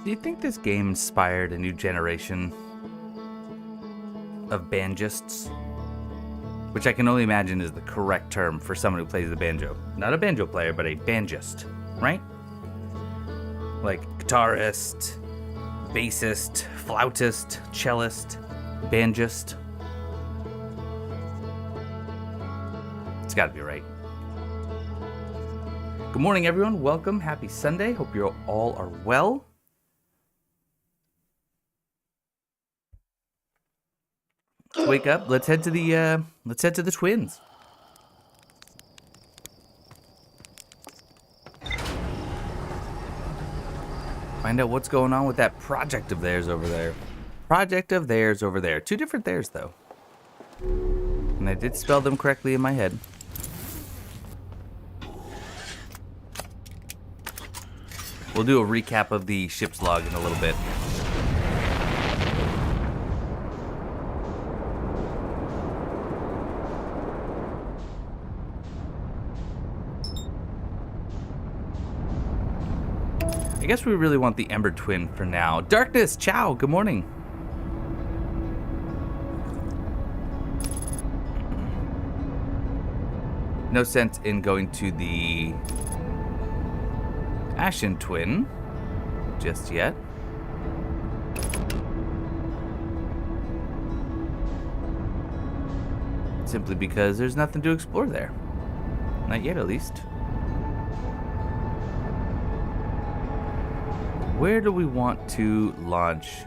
Do you think this game inspired a new generation of banjists? Which I can only imagine is the correct term for someone who plays the banjo. Not a banjo player, but a banjist, right? Like guitarist, bassist, flautist, cellist, banjist. It's gotta be right. Good morning, everyone. Welcome. Happy Sunday. Hope you all are well. Let's wake up. Let's head to the twins. Find out what's going on with that project of theirs over there. Project of theirs over there. Two different theirs, though. And I did spell them correctly in my head. We'll do a recap of the ship's log in a little bit. I guess we really want the Ember twin for now. Darkness, ciao, good morning. No sense in going to the AshTwin just yet. Simply because there's nothing to explore there. Not yet, at least. Where do we want to launch?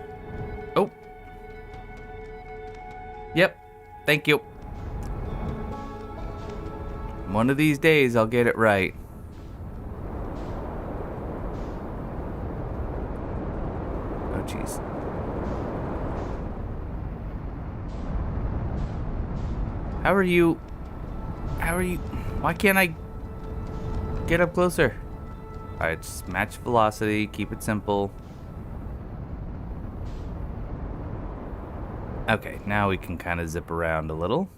Oh. Yep. Thank you. One of these days I'll get it right. Oh, jeez. How are you? Why can't I get up closer? Alright, just match velocity, keep it simple. Okay, now we can kind of zip around a little.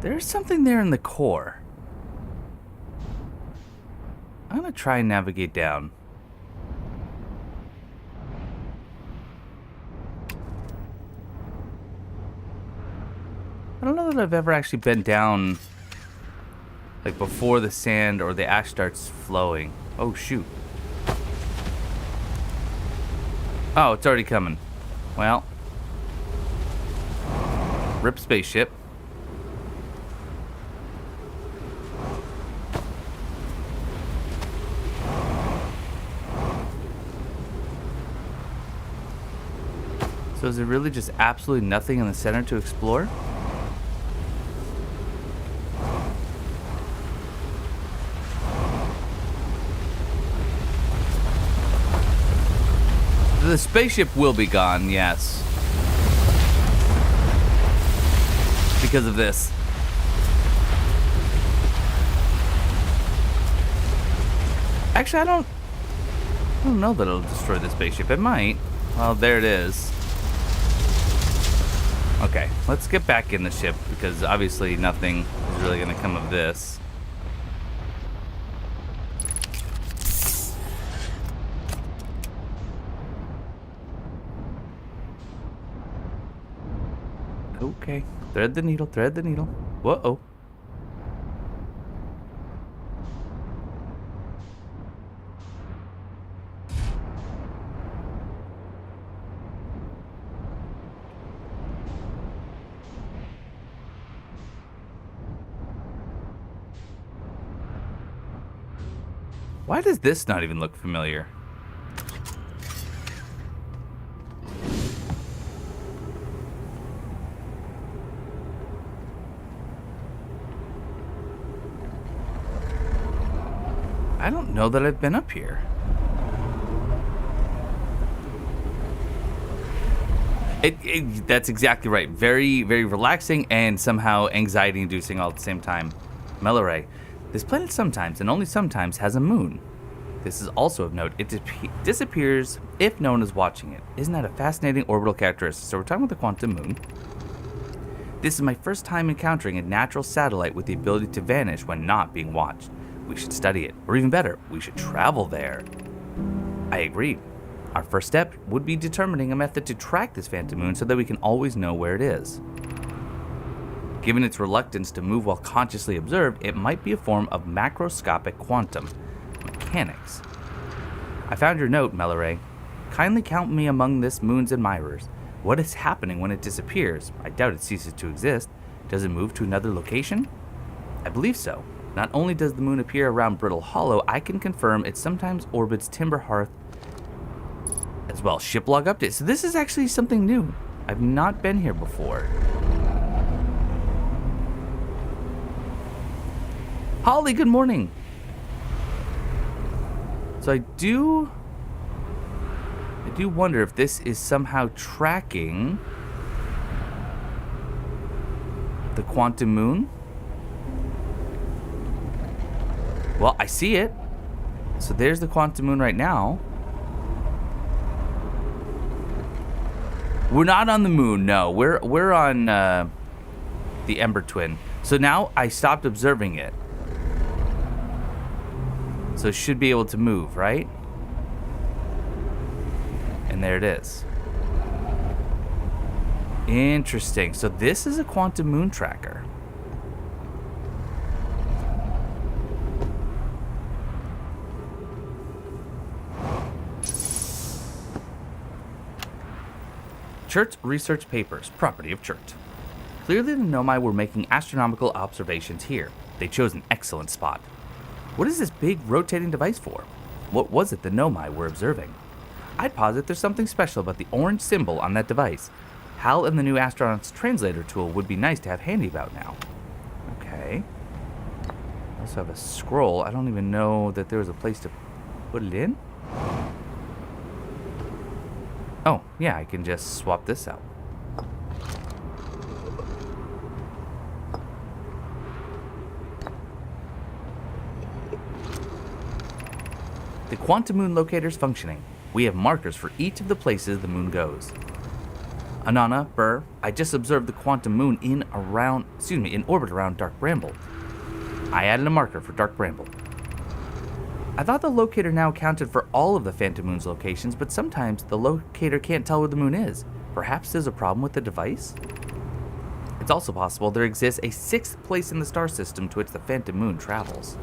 There's something there in the core. I'm gonna try and navigate down. I don't know that I've ever actually been down, like, before the sand or the ash starts flowing. Oh, shoot. Oh, it's already coming. Well. Rip spaceship. So is there really just absolutely nothing in the center to explore? The spaceship will be gone, yes. Because of this. Actually, I don't know that it'll destroy the spaceship. It might. Well, there it is. Okay, let's get back in the ship because obviously nothing is really going to come of this. Okay, thread the needle, thread the needle. Whoa. Why does this not even look familiar? I don't know that I've been up here. That's exactly right. Very, very relaxing and somehow anxiety-inducing all at the same time. Melloray. This planet sometimes, and only sometimes, has a moon. This is also of note. It disappears if no one is watching it. Isn't that a fascinating orbital characteristic? So we're talking about the quantum moon. This is my first time encountering a natural satellite with the ability to vanish when not being watched. We should study it, or even better, we should travel there. I agree. Our first step would be determining a method to track this phantom moon so that we can always know where it is. Given its reluctance to move while consciously observed, it might be a form of macroscopic quantum mechanics. I found your note, Melloray. Kindly count me among this moon's admirers. What is happening when it disappears? I doubt it ceases to exist. Does it move to another location? I believe so. Not only does the moon appear around Brittle Hollow, I can confirm it sometimes orbits Timber Hearth as well. Ship log update. So this is actually something new. I've not been here before. Holly, good morning. So I do wonder if this is somehow tracking the quantum moon. Well, I see it. So there's the quantum moon right now. We're not on the moon, no. We're on the Ember twin. So now I stopped observing it. So it should be able to move, right? And there it is. Interesting. So this is a quantum moon tracker. Chert research papers, property of Chert. Clearly the Nomai were making astronomical observations here. They chose an excellent spot. What is this big rotating device for? What was it the Nomai were observing? I'd posit there's something special about the orange symbol on that device. Hal and the new astronaut's translator tool would be nice to have handy about now. Okay. I also have a scroll. I don't even know that there was a place to put it in. Oh, yeah, I can just swap this out. The quantum moon locator's functioning. We have markers for each of the places the moon goes. Anana, Burr, I just observed the quantum moon in orbit around Dark Bramble. I added a marker for Dark Bramble. I thought the locator now counted for all of the phantom moon's locations, but sometimes the locator can't tell where the moon is. Perhaps there's a problem with the device? It's also possible there exists a sixth place in the star system to which the phantom moon travels.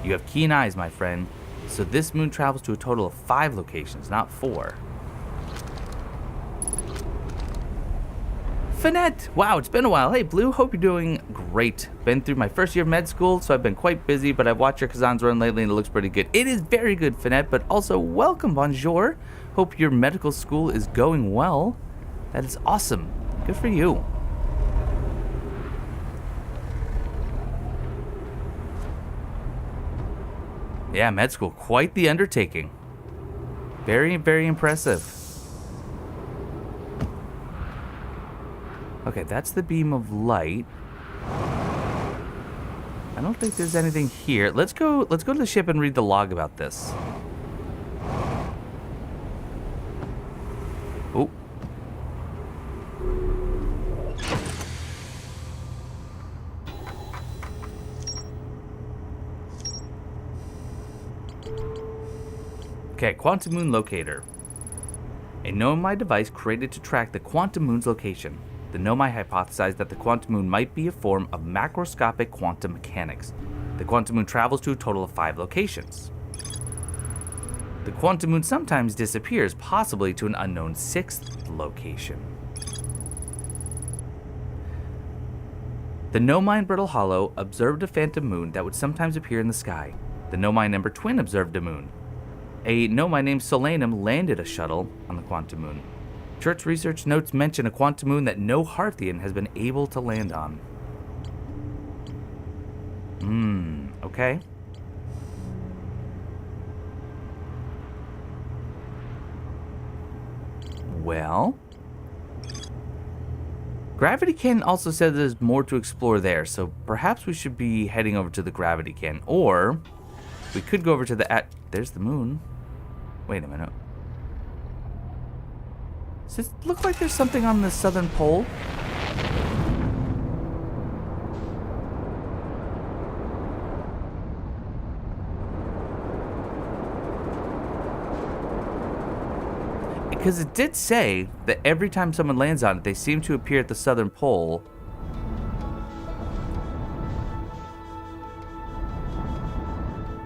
You have keen eyes, my friend. So this moon travels to a total of 5 locations, not 4. Finette! Wow, it's been a while. Hey, Blue, hope you're doing great. Been through my first year of med school, so I've been quite busy, but I've watched your Kazan's run lately and it looks pretty good. It is very good, Finette, but also welcome, bonjour. Hope your medical school is going well. That is awesome. Good for you. Yeah, med school, quite the undertaking. Very, very impressive. Okay, that's the beam of light. I don't think there's anything here. Let's go to the ship and read the log about this. Oh. Okay, quantum moon locator. A Nomai device created to track the quantum moon's location. The Nomai hypothesized that the quantum moon might be a form of macroscopic quantum mechanics. The quantum moon travels to a total of 5 locations. The quantum moon sometimes disappears, possibly to an unknown 6th location. The Nomai in Brittle Hollow observed a phantom moon that would sometimes appear in the sky. The Nomai and Ember twin observed a moon. A Nomai named Solanum landed a shuttle on the quantum moon. Church research notes mention a quantum moon that no Hearthian has been able to land on. Okay. Well, Gravity Can also said there's more to explore there, so perhaps we should be heading over to the Gravity Can, or we could go over to the there's the moon. Wait a minute. Does it look like there's something on the southern pole? Because it did say that every time someone lands on it, they seem to appear at the southern pole.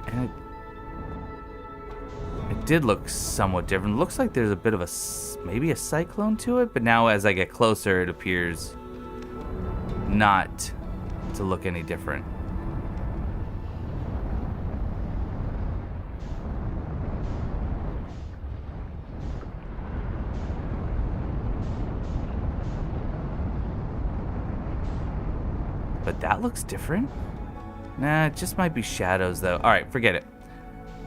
And it did look somewhat different. It looks like there's a bit of maybe a cyclone to it, but now as I get closer, it appears not to look any different. But that looks different. Nah, it just might be shadows, though. All right, forget it.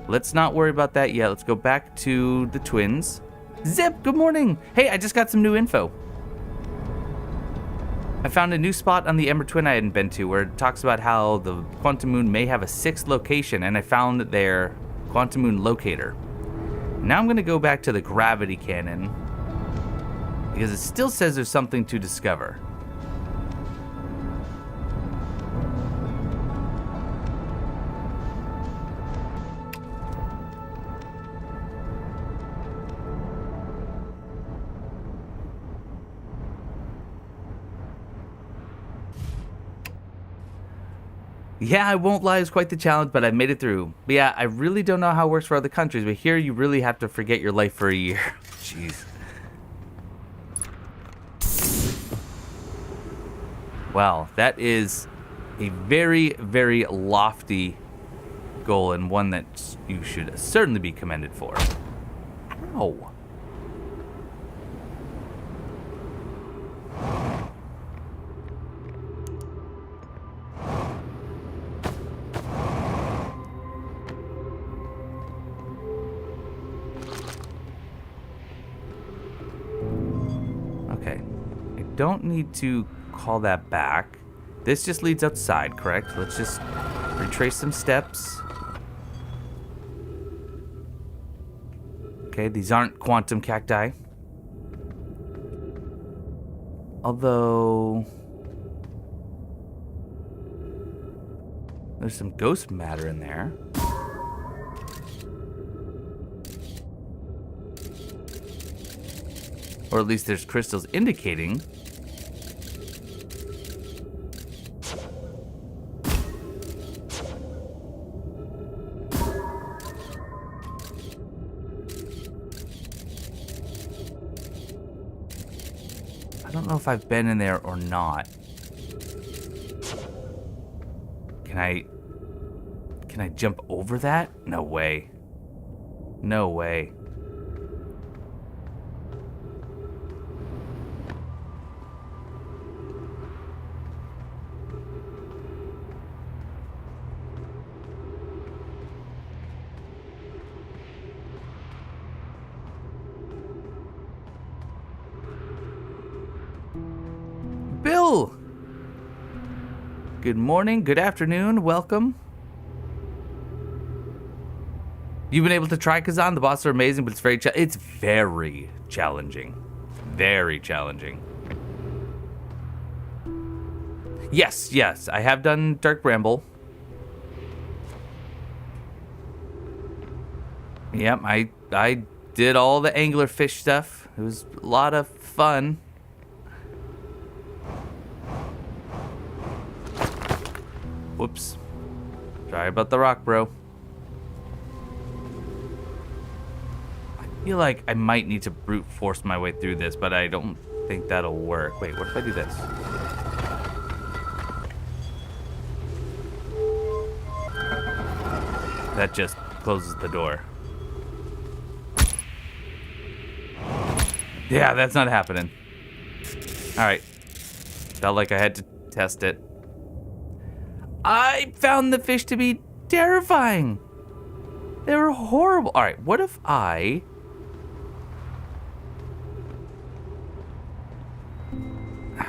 Let's not worry about that yet. Let's go back to the twins. Zip, good morning. Hey, I just got some new info. I found a new spot on the Ember twin I hadn't been to where it talks about how the quantum moon may have a 6th location, and I found their quantum moon locator. Now I'm going to go back to the gravity cannon because it still says there's something to discover. Yeah, I won't lie, it's quite the challenge, but I made it through. But yeah, I really don't know how it works for other countries, but here you really have to forget your life for a year. Jeez. Wow, that is a very, very lofty goal and one that you should certainly be commended for. Ow. Don't need to call that back. This just leads outside, correct? Let's just retrace some steps. Okay, these aren't quantum cacti. Although there's some ghost matter in there. Or at least there's crystals indicating. I don't know if I've been in there or not. Can I jump over that? No way. No way. Bill! Good morning, good afternoon, welcome. You've been able to try Kazan. The bosses are amazing, but it's very challenging. Very challenging. Yes, I have done Dark Bramble. Yep, I did all the anglerfish stuff. It was a lot of fun. Whoops. Sorry about the rock, bro. I feel like I might need to brute force my way through this, but I don't think that'll work. Wait, what if I do this? That just closes the door. Yeah, that's not happening. Alright. Felt like I had to test it. I found the fish to be terrifying. They were horrible. All right, what if how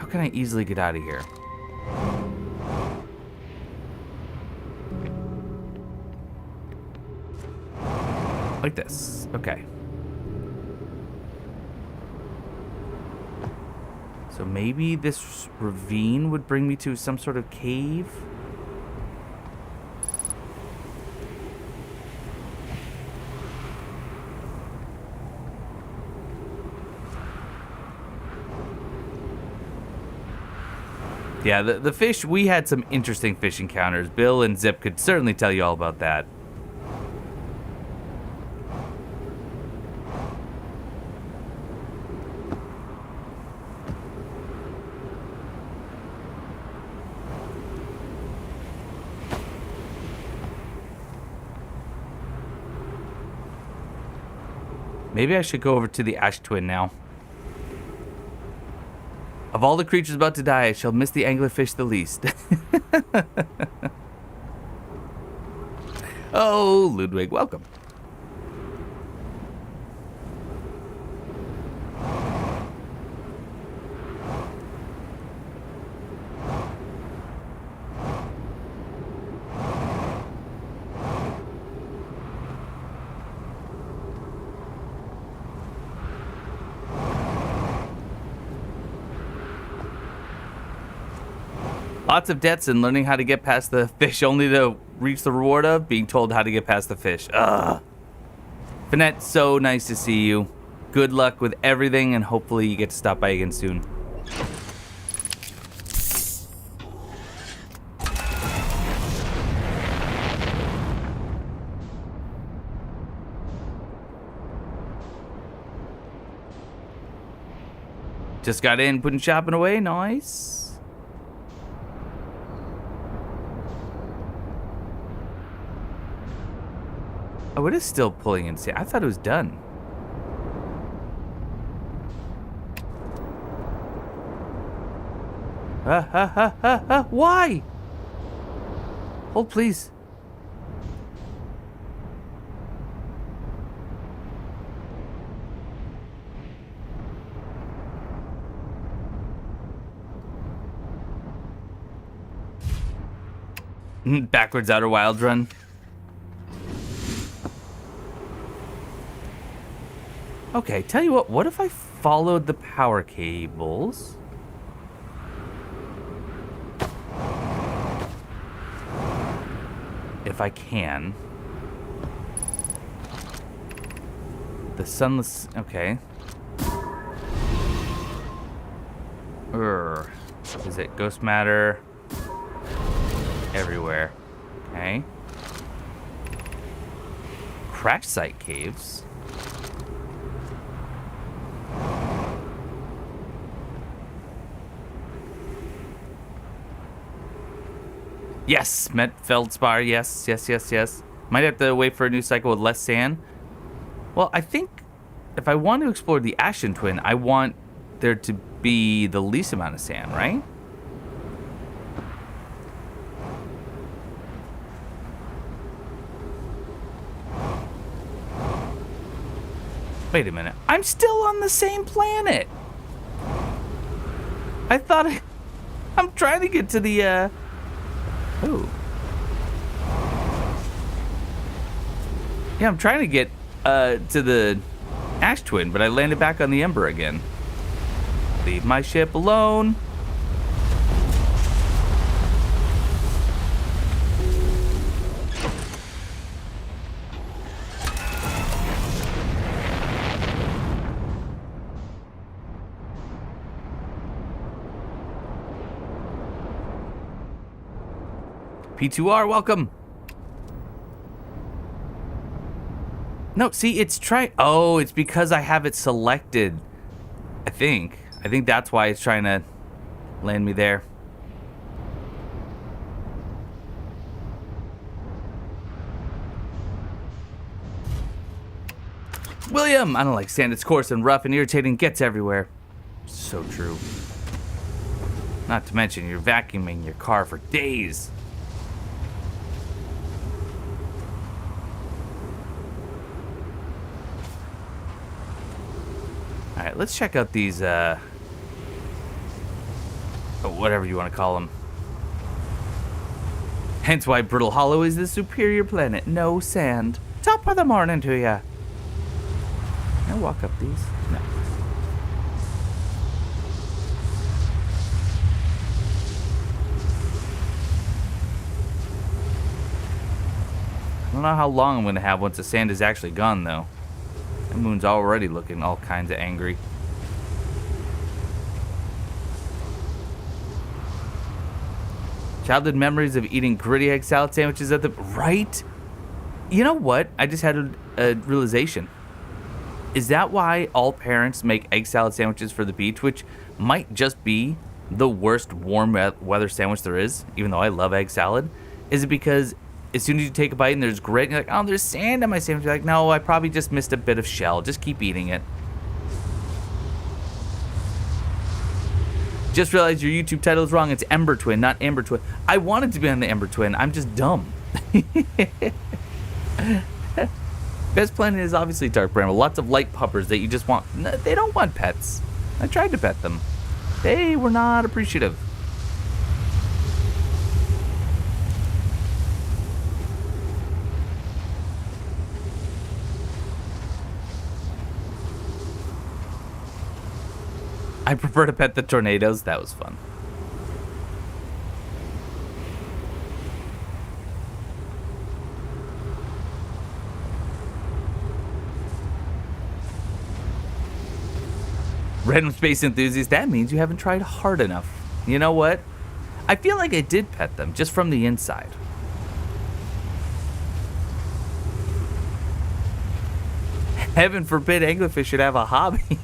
can I easily get out of here? Like this. Okay. So maybe this ravine would bring me to some sort of cave? Yeah, the fish, we had some interesting fish encounters. Bill and Zip could certainly tell you all about that. Maybe I should go over to the AshTwin now. Of all the creatures about to die, I shall miss the anglerfish the least. Oh, Ludwig, welcome. Lots of debts and learning how to get past the fish only to reach the reward of being told how to get past the fish. Ugh. Finette, so nice to see you. Good luck with everything, and hopefully you get to stop by again soon. Just got in, putting shopping away. Nice. Oh, it is still pulling in sand. I thought it was done. Why? Hold, please. Backwards outer wild run. Okay, tell you what if I followed the power cables? If I can. The sunless, okay. Is it ghost matter? Everywhere. Okay. Crash site caves. Yes, met feldspar. Yes. Might have to wait for a new cycle with less sand. Well, I think if I want to explore the AshTwin, I want there to be the least amount of sand, right? Wait a minute. I'm still on the same planet. I thought I'm trying to get to the Oh. Yeah, I'm trying to get to the AshTwin, but I landed back on the Ember again. Leave my ship alone. P2R, welcome. No, see, it's oh, it's because I have it selected. I think that's why it's trying to land me there. William, I don't like sand. It's coarse and rough and irritating. Gets everywhere. So true. Not to mention you're vacuuming your car for days. Alright, let's check out these, whatever you want to call them. Hence why Brittle Hollow is the superior planet. No sand. Top of the morning to ya. Can I walk up these? No. I don't know how long I'm going to have once the sand is actually gone, though. The moon's already looking all kinds of angry. Childhood memories of eating gritty egg salad sandwiches at the... Right? You know what? I just had a realization. Is that why all parents make egg salad sandwiches for the beach, which might just be the worst warm weather sandwich there is, even though I love egg salad? Is it because as soon as you take a bite and there's grit, and you're like, oh, there's sand on my sandwich. You're like, no, I probably just missed a bit of shell. Just keep eating it. Just realized your YouTube title is wrong. It's Ember Twin, not Amber Twin. I wanted to be on the Ember Twin. I'm just dumb. Best planet is obviously Dark Bramble. Lots of light puppers that you just want. No, they don't want pets. I tried to pet them. They were not appreciative. I prefer to pet the tornadoes. That was fun. Random space enthusiast. That means you haven't tried hard enough. You know what? I feel like I did pet them just from the inside. Heaven forbid anglerfish should have a hobby.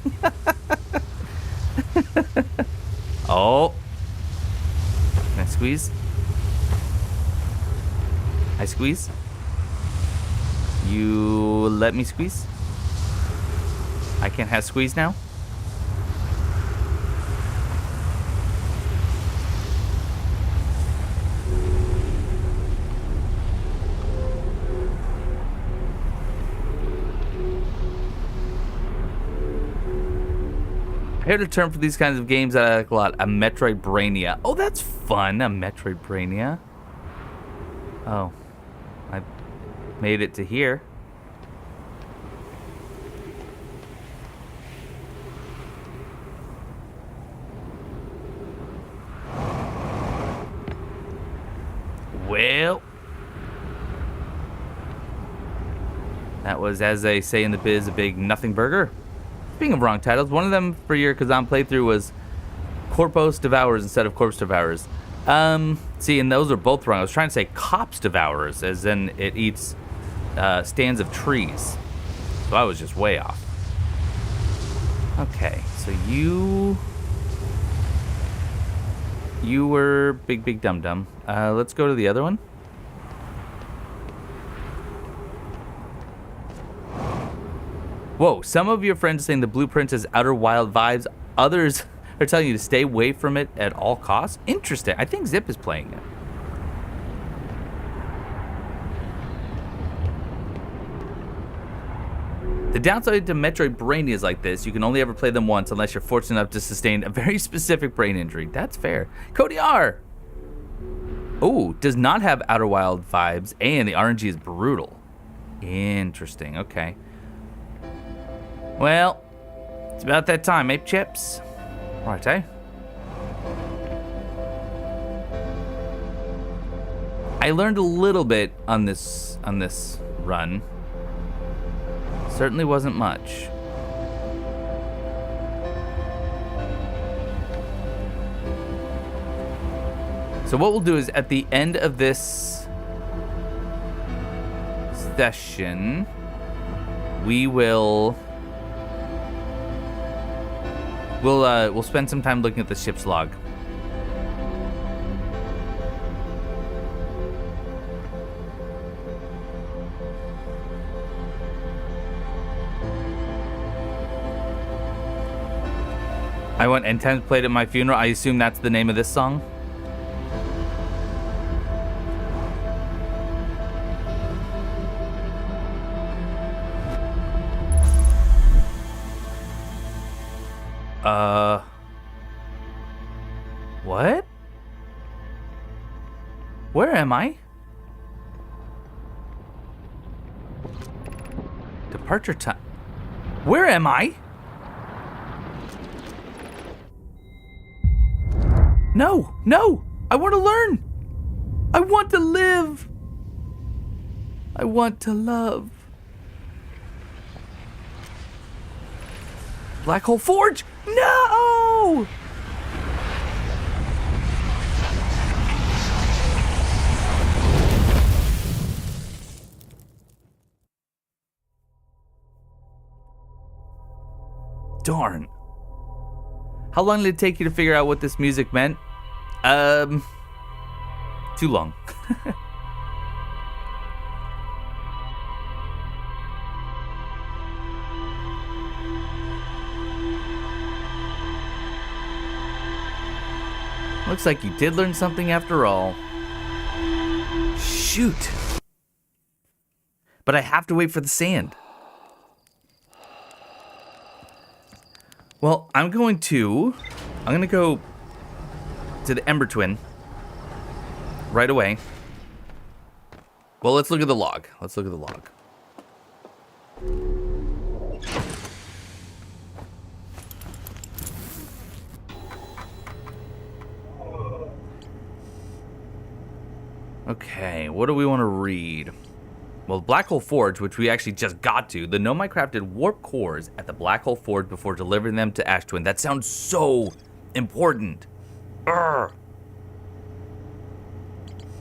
Oh. Can I squeeze? I squeeze? You let me squeeze? I can't have squeeze now? I heard a term for these kinds of games that I like a lot. A Metroidvania. Oh, that's fun. A Metroidvania. Oh. I made it to here. Well. That was, as they say in the biz, a big nothing burger. Speaking of wrong titles, one of them for your Kazan playthrough was Corpos Devourers instead of Corpse Devourers. See, and those are both wrong. I was trying to say Cops Devourers, as in it eats stands of trees. So I was just way off. Okay, so you were big dum-dum. Let's go to the other one. Whoa, some of your friends are saying the blueprint has outer wild vibes. Others are telling you to stay away from it at all costs. Interesting. I think Zip is playing it. The downside to Metroidvanias like this, you can only ever play them once unless you're fortunate enough to sustain a very specific brain injury. That's fair. Cody R. Oh, does not have outer wild vibes, and the RNG is brutal. Interesting. Okay. Well, it's about that time, Ape Chips. Right, eh? I learned a little bit on this run. Certainly wasn't much. So what we'll do is at the end of this session, we'll spend some time looking at the ship's log. I went and 10 played at my funeral. I assume that's the name of this song. What? Where am I? Departure time. Where am I? No, no! I want to learn! I want to live! I want to love. Black Hole Forge! No! Darn. How long did it take you to figure out what this music meant? Too long. Looks like you did learn something after all. Shoot. But I have to wait for the sand. Well, I'm gonna go to the Ember Twin right away. Well, let's look at the log. Okay, what do we want to read? Well, Black Hole Forge, which we actually just got to, the Nomai crafted warp cores at the Black Hole Forge before delivering them to AshTwin. That sounds so important. Urgh.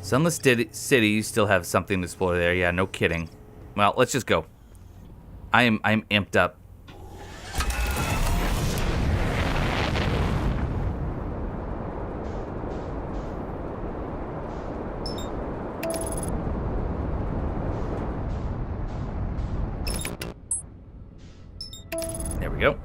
Sunless City, you still have something to explore there. Yeah, no kidding. Well, let's just go. I'm amped up. There we go.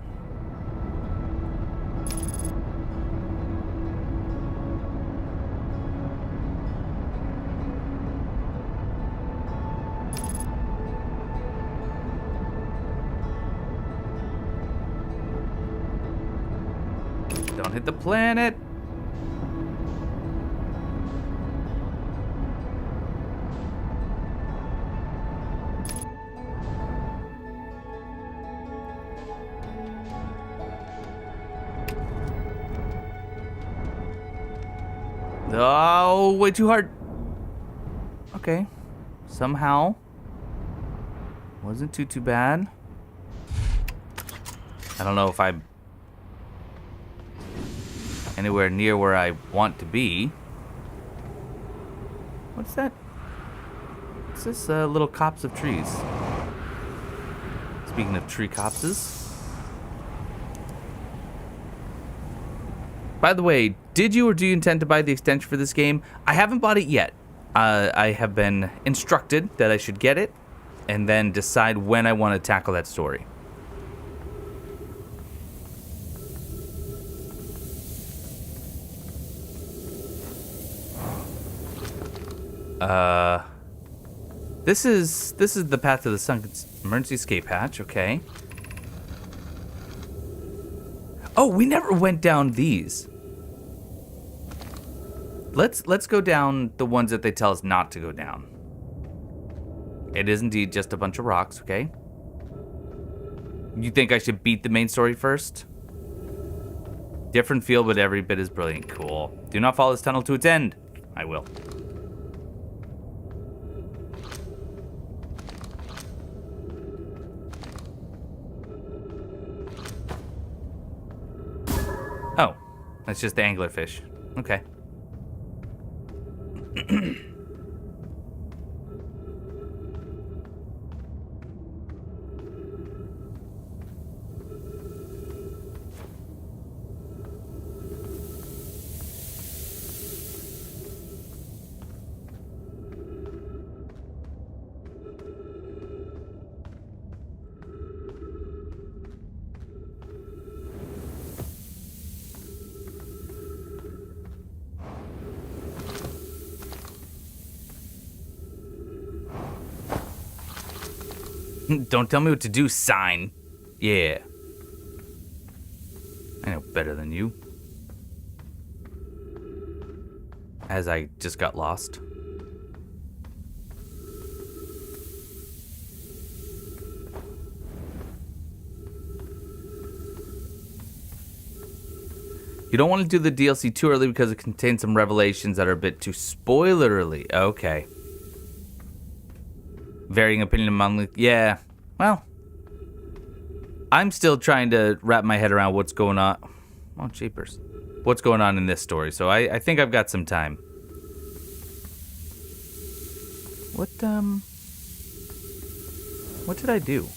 Don't hit the planet. Oh, way too hard. Okay. Somehow. Wasn't too bad. I don't know if I'm anywhere near where I want to be. What's that? What's this little copse of trees? Speaking of tree copses. By the way, did you or do you intend to buy the extension for this game? I haven't bought it yet. I have been instructed that I should get it and then decide when I want to tackle that story. This is the path to the sunken emergency escape hatch, okay. Oh, we never went down these. Let's go down the ones that they tell us not to go down. It is indeed just a bunch of rocks, okay? You think I should beat the main story first? Different feel, but every bit is brilliant. Cool. Do not follow this tunnel to its end. I will. Oh, that's just the anglerfish. Okay. Don't tell me what to do, sign. Yeah. I know better than you. As I just got lost. You don't want to do the DLC too early because it contains some revelations that are a bit too spoilerly. Okay. Varying opinion among the... Yeah. Well. I'm still trying to wrap my head around what's going on. Oh, jeepers. What's going on in this story. So I think I've got some time. What did I do?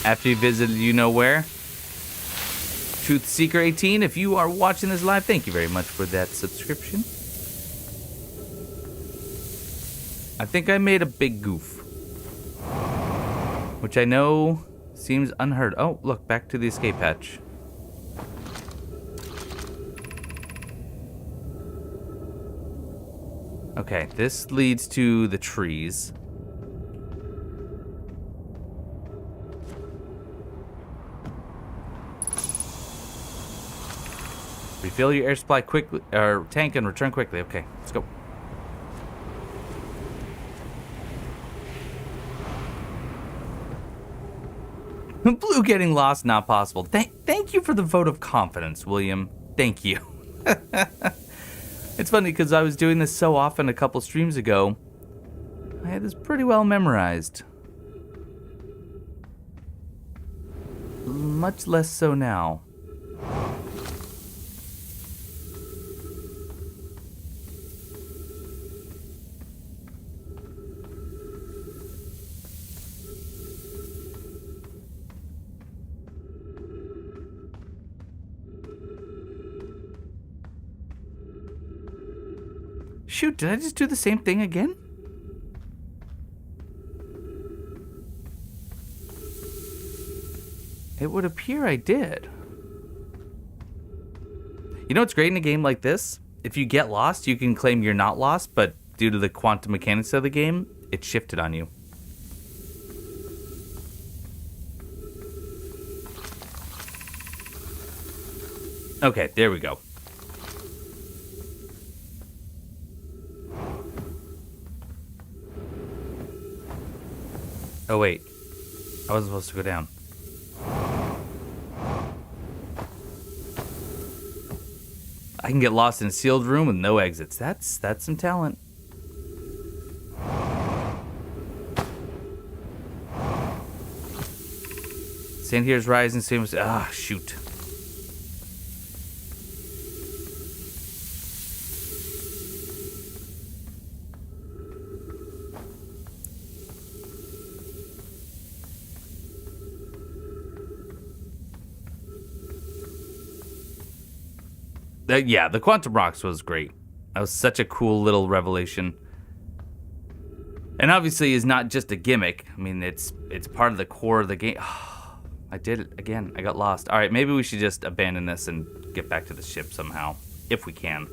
after you visited you know where. Truth Seeker 18, if you are watching this live, thank you very much for that subscription. I think I made a big goof, which I know seems unheard. Oh, look, back to the escape hatch. Okay, this leads to the trees. Refill your air supply quickly, or tank, and return quickly. Okay, let's go. Blue getting lost, not possible. Thank you for the vote of confidence, William. Thank you. It's funny because I was doing this so often a couple streams ago. I had this pretty well memorized. Much less so now. Shoot, did I just do the same thing again? It would appear I did. You know what's great in a game like this? If you get lost, you can claim you're not lost, but due to the quantum mechanics of the game, it shifted on you. Okay, there we go. Oh wait, I wasn't supposed to go down. I can get lost in a sealed room with no exits. That's some talent. Sand here is rising. Same as shoot. Yeah, the quantum rocks was great. That was such a cool little revelation. And obviously is not just a gimmick. I mean, it's part of the core of the game. I did it again. I got lost. All right, maybe we should just abandon this and get back to the ship somehow, if we can.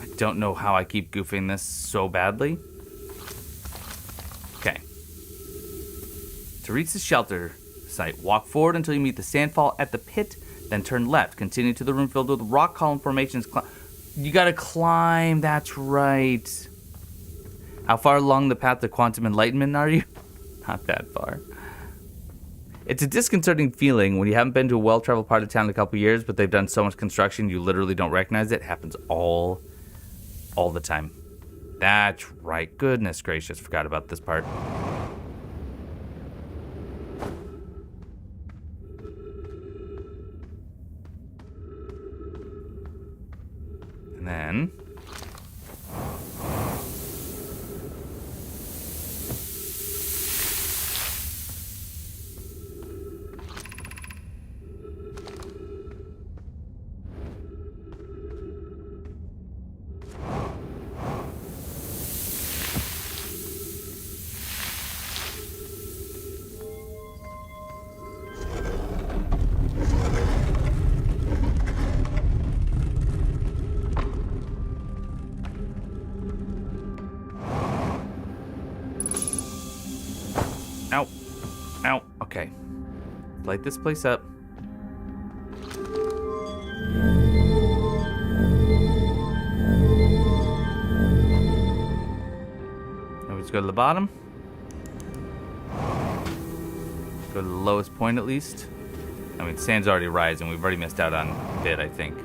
I don't know how I keep goofing this so badly. Okay. To reach the shelter site, walk forward until you meet the sandfall at the pit, then turn left. Continue to the room filled with rock column formations. You gotta climb, that's right. How far along the path to quantum enlightenment are you? Not that far. It's a disconcerting feeling when you haven't been to a well-traveled part of town in a couple years, but they've done so much construction you literally don't recognize it. It happens all the time. That's right. Goodness gracious, forgot about this part. And then... Ow. Ow. Okay. Light this place up. Now we just go to the bottom. Go to the lowest point at least. I mean, sand's already rising. We've already missed out on a bit, I think.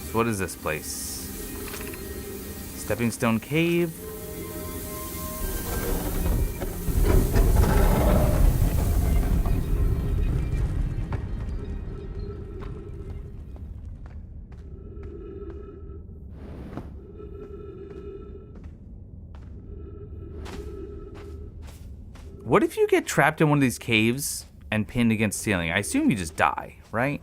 So what is this place? Stepping Stone Cave. What if you get trapped in one of these caves and pinned against the ceiling? I assume you just die, right?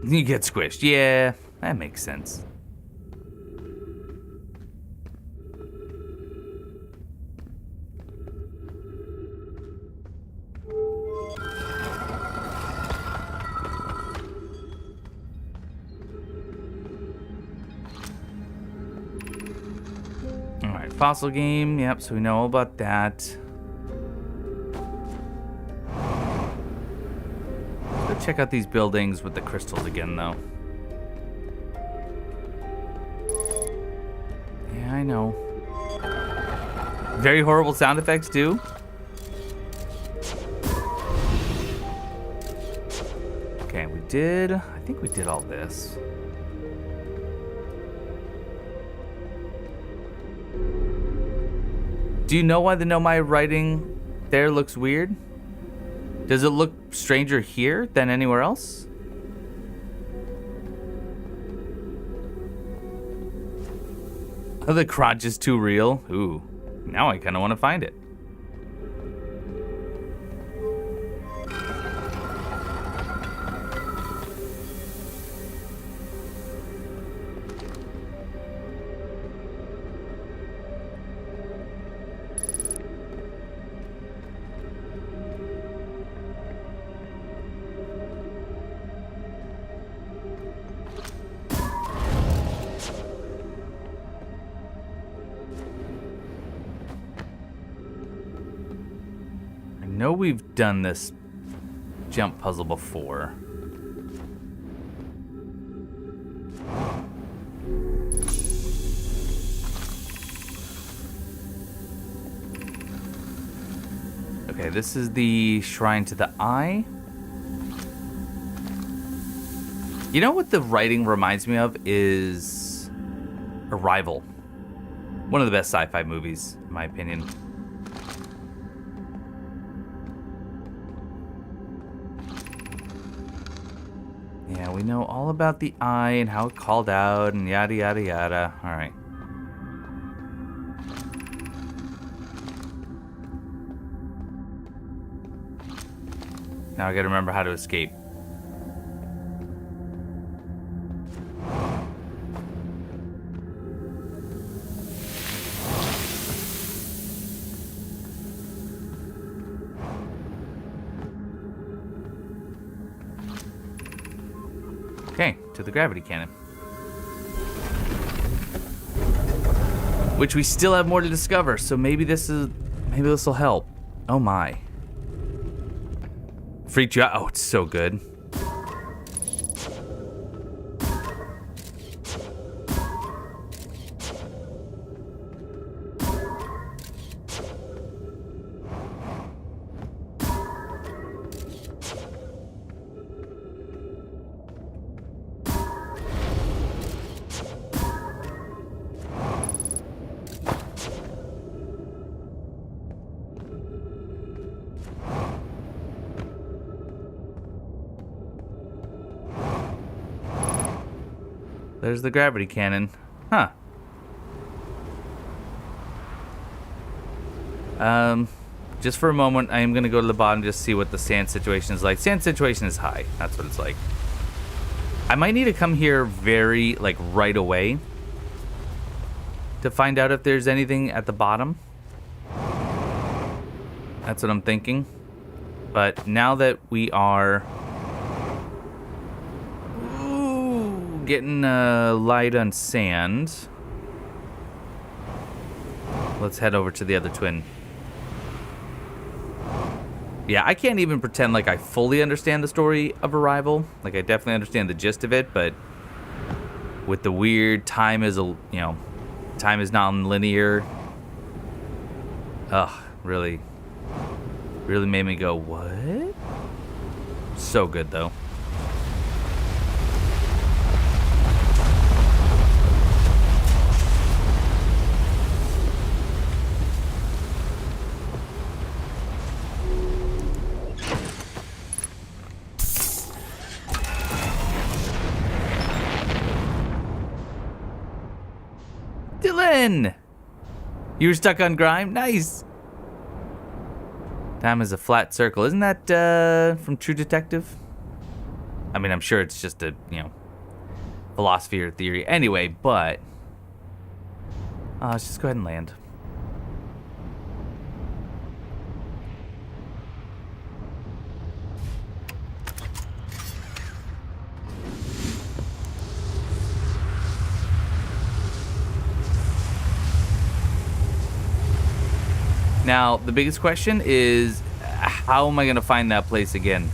You get squished. Yeah, that makes sense. Alright, fossil game. Yep, so we know all about that. Check out these buildings with the crystals again, though. Yeah, I know. Very horrible sound effects, too. Okay, we did... I think we did all this. Do you know why the Nomai writing there looks weird? Does it look stranger here than anywhere else? Are the crotches too real? Ooh, now I kind of want to find it. I know we've done this jump puzzle before. Okay, this is the shrine to the eye. You know what the writing reminds me of is Arrival. One of the best sci-fi movies, in my opinion. Yeah, we know all about the eye and how it called out and yada yada yada. All right. Now I gotta remember how to escape. Okay, to the gravity cannon. Which we still have more to discover, so maybe this will help. Oh my. Freaked you out? Oh, it's so good. There's the gravity cannon. Huh. Just for a moment, I am going to go to the bottom just to see what the sand situation is like. Sand situation is high. That's what it's like. I might need to come here right away to find out if there's anything at the bottom. That's what I'm thinking. But now that we are getting light on sand, let's head over to the other twin. Yeah, I can't even pretend like I fully understand the story of Arrival. Like, I definitely understand the gist of it, but with the weird time is non-linear. Ugh, really made me go, what? So good, though. AshTwin! You were stuck on grime? Nice! Time is a flat circle. Isn't that from True Detective? I mean, I'm sure it's just a, philosophy or theory. Anyway, but... let's just go ahead and land. Now, the biggest question is, how am I going to find that place again?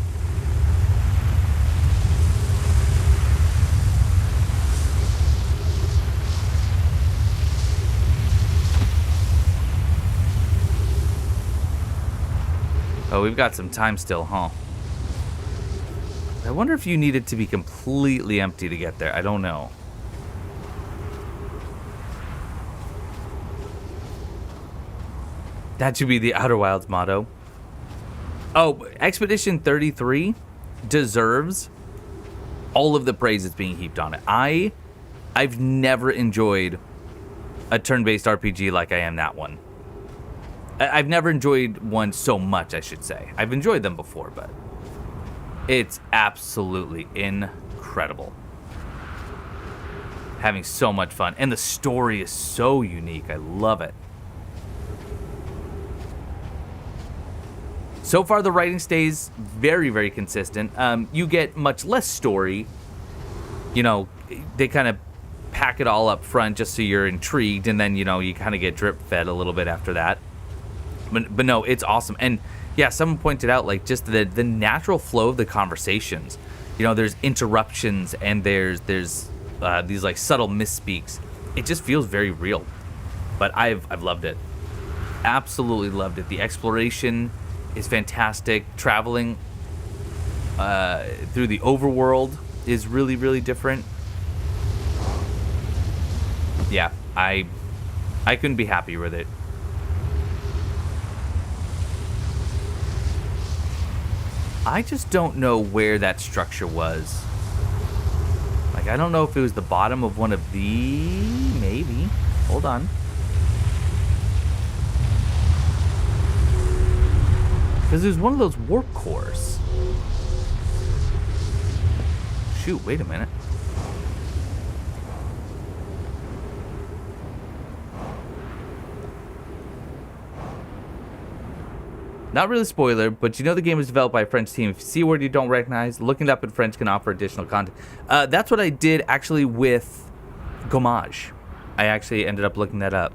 Oh, we've got some time still, huh? I wonder if you need it to be completely empty to get there. I don't know. That should be the Outer Wilds motto. Oh, Expedition 33 deserves all of the praise that's being heaped on it. I've never enjoyed a turn-based RPG like I am that one. I've never enjoyed one so much, I should say. I've enjoyed them before, but it's absolutely incredible. Having so much fun. And the story is so unique. I love it. So far, the writing stays very, very consistent. You get much less story. They kind of pack it all up front just so you're intrigued, and then, you kind of get drip-fed a little bit after that. But no, it's awesome. And, yeah, someone pointed out, just the natural flow of the conversations. There's interruptions, and there's these, subtle misspeaks. It just feels very real. But I've loved it. Absolutely loved it. The exploration is fantastic. Traveling through the overworld is really, really different. Yeah, I couldn't be happier with it. I just don't know where that structure was. I don't know if it was the bottom of one of the... Maybe. Hold on. Because there's one of those warp cores. Shoot, wait a minute. Not really a spoiler, but the game was developed by a French team. If you see a word you don't recognize, looking it up in French can offer additional content. That's what I did actually with Gommage. I actually ended up looking that up.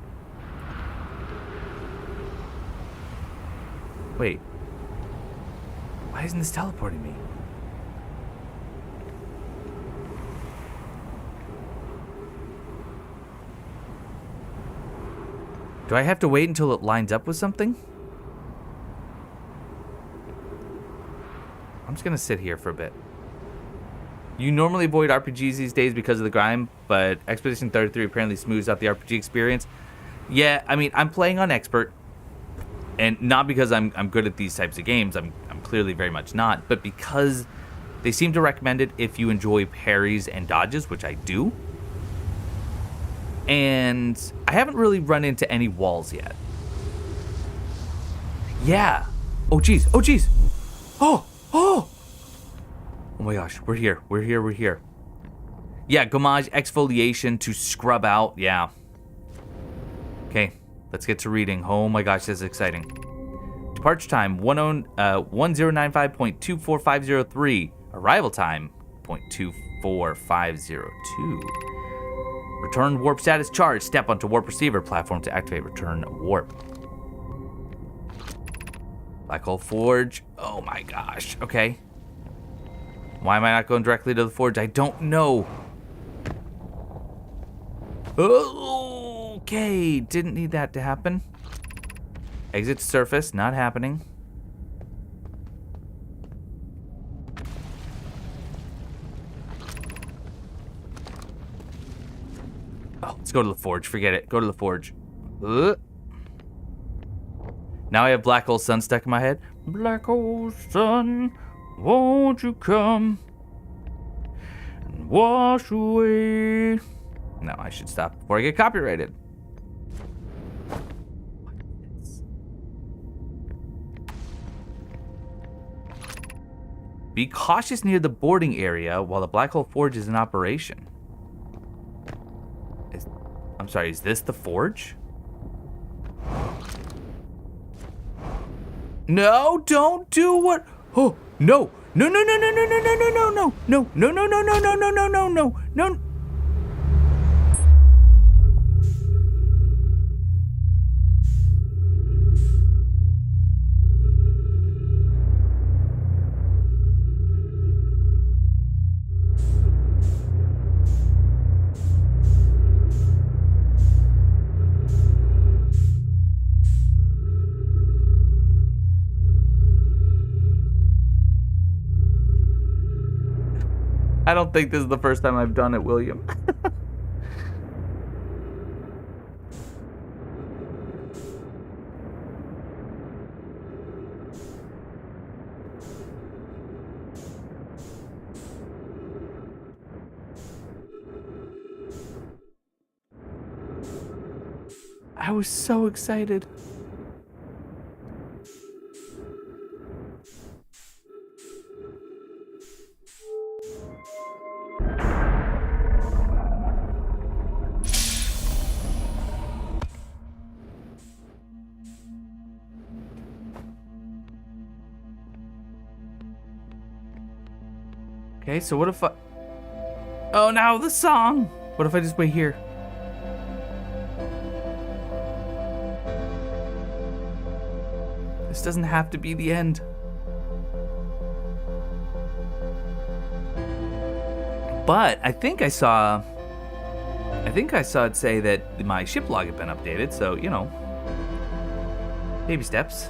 Wait. Why isn't this teleporting me? Do I have to wait until it lines up with something? I'm just gonna sit here for a bit. You normally avoid RPGs these days because of the grime, but Expedition 33 apparently smooths out the RPG experience. Yeah, I mean, I'm playing on Expert, and not because I'm good at these types of games. I'm clearly very much not, but because they seem to recommend it if you enjoy parries and dodges, which I do. And I haven't really run into any walls yet. Yeah. Oh, geez. Oh, geez. Oh. Oh my gosh, we're here. Yeah, Gommage exfoliation to scrub out. Yeah. Okay, let's get to reading. Oh my gosh, this is exciting. Departure time 1095.24503. Arrival time 0.24502. Return warp status charged. Step onto warp receiver platform to activate return warp. Black Hole Forge. Oh my gosh. Okay. Why am I not going directly to the forge? I don't know. Okay. Didn't need that to happen. Exit to surface. Not happening. Oh, let's go to the forge. Forget it. Go to the forge. Now I have Black Hole Sun stuck in my head. Black Hole Sun, won't you come and wash away? No, I should stop before I get copyrighted. Be cautious near the boarding area while the Black Hole Forge is in operation. I'm sorry, is this the forge? No, don't do what? Oh, no. No, no, no, no, no, no, no, no, no, no, no, no, no, no, no, no, no, no, no, no. I don't think this is the first time I've done it, William. I was so excited. Okay, so what if I... Oh, now the song! What if I just wait here? This doesn't have to be the end. But I think I saw it say that my ship log had been updated, so, you know, baby steps.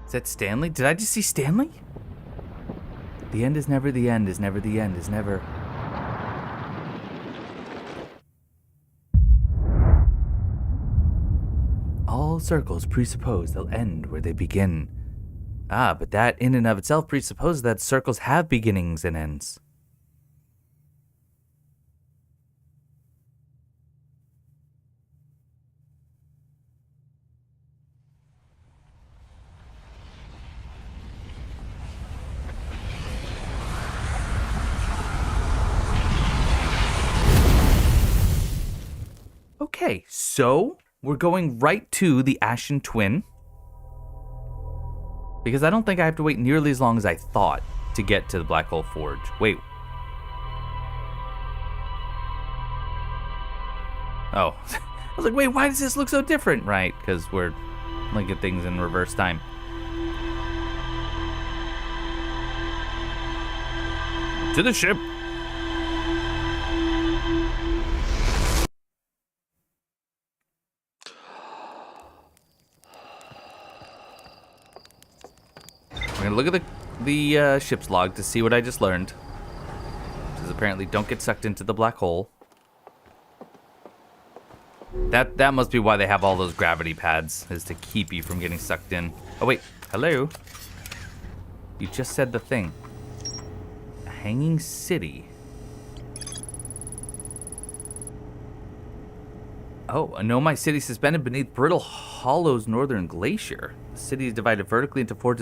Is that Stanley? Did I just see Stanley? The end is never the end, is never the end, is never... All circles presuppose they'll end where they begin. Ah, but that in and of itself presupposes that circles have beginnings and ends. Okay, so we're going right to the AshTwin. Because I don't think I have to wait nearly as long as I thought to get to the Black Hole Forge. Wait. Oh. I was like, wait, why does this look so different? Right, because we're looking at things in reverse time. To the ship. We're gonna look at the ship's log to see what I just learned. Which is apparently don't get sucked into the black hole. That must be why they have all those gravity pads, is to keep you from getting sucked in. Oh wait, hello? You just said the thing. A hanging city. Oh, a Nomai city suspended beneath Brittle Hollow's northern glacier. The city is divided vertically into four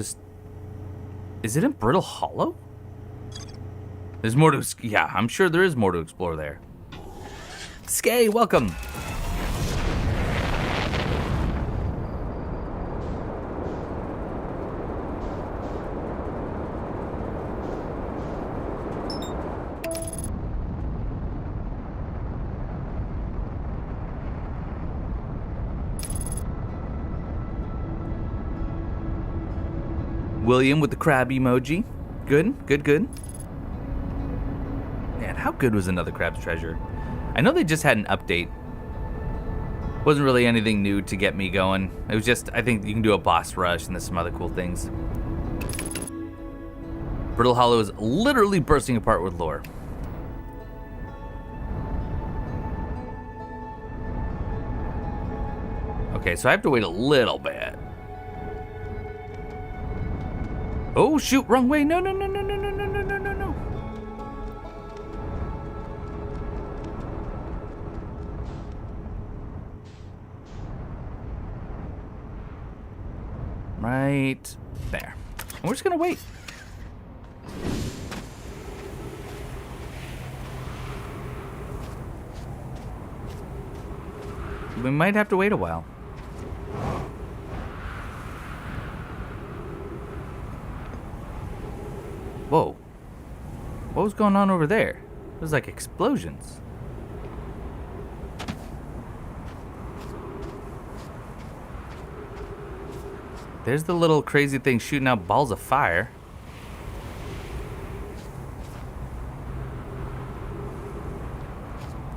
Is it in Brittle Hollow? There's more to... Yeah, I'm sure there is more to explore there. Skay, welcome! William with the crab emoji. Good, good, good. Man, how good was Another Crab's Treasure? I know they just had an update. Wasn't really anything new to get me going. It was just, I think you can do a boss rush and there's some other cool things. Brittle Hollow is literally bursting apart with lore. Okay, so I have to wait a little bit. Oh shoot, wrong way. No, no, no, no, no, no, no, no, no, no, no. Right there. And we're just gonna wait. We might have to wait a while. Whoa. What was going on over there? It was like explosions. There's the little crazy thing shooting out balls of fire.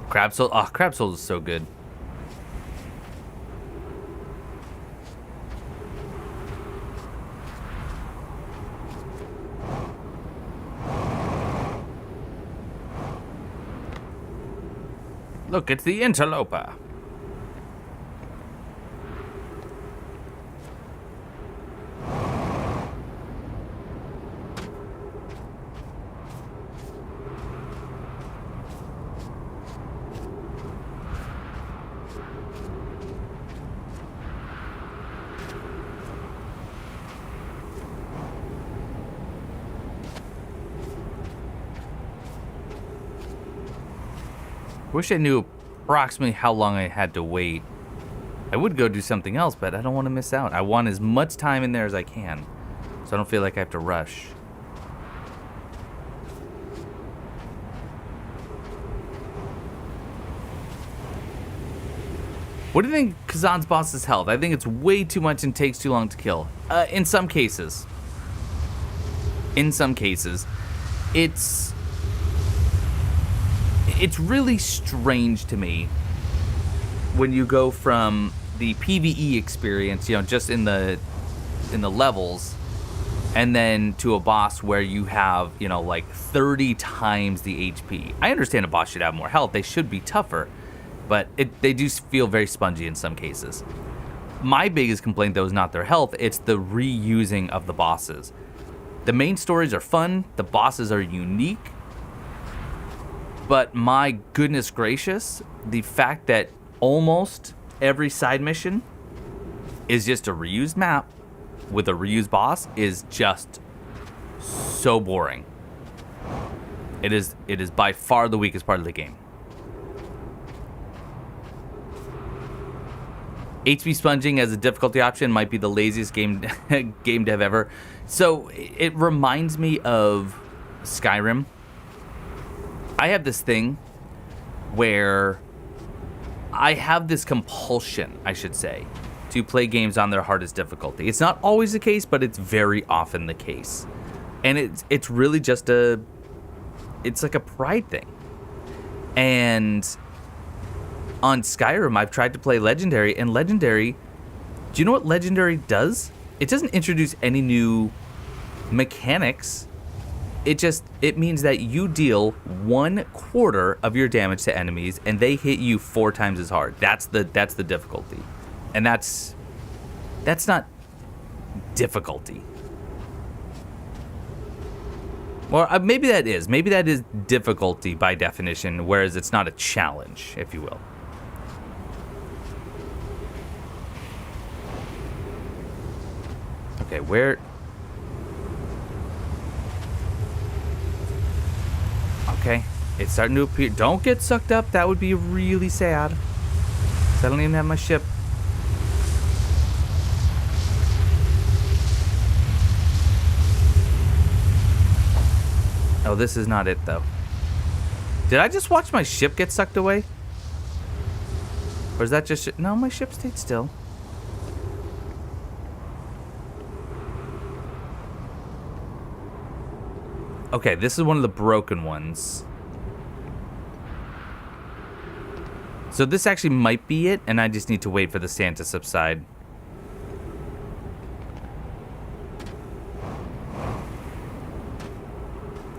Crab soul. Oh, crab soul is so good. Look, it's the interloper. Wish I knew approximately how long I had to wait. I would go do something else, but I don't want to miss out. I want as much time in there as I can, so I don't feel like I have to rush. What do you think Kazan's boss's health? I think it's way too much and takes too long to kill. In some cases. In some cases. It's really strange to me when you go from the PvE experience, you know, just in the levels, and then to a boss where you have, you know, like 30 times the HP. I understand a boss should have more health. They should be tougher, but they do feel very spongy in some cases. My biggest complaint, though, is not their health. It's the reusing of the bosses. The main stories are fun. The bosses are unique. But my goodness gracious, the fact that almost every side mission is just a reused map with a reused boss is just so boring. It is by far the weakest part of the game. HP sponging as a difficulty option might be the laziest game dev ever. So it reminds me of Skyrim. I have this thing where I have this compulsion, I should say, to play games on their hardest difficulty. It's not always the case, but it's very often the case. And it's really just it's like a pride thing. And on Skyrim, I've tried to play Legendary, and Legendary, do you know what Legendary does? It doesn't introduce any new mechanics. It means that you deal 1/4 of your damage to enemies, and they hit you 4 times as hard. That's the difficulty, and that's not difficulty. Well, maybe that is difficulty by definition, whereas it's not a challenge, if you will. Okay, where? Okay, it's starting to appear. Don't get sucked up. That would be really sad. 'Cause I don't even have my ship. Oh, this is not it, though. Did I just watch my ship get sucked away? Or is that just... No, my ship stayed still. Okay, this is one of the broken ones. So this actually might be it, and I just need to wait for the sand to subside.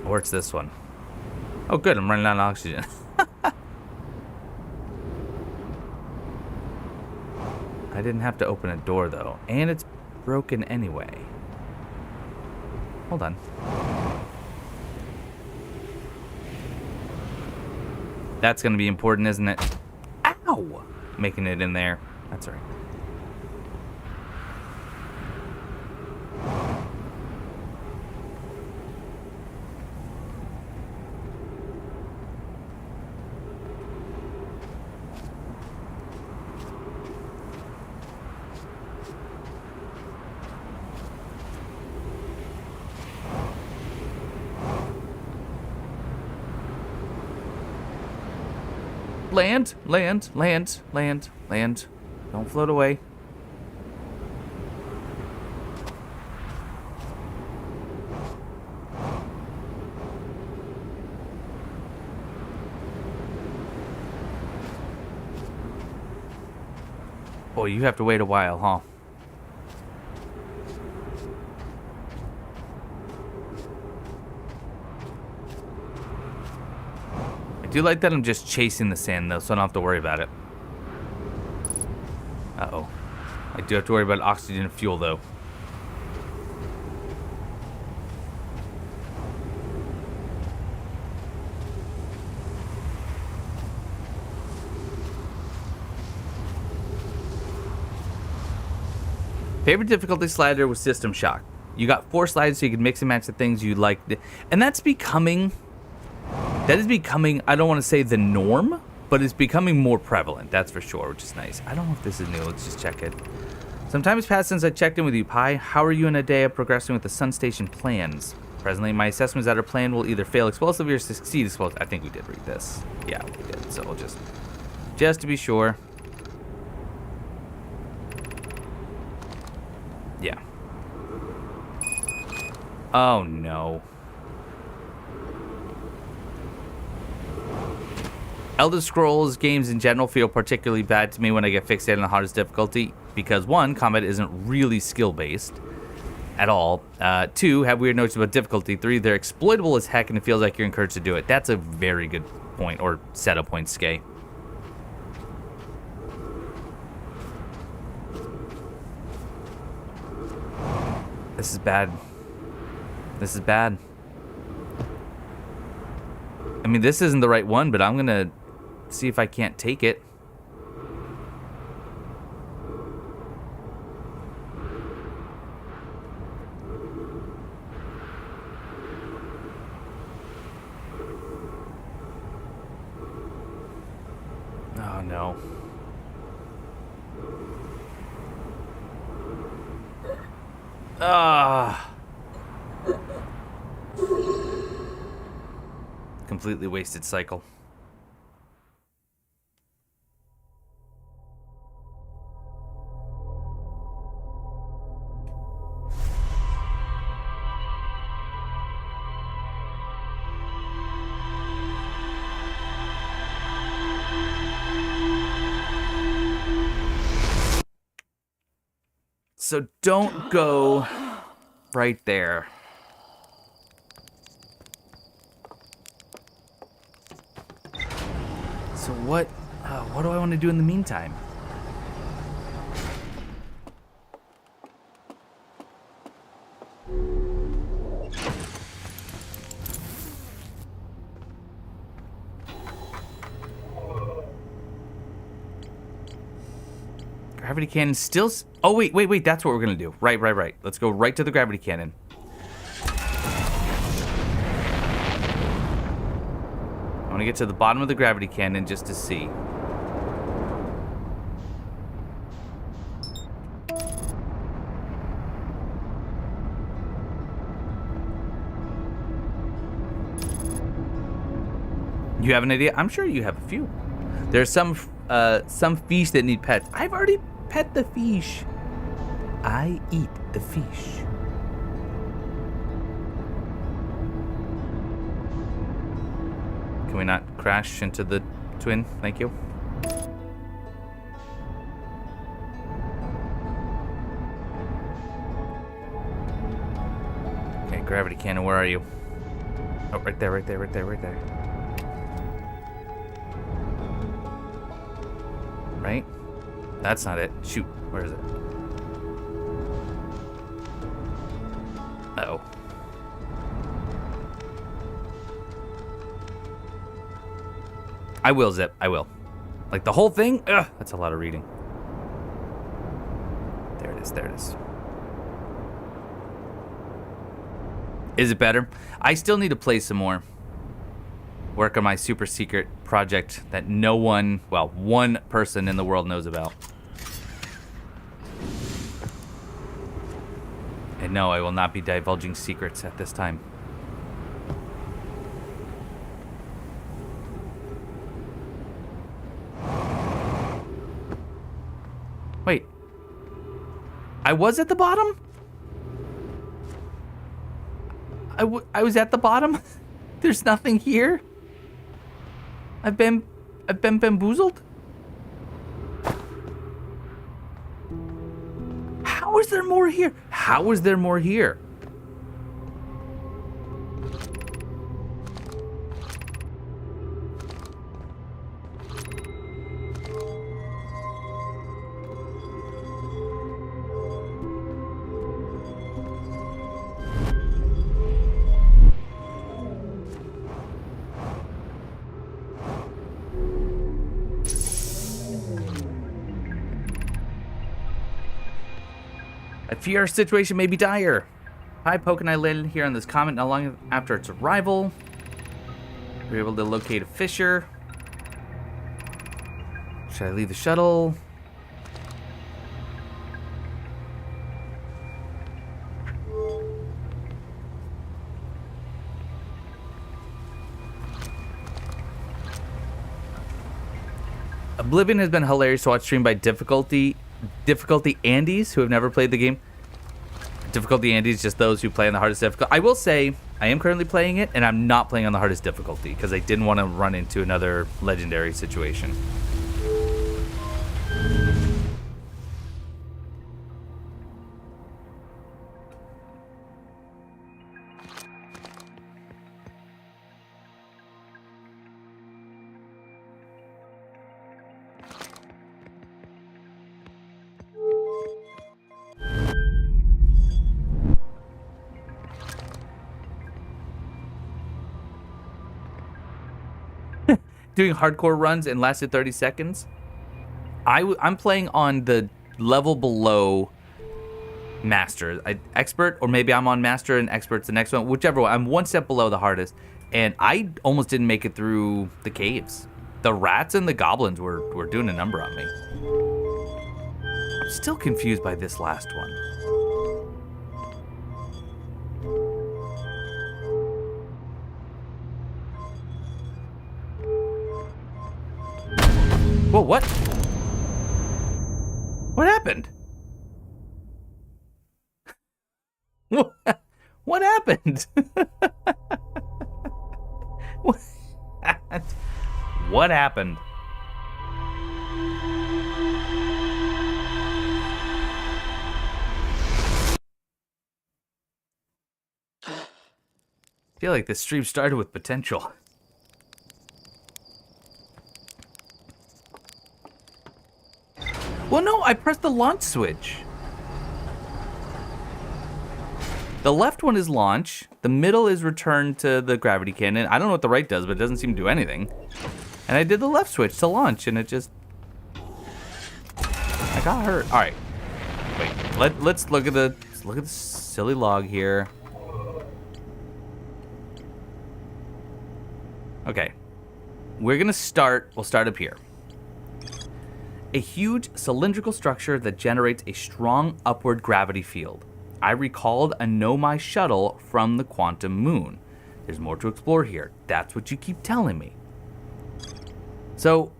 Or it's this one. Oh good, I'm running out of oxygen. I didn't have to open a door though, and it's broken anyway. Hold on. That's gonna be important, isn't it? Ow! Making it in there. That's all right. Land, land, land, land, land. Don't float away. Boy, you have to wait a while, huh? I do like that I'm just chasing the sand though, so I don't have to worry about it. Uh-oh. I do have to worry about oxygen and fuel though. Favorite difficulty slider was System Shock. You got 4 sliders so you can mix and match the things you like. And that's becoming... That is becoming, I don't want to say the norm, but it's becoming more prevalent, that's for sure, which is nice. I don't know if this is new, let's just check it. Some time has passed since I checked in with you, Pi. How are you and Adea progressing with the Sun Station plans? Presently, my assessment is that our plan will either fail explosively or succeed explosively. I think we did read this. Yeah, we did, so we'll just to be sure. Yeah. Oh, no. Elder Scrolls games in general feel particularly bad to me when I get fixated on the hardest difficulty because 1, combat isn't really skill-based at all. 2, have weird notions about difficulty. 3, they're exploitable as heck and it feels like you're encouraged to do it. That's a very good point, or set of points, Skay. This is bad. This is bad. I mean, this isn't the right one, but I'm gonna see if I can't take it. Oh, no. Ah. Completely wasted cycle. So don't go right there. So what do I want to do in the meantime? Gravity cannon still... Oh, wait. That's what we're going to do. Right. Let's go right to the gravity cannon. I want to get to the bottom of the gravity cannon just to see. You have an idea? I'm sure you have a few. There's some fish that need pets. I've already pet the fish. I eat the fish. Can we not crash into the twin? Thank you. Okay, gravity cannon, where are you? Oh, right there, right there, right there, right there. Right? That's not it. Shoot, where is it? Uh-oh. I will, Zip. I will. Like the whole thing? Ugh, that's a lot of reading. There it is. There it is. Is it better? I still need to play some more. Work on my super secret project that no one, well, one person in the world knows about. And no, I will not be divulging secrets at this time. Wait. I was at the bottom? I was at the bottom? There's nothing here? I've been bamboozled? How is there more here? How is there more here? I fear our situation may be dire. Hi, Poke and I landed here on this comet not long after its arrival. We were able to locate a fissure. Should I leave the shuttle? Oblivion has been hilarious to watch stream by Difficulty Andes who have never played the game. Difficulty Andes, just those who play on the hardest difficulty. I will say, I am currently playing it, and I'm not playing on the hardest difficulty because I didn't want to run into another legendary situation. Doing hardcore runs and lasted 30 seconds. I'm playing on the level below master, expert, or maybe I'm on master and expert's the next one, whichever one. I'm one step below the hardest, and I almost didn't make it through the caves. The rats and the goblins were doing a number on me. I'm still confused by this last one. Whoa, what? What happened? What happened? What happened? I feel like this stream started with potential. Well, no, I pressed the launch switch. The left one is launch. The middle is return to the gravity cannon. I don't know what the right does, but it doesn't seem to do anything. And I did the left switch to launch, and it just... I got hurt. All right. Wait, let's look at the silly log here. Okay. We're gonna start, we'll start up here. A huge cylindrical structure that generates a strong upward gravity field. I recalled a Nomai shuttle from the quantum moon. There's more to explore here. That's what you keep telling me. So,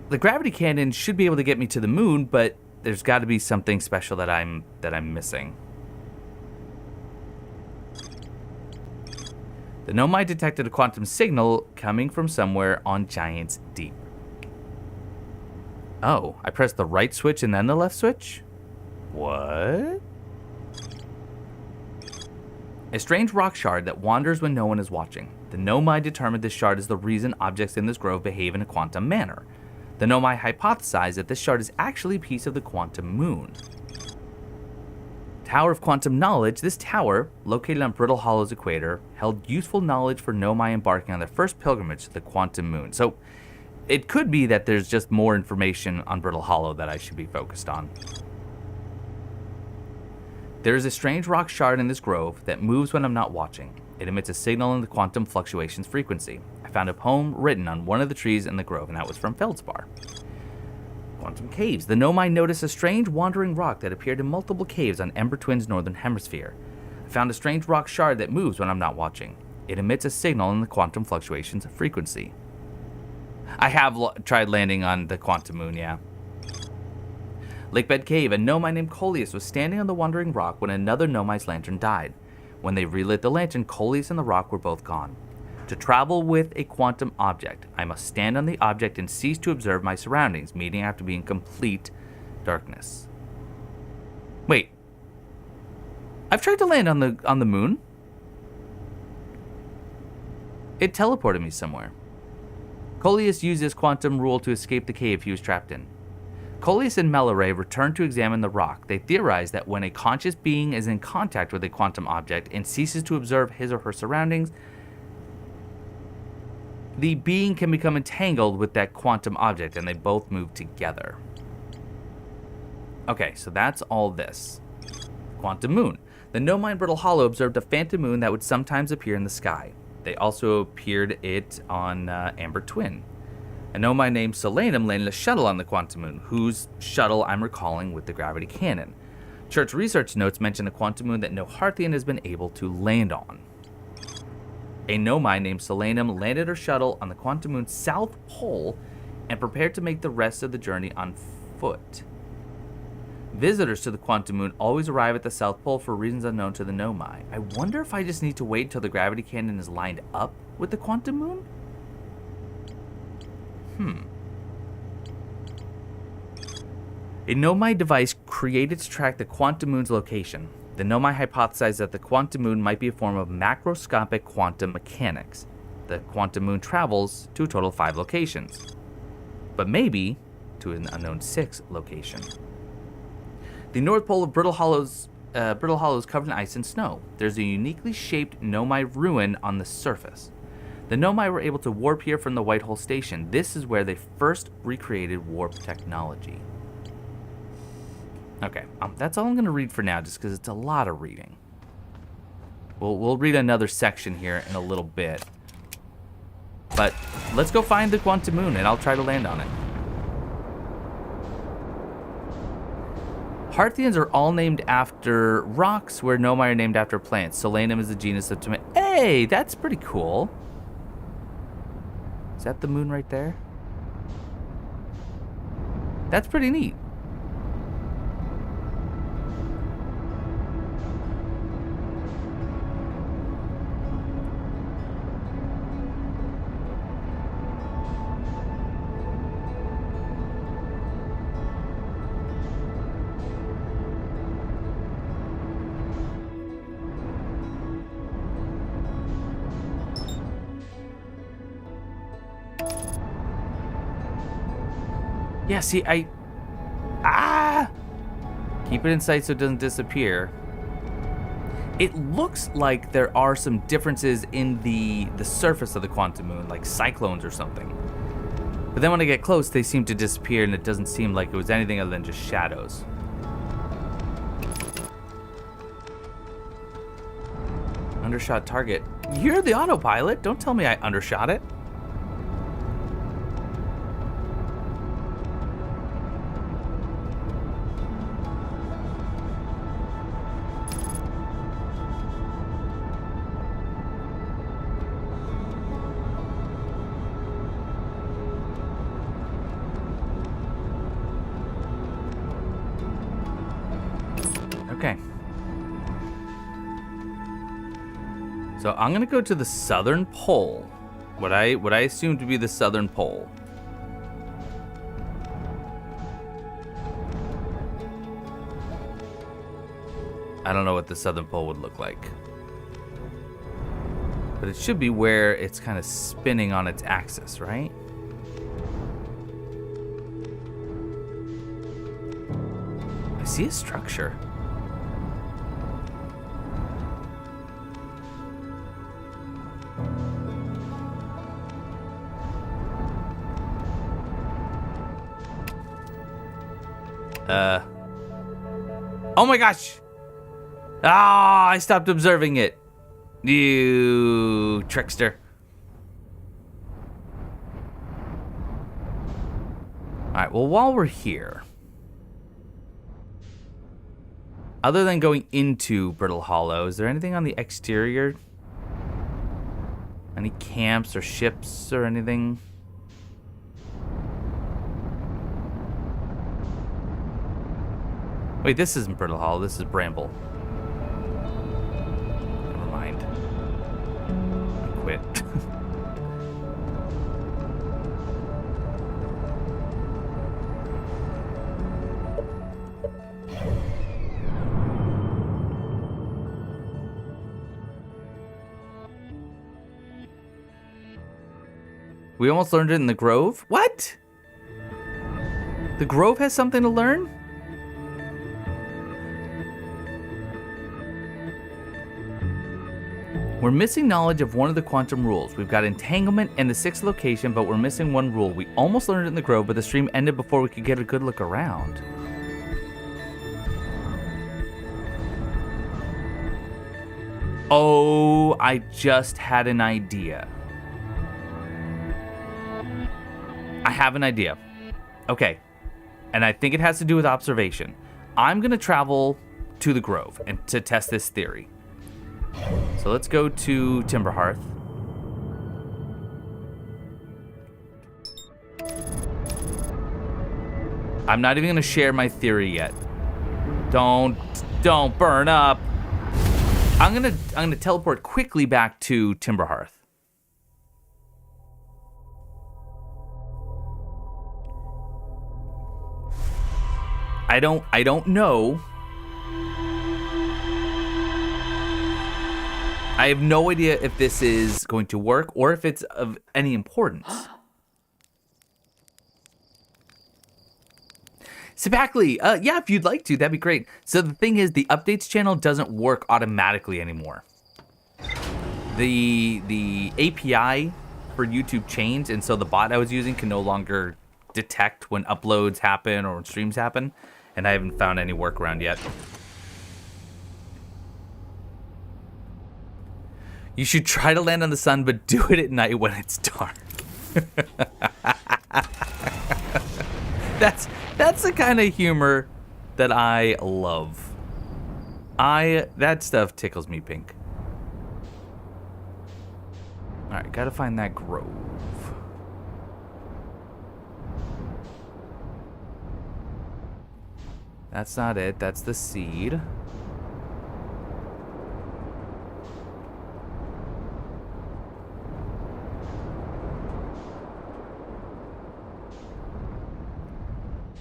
the gravity cannon should be able to get me to the moon, but there's got to be something special that I'm missing. The Nomai detected a quantum signal coming from somewhere on Giant's Deep. Oh, I pressed the right switch and then the left switch? What? A strange rock shard that wanders when no one is watching. The Nomai determined this shard is the reason objects in this grove behave in a quantum manner. The Nomai hypothesized that this shard is actually a piece of the quantum moon. Tower of Quantum Knowledge. This tower, located on Brittle Hollow's equator, held useful knowledge for Nomai embarking on their first pilgrimage to the quantum moon. So, it could be that there's just more information on Brittle Hollow that I should be focused on. There is a strange rock shard in this grove that moves when I'm not watching. It emits a signal in the quantum fluctuations frequency. I found a poem written on one of the trees in the grove, and that was from Feldspar. Quantum caves. The Nomai noticed a strange wandering rock that appeared in multiple caves on Ember Twin's northern hemisphere. I found a strange rock shard that moves when I'm not watching. It emits a signal in the quantum fluctuations frequency. I have tried landing on the quantum moon, yeah. Lakebed Cave. A Nomai named Coleus was standing on the wandering rock when another Nomai's lantern died. When they relit the lantern, Coleus and the rock were both gone. To travel with a quantum object, I must stand on the object and cease to observe my surroundings, meaning I have to be in complete darkness. Wait. I've tried to land on the moon. It teleported me somewhere. Coleus used his quantum rule to escape the cave he was trapped in. Coleus and Melaray returned to examine the rock. They theorized that when a conscious being is in contact with a quantum object and ceases to observe his or her surroundings, the being can become entangled with that quantum object, and they both move together. Okay, so that's all this. Quantum moon. The Nomai in Brittle Hollow observed a phantom moon that would sometimes appear in the sky. They also appeared it on Amber Twin. A Nomai named Solanum landed a shuttle on the quantum moon, whose shuttle I'm recalling with the gravity cannon. Church research notes mention a quantum moon that no Hearthian has been able to land on. A Nomai named Solanum landed her shuttle on the quantum moon's south pole and prepared to make the rest of the journey on foot. Visitors to the quantum moon always arrive at the south pole for reasons unknown to the Nomai. I wonder if I just need to wait until the gravity cannon is lined up with the quantum moon? A Nomai device created to track the quantum moon's location. The Nomai hypothesized that the quantum moon might be a form of macroscopic quantum mechanics. The quantum moon travels to a total of 5 locations, but maybe to an unknown 6th location. The North Pole of Brittle Hollow is covered in ice and snow. There's a uniquely shaped Nomai ruin on the surface. The Nomai were able to warp here from the White Hole Station. This is where they first recreated warp technology. Okay, that's all I'm going to read for now, just because it's a lot of reading. We'll read another section here in a little bit. But let's go find the quantum moon, and I'll try to land on it. Hearthians are all named after rocks, where Nomai are named after plants. Solanum is the genus of tomato. Hey, that's pretty cool. Is that the moon right there? That's pretty neat. Yeah, see, keep it in sight so it doesn't disappear. It looks like there are some differences in the surface of the quantum moon, like cyclones or something. But then when I get close, they seem to disappear, and it doesn't seem like it was anything other than just shadows. Undershot target. You're the autopilot. Don't tell me I undershot it. Okay. So I'm gonna go to the southern pole. What I assume to be the southern pole. I don't know what the southern pole would look like. But it should be where it's kind of spinning on its axis, right? I see a structure. Oh my gosh! Ah, I stopped observing it. You trickster. Alright, well, while we're here, other than going into Brittle Hollow, is there anything on the exterior? Any camps or ships or anything? Wait, this isn't Brittle Hollow, this is Bramble. Never mind. I quit. We almost learned it in the Grove? What? The Grove has something to learn? We're missing knowledge of one of the quantum rules. We've got entanglement and the 6th location, but we're missing one rule. We almost learned it in the Grove, but the stream ended before we could get a good look around. Oh, I just had an idea. I have an idea. Okay. And I think it has to do with observation. I'm going to travel to the Grove and to test this theory. So let's go to Timberhearth. I'm not even going to share my theory yet. Don't burn up. I'm going to teleport quickly back to Timberhearth. I don't know. I have no idea if this is going to work or if it's of any importance. Sipackley, yeah, if you'd like to, that'd be great. So the thing is, the updates channel doesn't work automatically anymore. The API for YouTube changed, and so the bot I was using can no longer detect when uploads happen or when streams happen, and I haven't found any workaround yet. You should try to land on the sun, but do it at night when it's dark. That's the kind of humor that I love. That stuff tickles me pink. All right, gotta find that grove. That's not it. That's the seed.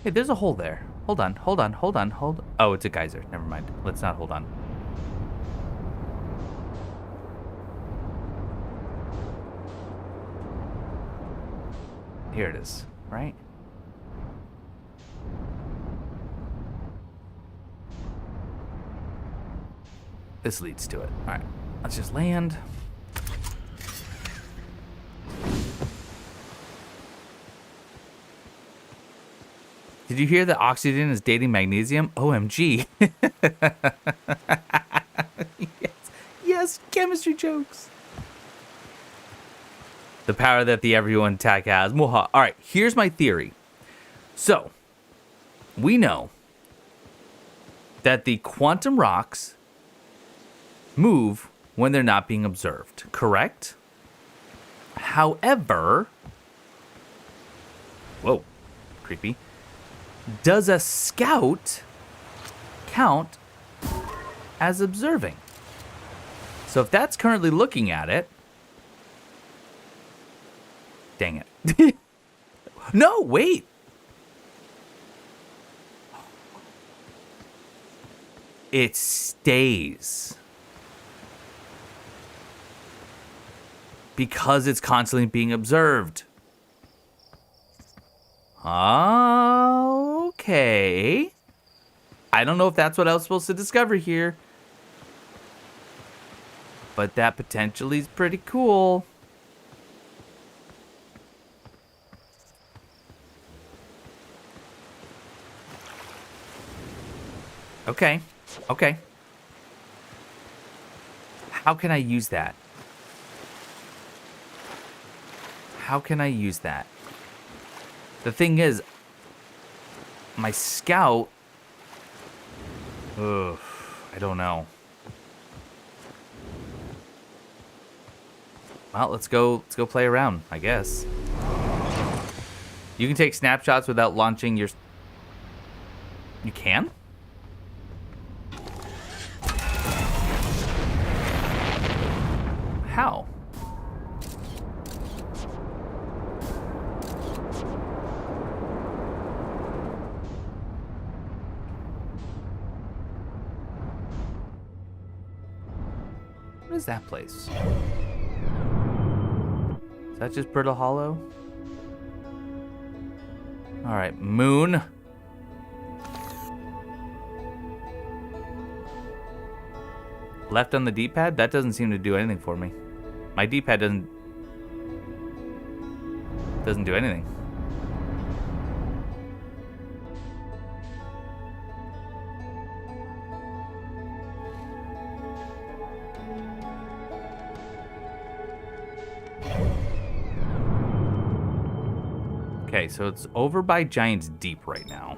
Hey, there's a hole there. Hold on. Oh, it's a geyser. Never mind. Let's not hold on. Here it is, right? This leads to it. All right, let's just land. Did you hear that oxygen is dating magnesium? OMG. Yes, chemistry jokes. The power that the everyone tag has. All right, here's my theory. So, we know that the quantum rocks move when they're not being observed, correct? However, whoa, creepy. Does a scout count as observing? So if that's currently looking at it... Dang it. No, wait. It stays. Because it's constantly being observed. Okay. I don't know if that's what I was supposed to discover here. But that potentially is pretty cool. Okay. Okay. How can I use that? How can I use that? The thing is, my scout... Ugh, I don't know. Well, let's go play around, I guess. You can take snapshots without launching your... You can? How? What is that place? Is that just Brittle Hollow? Alright, moon. Left on the D-pad? That doesn't seem to do anything for me. My D-pad doesn't do anything. Okay, so it's over by Giant's Deep right now.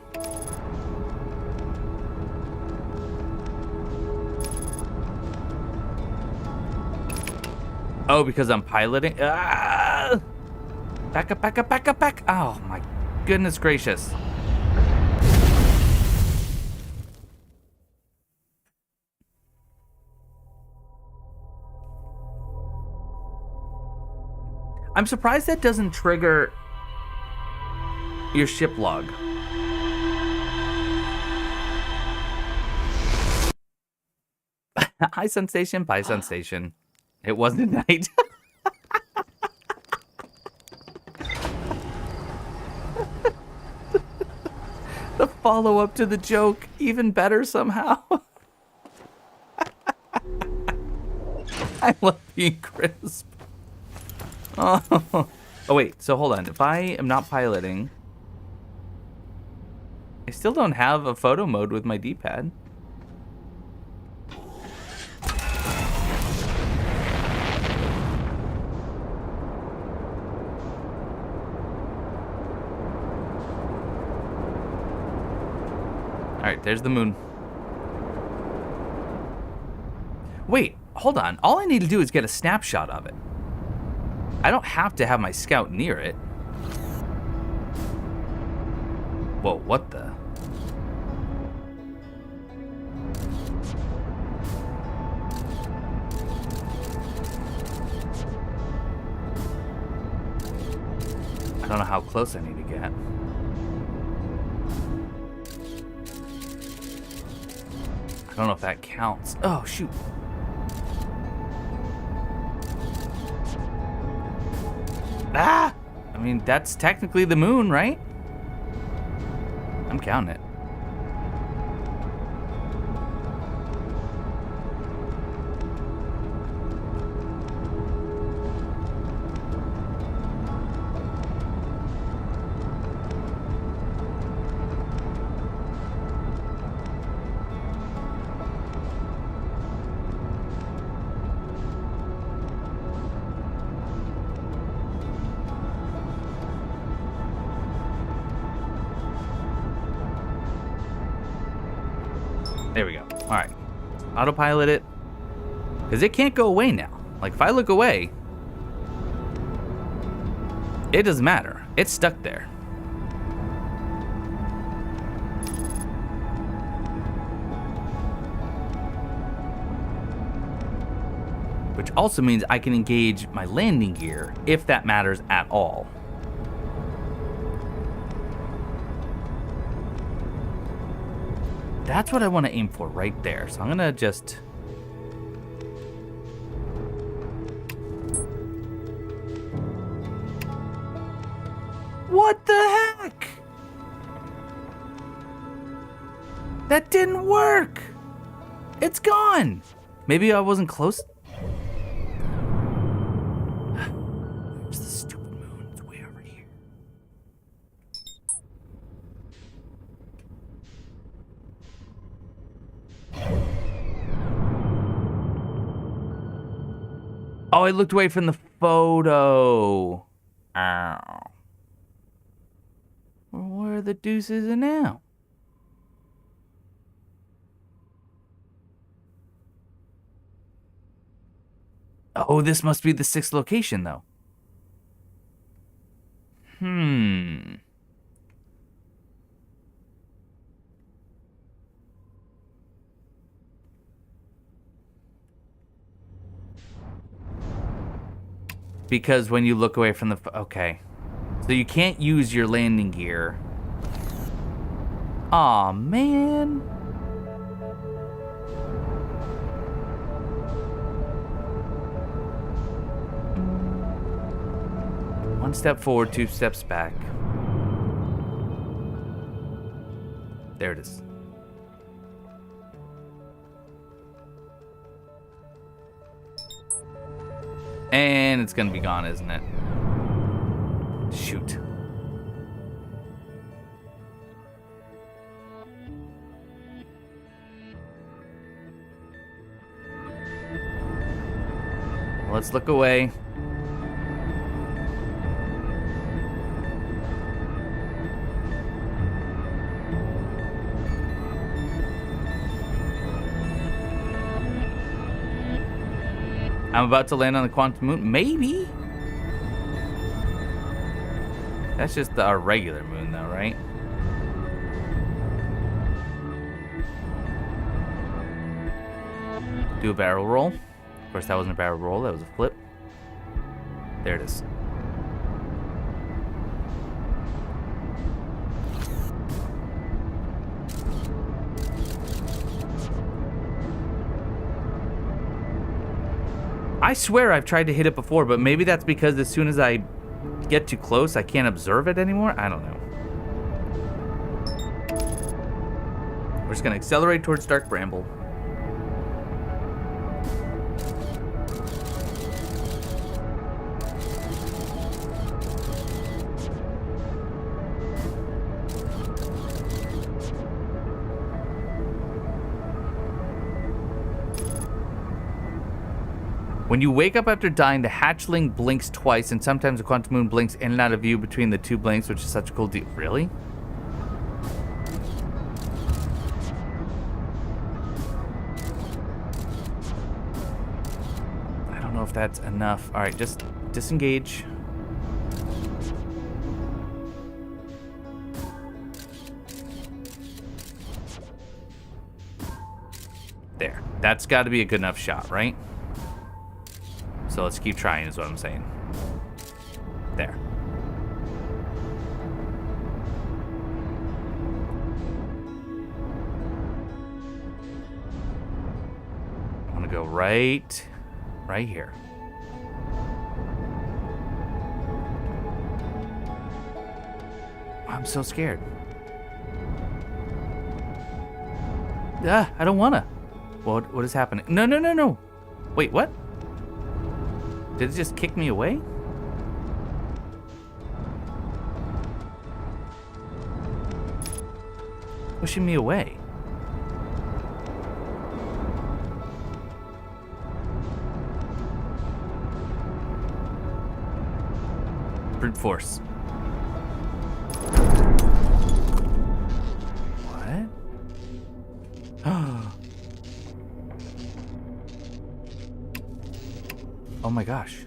Oh, because I'm piloting? Ah! Back up, back up, back up, back. Oh, my goodness gracious. I'm surprised that doesn't trigger your ship log. Hi, Sensation. Bye, Sensation. It wasn't night. The follow-up to the joke, even better somehow. I love being crisp. Oh, wait, so hold on. If I am not piloting, I still don't have a photo mode with my D-pad. Alright, there's the moon. Wait, hold on. All I need to do is get a snapshot of it. I don't have to have my scout near it. Whoa, what the? I don't know how close I need to get. I don't know if that counts. Oh, shoot. Ah! I mean, that's technically the moon, right? I'm counting it. There we go. All right. Autopilot it. Because it can't go away now. Like, if I look away, it doesn't matter. It's stuck there. Which also means I can engage my landing gear, if that matters at all. That's what I want to aim for right there. So I'm going to just... What the heck? That didn't work. It's gone. Maybe I wasn't close. Where's the stupid moon? It's way over here. Oh, I looked away from the photo. Ow. Well, where the deuce is it now? Oh, this must be the 6th location, though. Because when you look away from the... Okay. So you can't use your landing gear. Aw, man. One step forward, 2 steps back. There it is. And it's gonna be gone, isn't it? Shoot. Let's look away. I'm about to land on the quantum moon. Maybe. That's just our regular moon, though, right? Do a barrel roll. Of course, that wasn't a barrel roll. That was a flip. There it is. I swear I've tried to hit it before, but maybe that's because as soon as I get too close, I can't observe it anymore. I don't know. We're just going to accelerate towards Dark Bramble. When you wake up after dying, the hatchling blinks twice, and sometimes the quantum moon blinks in and out of view between the 2 blinks, which is such a cool deal. Really? I don't know if that's enough. All right, just disengage. There. That's got to be a good enough shot, right? So let's keep trying is what I'm saying. There. I want to go right here. I'm so scared. Ah, I don't want to. What is happening? No. Wait, what? Did it just kick me away? Pushing me away. Brute force. What? Oh my gosh.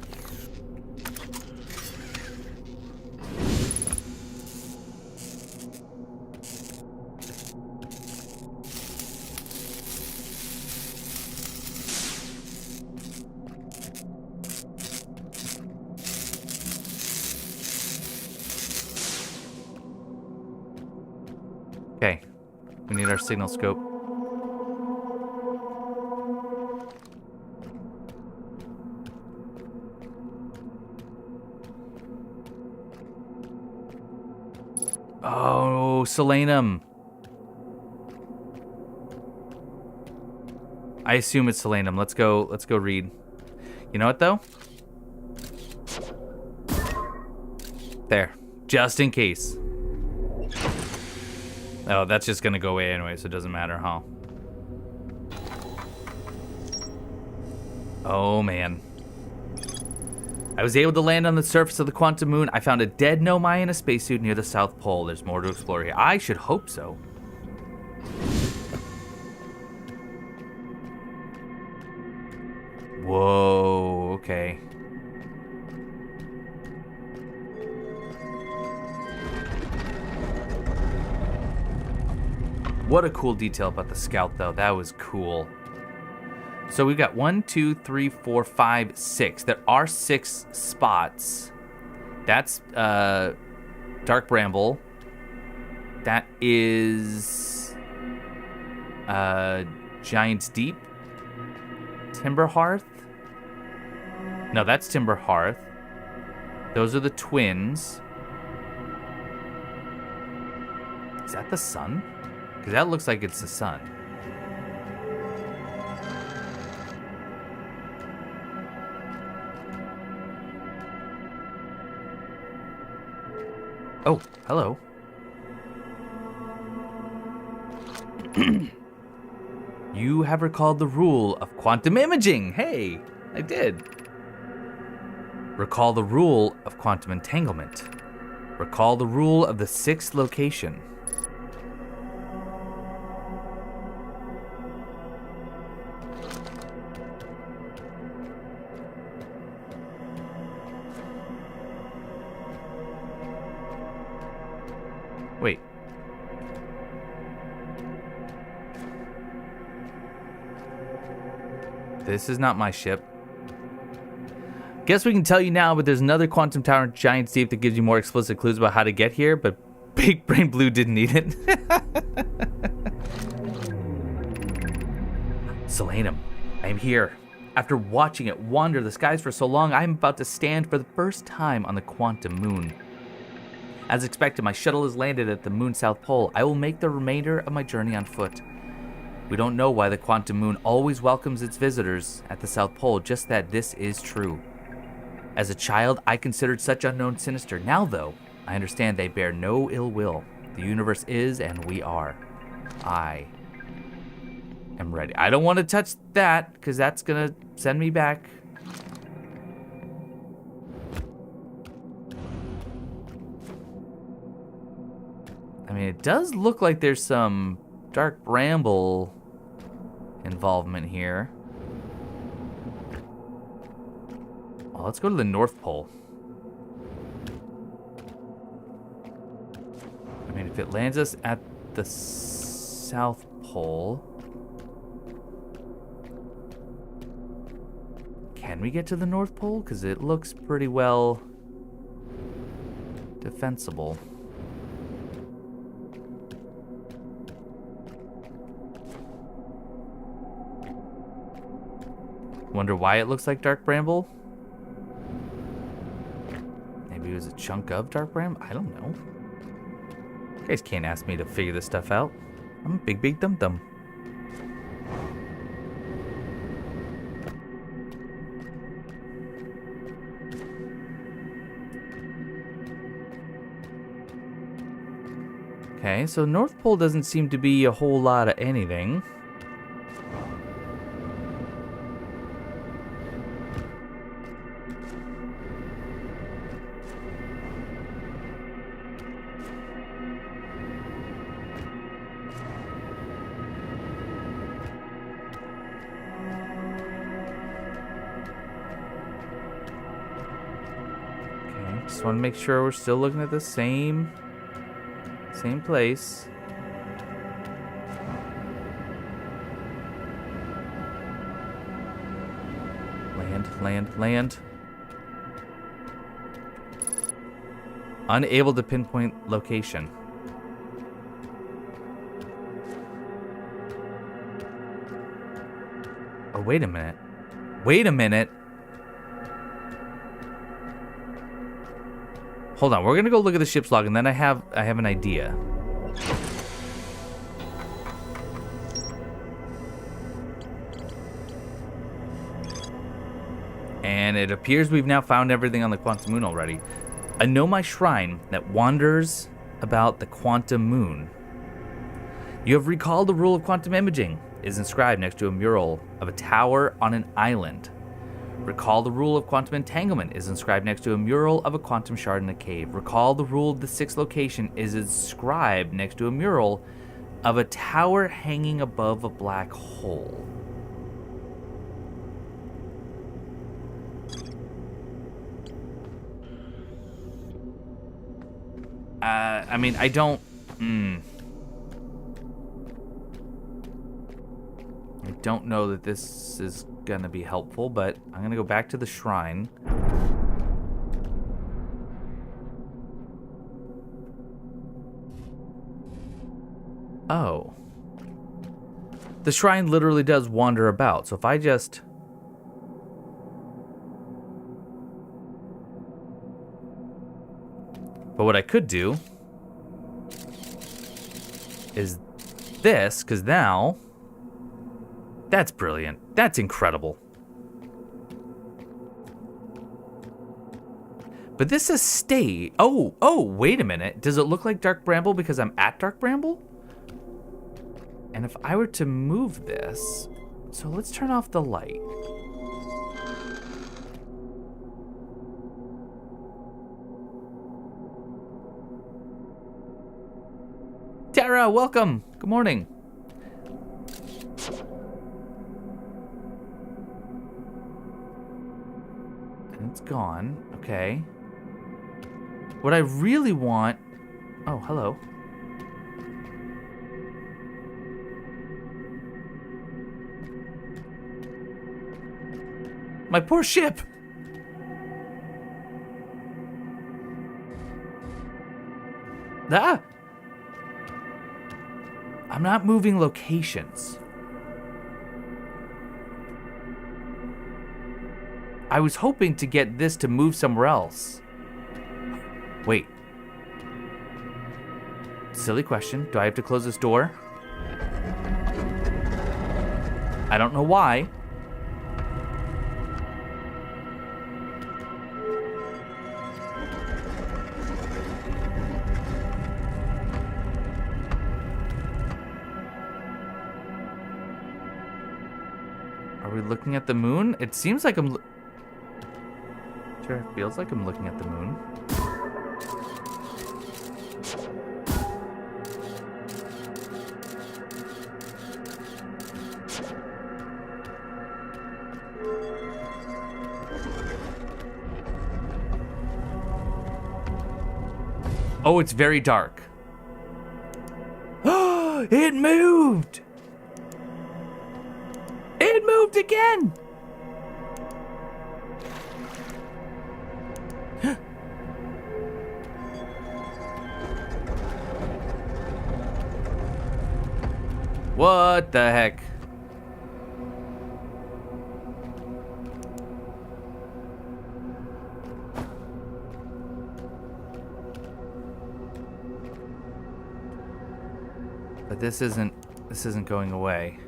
Okay. We need our signal scope. Oh, Solanum. I assume it's Solanum. Let's go read. You know what though? There. Just in case. Oh, that's just gonna go away anyway, so it doesn't matter, huh? Oh man. I was able to land on the surface of the quantum moon. I found a dead Nomai in a spacesuit near the South Pole. There's more to explore here. I should hope so. Whoa, okay. What a cool detail about the scout, though. That was cool. So we've got 1, 2, 3, 4, 5, 6. There are 6 spots. That's Dark Bramble. That is Giant's Deep. Timber Hearth. No, that's Timber Hearth. Those are the twins. Is that the sun? Because that looks like it's the sun. Oh, hello. You have recalled the rule of quantum imaging. Hey, I did. Recall the rule of quantum entanglement. Recall the rule of the 6th location. Wait. This is not my ship. Guess we can tell you now, but there's another quantum tower in Giant's Deep that gives you more explicit clues about how to get here, but Big Brain Blue didn't need it. Solanum, I am here. After watching it wander the skies for so long, I am about to stand for the first time on the quantum moon. As expected, my shuttle has landed at the moon's south pole. I will make the remainder of my journey on foot. We don't know why the quantum moon always welcomes its visitors at the South Pole, just that this is true. As a child, I considered such unknown sinister. Now, though, I understand they bear no ill will. The universe is, and we are. I am ready. I don't want to touch that, because that's going to send me back. I mean, it does look like there's some Dark Bramble involvement here. Well, let's go to the North Pole. I mean, if it lands us at the South Pole, can we get to the North Pole? Because it looks pretty well defensible. Wonder why it looks like Dark Bramble? Maybe it was a chunk of Dark Bramble? I don't know. You guys can't ask me to figure this stuff out. I'm a big dum-dum. Okay, so North Pole doesn't seem to be a whole lot of anything. Just want to make sure we're still looking at the same place. Land. Unable to pinpoint location. Oh, wait a minute. Wait a minute. Hold on, we're gonna go look at the ship's log, and then I have an idea. And it appears we've now found everything on the quantum moon already. A Nomai shrine that wanders about the quantum moon. You have recalled the rule of quantum imaging. It is inscribed next to a mural of a tower on an island. Recall the rule of quantum entanglement is inscribed next to a mural of a quantum shard in a cave. Recall the rule of the sixth location is inscribed next to a mural of a tower hanging above a black hole. I mean, I don't... I don't know that this is gonna be helpful, but I'm gonna go back to the shrine. Oh. The shrine literally does wander about, so if I just... But what I could do is this, because now... That's brilliant. That's incredible. But this says stay. Oh, wait a minute. Does it look like Dark Bramble because I'm at Dark Bramble? And if I were to move this... So let's turn off the light. Tara, welcome. Good morning. It's gone. Okay. What I really want... Oh, hello. My poor ship! Ah! I'm not moving locations. I was hoping to get this to move somewhere else. Wait. Silly question. Do I have to close this door? I don't know why. Are we looking at the moon? It seems like I'm... Sure, it feels like I'm looking at the moon. Oh, it's very dark. It moved! It moved again! What the heck? But this isn't going away.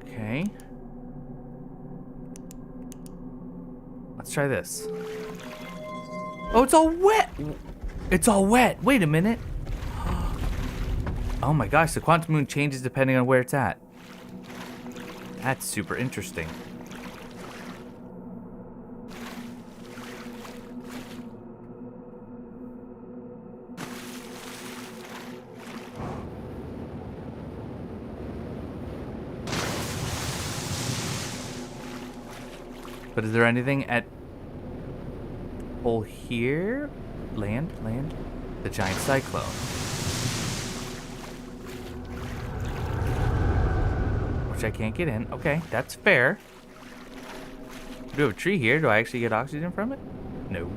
Okay. Let's try this. Oh, it's all wet! It's all wet! Wait a minute. Oh my gosh, the quantum moon changes depending on where it's at. That's super interesting. But is there anything at hole here? Land? The giant cyclone. which I can't get in. Okay, that's fair. We do have a tree here. Do I actually get oxygen from it? No.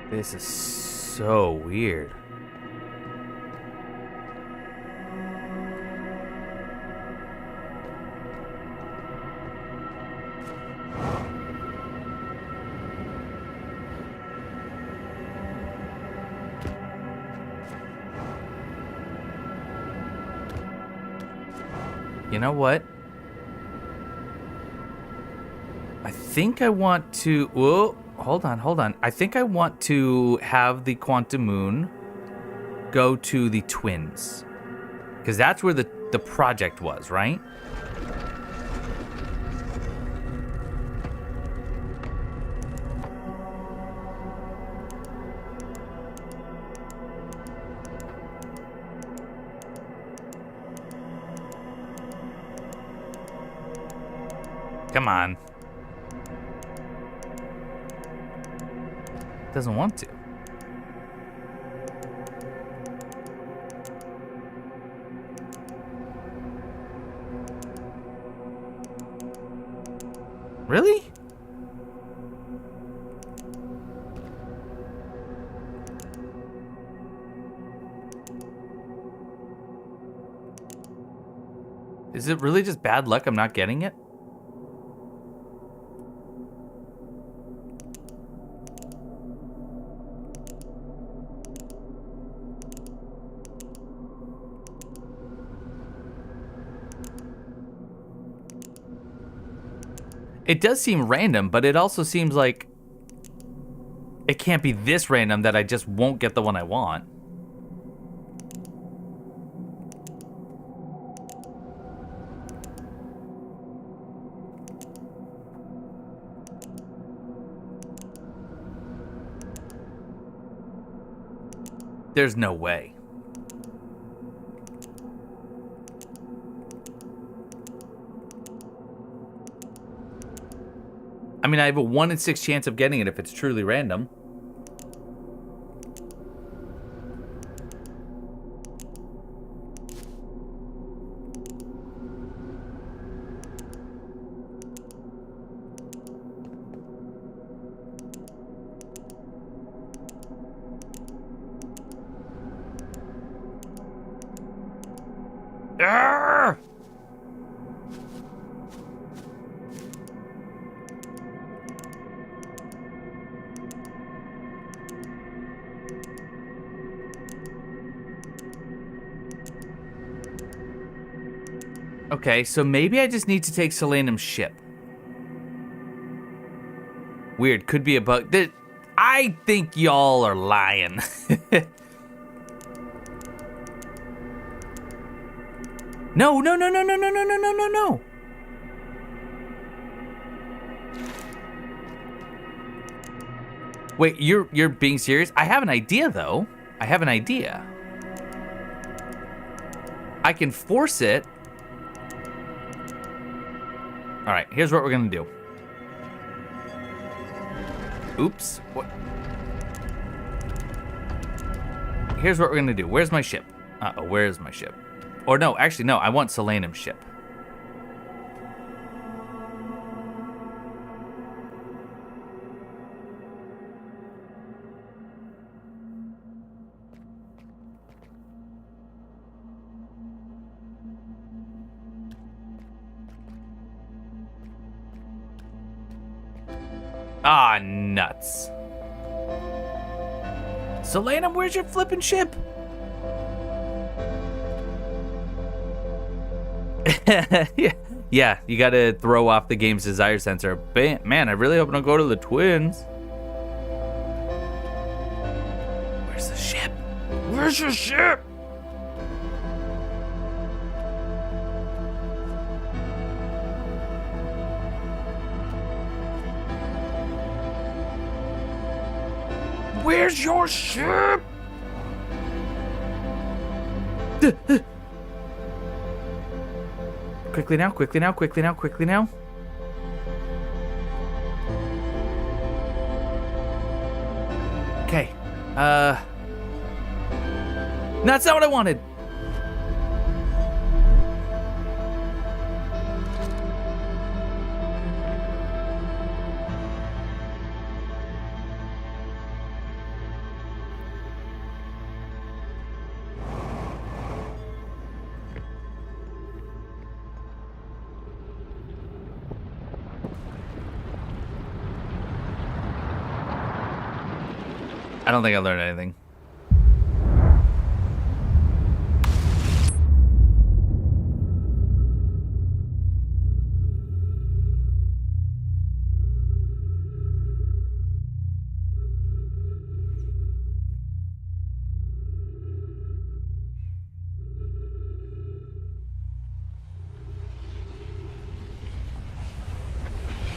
This is so weird. You know what? I think I want to... Whoa. Hold on. I think I want to have the Quantum Moon go to the twins. Because that's where the project was, right? Come on. Doesn't want to. Really? Is it really just bad luck I'm not getting it? It does seem random, but it also seems like it can't be this random that I just won't get the one I want. There's no way. I mean, I have a 1 in 6 chance of getting it if it's truly random. Arrgh! Okay, so maybe I just need to take Solanum's ship. Weird, could be a bug. I think y'all are lying. No. Wait, you're being serious? I have an idea, though. I have an idea. I can force it. All right, here's what we're gonna do. Oops. What? Here's what we're gonna do. Where's my ship? Uh-oh, where is my ship? Or no, actually, no, I want Solanum's ship. Ah, nuts. Solanum, where's your flippin' ship? Yeah, you gotta throw off the game's desire sensor. Man, I really hope I don't go to the twins. ship? Where's your ship? Where's your ship? Quickly now, quickly now, quickly now, quickly now. Okay. That's not what I wanted. I don't think I learned anything.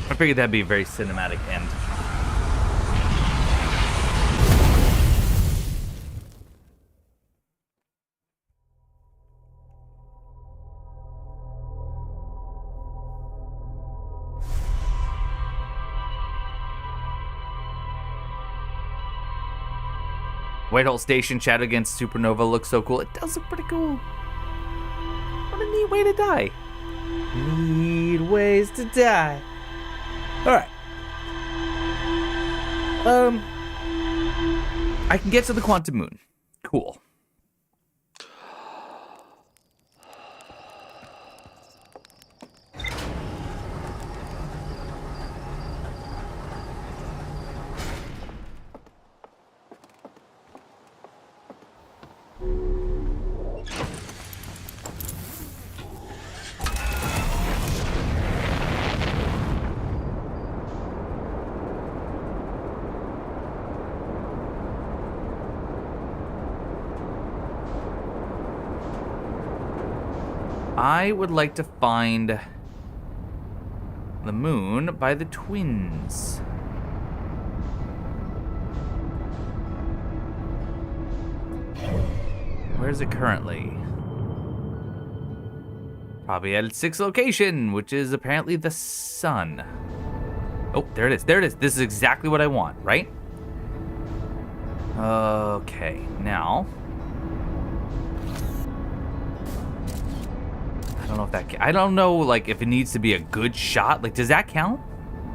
I figured that'd be a very cinematic end. Whitehall Station, chat against Supernova looks so cool. It does look pretty cool. What a neat way to die. Neat ways to die. Alright. I can get to the Quantum Moon. Cool. I would like to find the moon by the twins. Where is it currently? Probably at its 6th location, which is apparently the sun. Oh, there it is. There it is. This is exactly what I want, right? Okay, now. I don't know if that I don't know, like, if it needs to be a good shot. Like, does that count?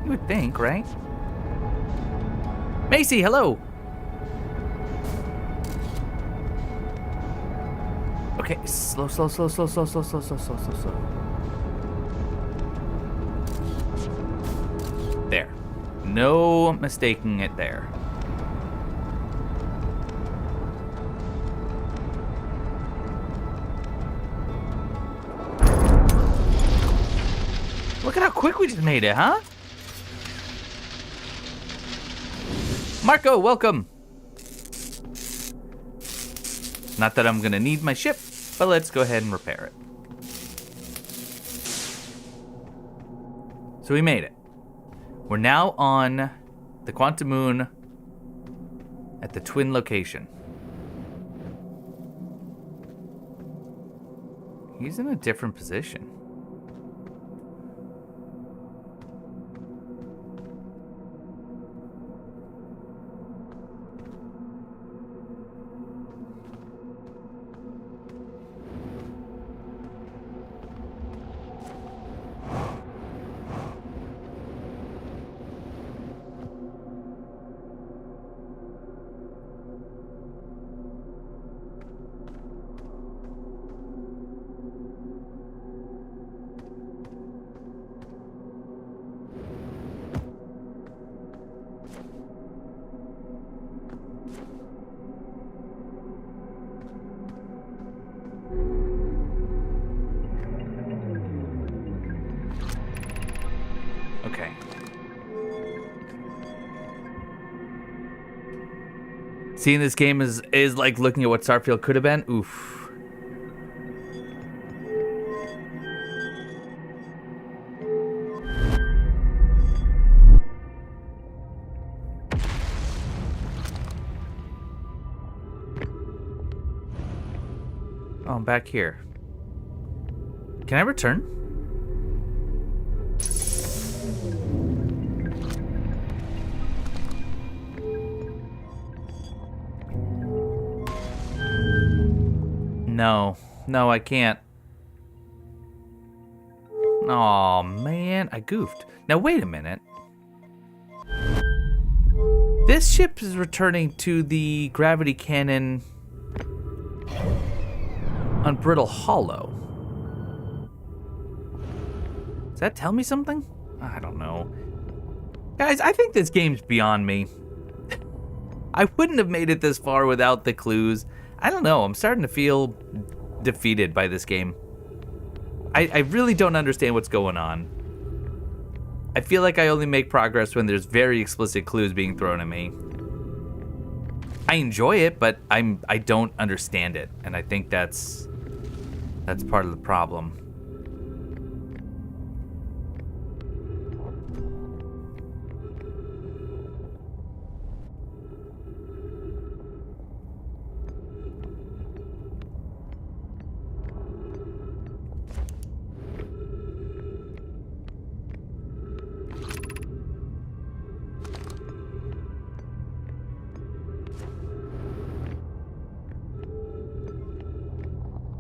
You would think, right? Macy, hello. Okay, slow. There. No mistaking it there. Look at how quick we just made it, huh? Marco, welcome. Not that I'm gonna need my ship, but let's go ahead and repair it. So we made it. We're now on the Quantum Moon at the twin location. He's in a different position. Seeing this game is like looking at what Starfield could have been. Oof. Oh, I'm back here. Can I return? No, I can't. Oh man, I goofed. Now wait a minute. This ship is returning to the gravity cannon on Brittle Hollow. Does that tell me something? I don't know. Guys, I think this game's beyond me. I wouldn't have made it this far without the clues. I don't know, I'm starting to feel defeated by this game. I really don't understand what's going on. I feel like I only make progress when there's very explicit clues being thrown at me. I enjoy it, but I don't understand it, and I think that's part of the problem.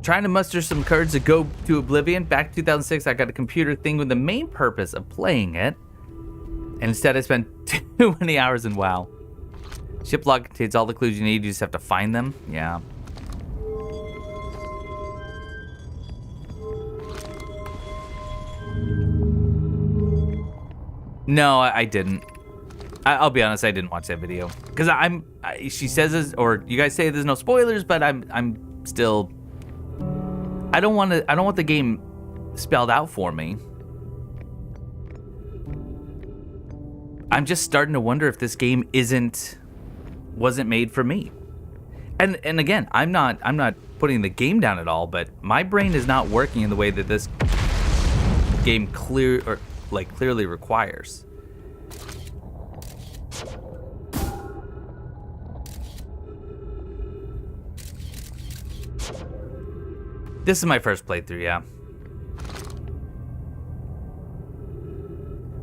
Trying to muster some courage to go to Oblivion. Back in 2006, I got a computer thing with the main purpose of playing it. And instead, I spent too many hours in WoW. Ship log contains all the clues you need. You just have to find them. Yeah. No, I didn't. I'll be honest, I didn't watch that video. Because she says this, or you guys say there's no spoilers, but I'm still... I don't want the game spelled out for me. I'm just starting to wonder if this game wasn't made for me. And again, I'm not putting the game down at all, but my brain is not working in the way that this game clearly requires. This is my first playthrough, yeah.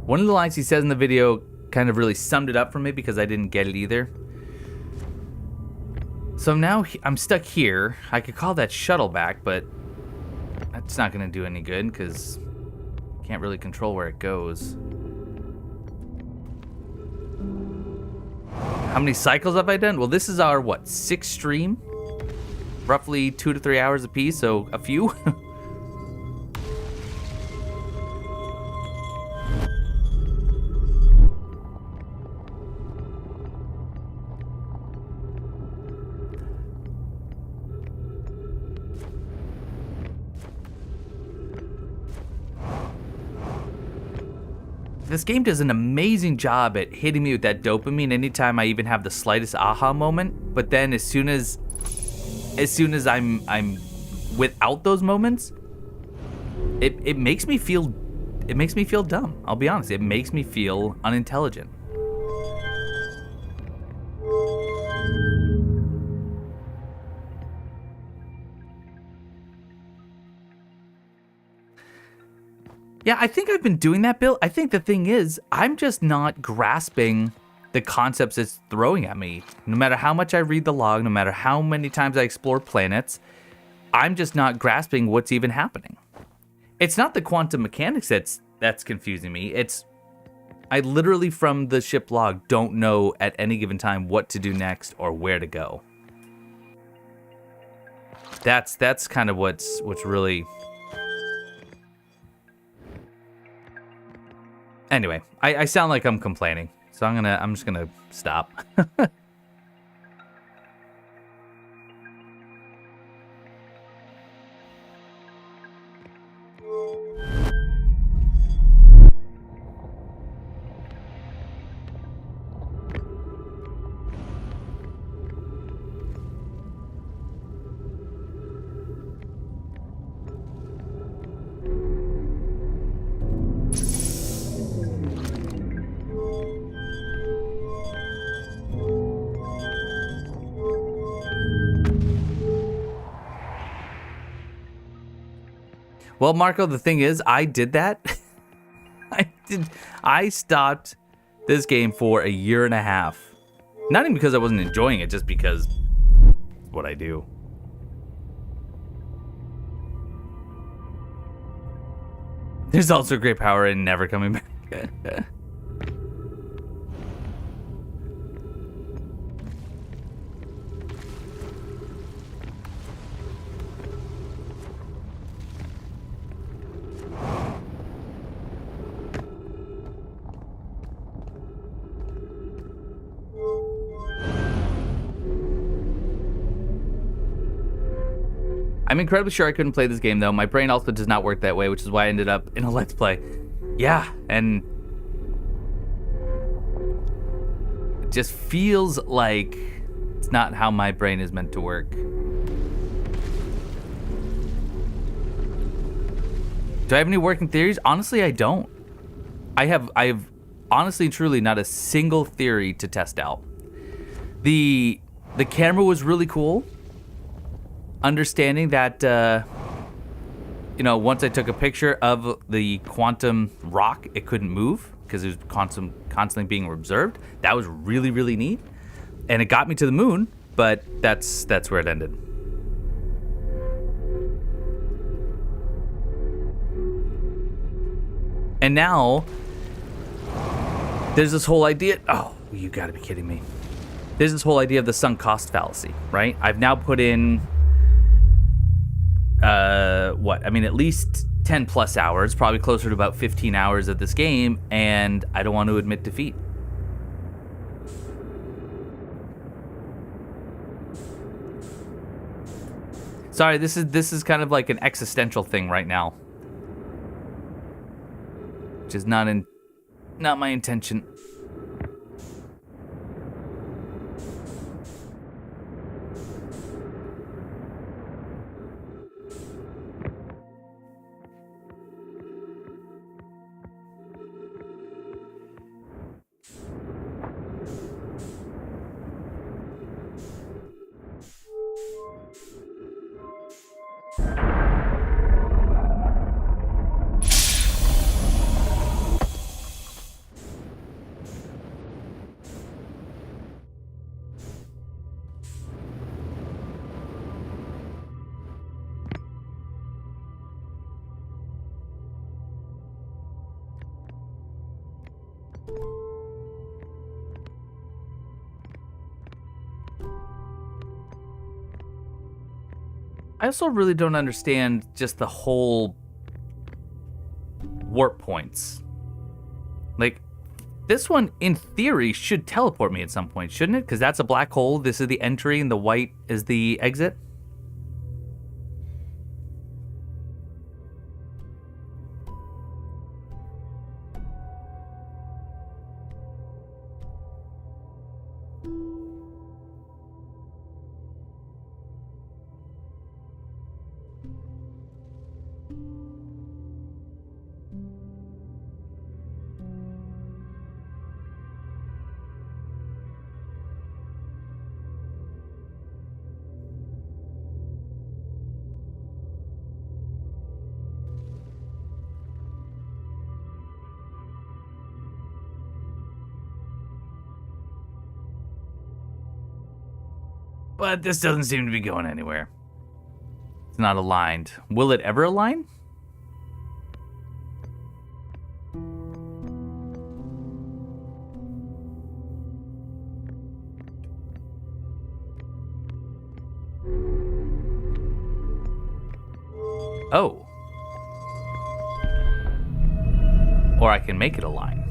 One of the lines he says in the video kind of really summed it up for me because I didn't get it either. So now I'm stuck here. I could call that shuttle back, but that's not going to do any good because I can't really control where it goes. How many cycles have I done? Well, this is our, what, 6th stream? Roughly 2 to 3 hours a piece, so a few. This game does an amazing job at hitting me with that dopamine anytime I even have the slightest aha moment, but then as soon as I'm without those moments, it makes me feel dumb. I'll be honest, it makes me feel unintelligent. Yeah, I think I've been doing that, Bill. I think the thing is, I'm just not grasping the concepts it's throwing at me. No matter how much I read the log, no matter how many times I explore planets, I'm just not grasping what's even happening. It's not the quantum mechanics that's confusing me. I literally from the ship log don't know at any given time what to do next or where to go. That's kind of what's really... Anyway, I sound like I'm complaining. So I'm just gonna stop. Well, Marco, the thing is, I did that. I stopped this game for a year and a half. Not even because I wasn't enjoying it, just because it's what I do. There's also great power in never coming back. I'm incredibly sure I couldn't play this game, though. My brain also does not work that way, which is why I ended up in a Let's Play. Yeah, and it just feels like it's not how my brain is meant to work. Do I have any working theories? Honestly, I don't. I have honestly and truly not a single theory to test out. The camera was really cool. Understanding that, once I took a picture of the quantum rock, it couldn't move because it was constantly being observed. That was really, really neat. And it got me to the moon, but that's where it ended. And now, there's this whole idea. Oh, you gotta be kidding me. There's this whole idea of the sunk cost fallacy, right? I've now put in at least 10 plus hours, probably closer to about 15 hours of this game, and I don't want to admit defeat. Sorry, this is kind of like an existential thing right now, which is not my intention. I also really don't understand just the whole warp points. Like, this one, in theory, should teleport me at some point, shouldn't it? Because that's a black hole, this is the entry, and the white is the exit. But this doesn't seem to be going anywhere. It's not aligned. Will it ever align? Oh. Or I can make it align.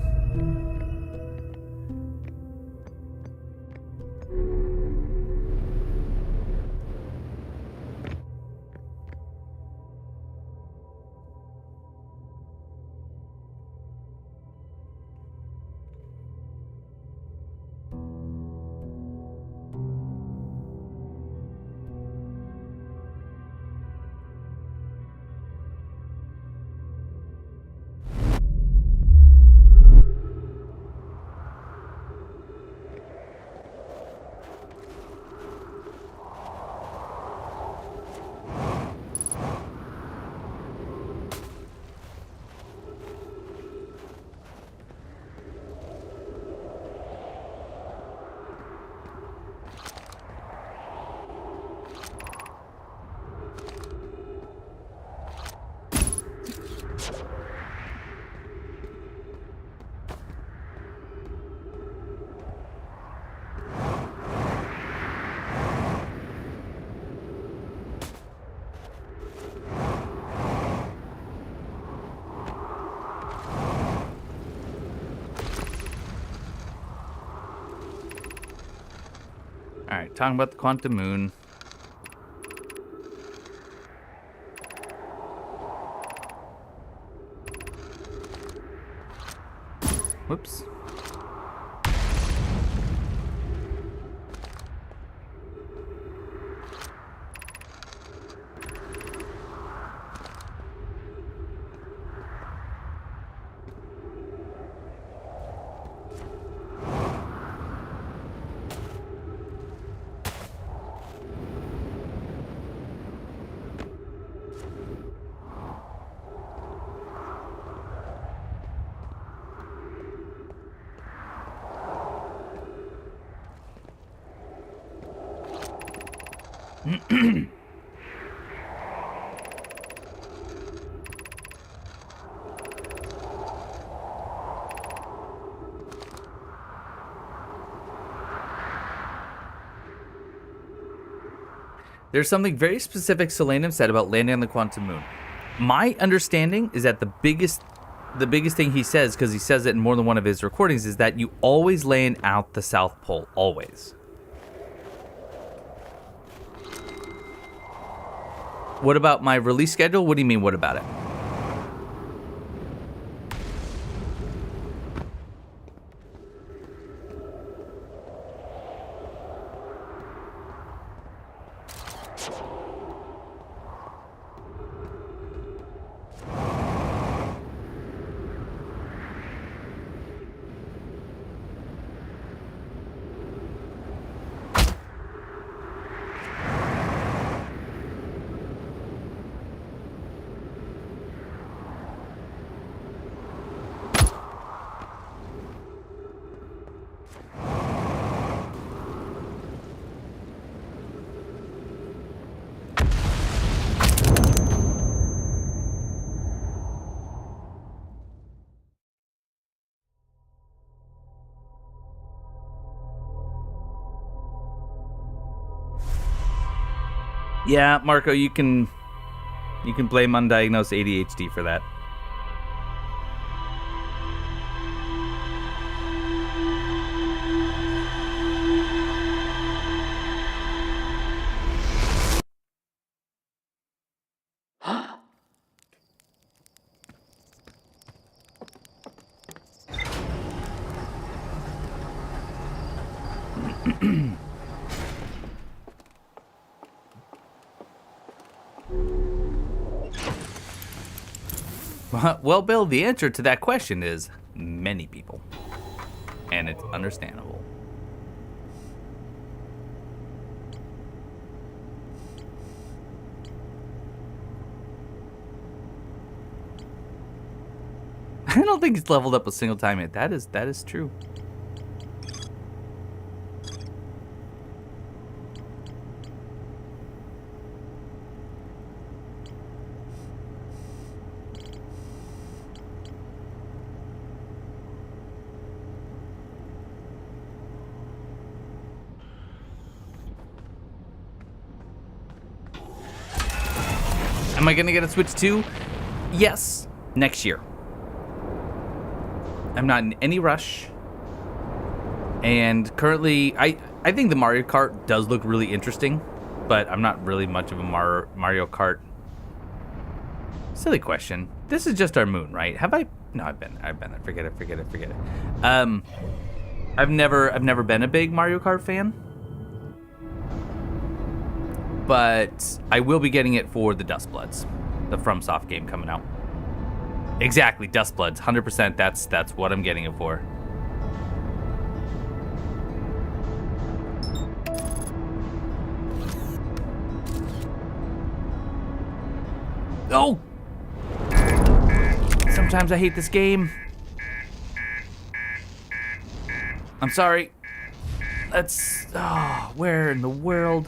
Alright, talking about the quantum moon. Whoops. There's something very specific Solanum said about landing on the quantum moon. My understanding is that the biggest thing he says, because he says it in more than one of his recordings, is that you always land out the South Pole. Always. What about my release schedule? What do you mean, what about it? Yeah, Marco, you can blame undiagnosed ADHD for that. Well, Bill, the answer to that question is many people. And it's understandable. I don't think he's leveled up a single time yet. That is true. Am I gonna get a Switch 2? Yes, next year. I'm not in any rush. And currently, I think the Mario Kart does look really interesting, but I'm not really much of a Mario Kart. Silly question. This is just our moon, right? Have I? No, I've been there. Forget it. I've never been a big Mario Kart fan. But I will be getting it for the Dustbloods, the FromSoft game coming out. Exactly, Dustbloods, 100%. That's what I'm getting it for. Oh! Sometimes I hate this game. I'm sorry. That's... Oh, where in the world?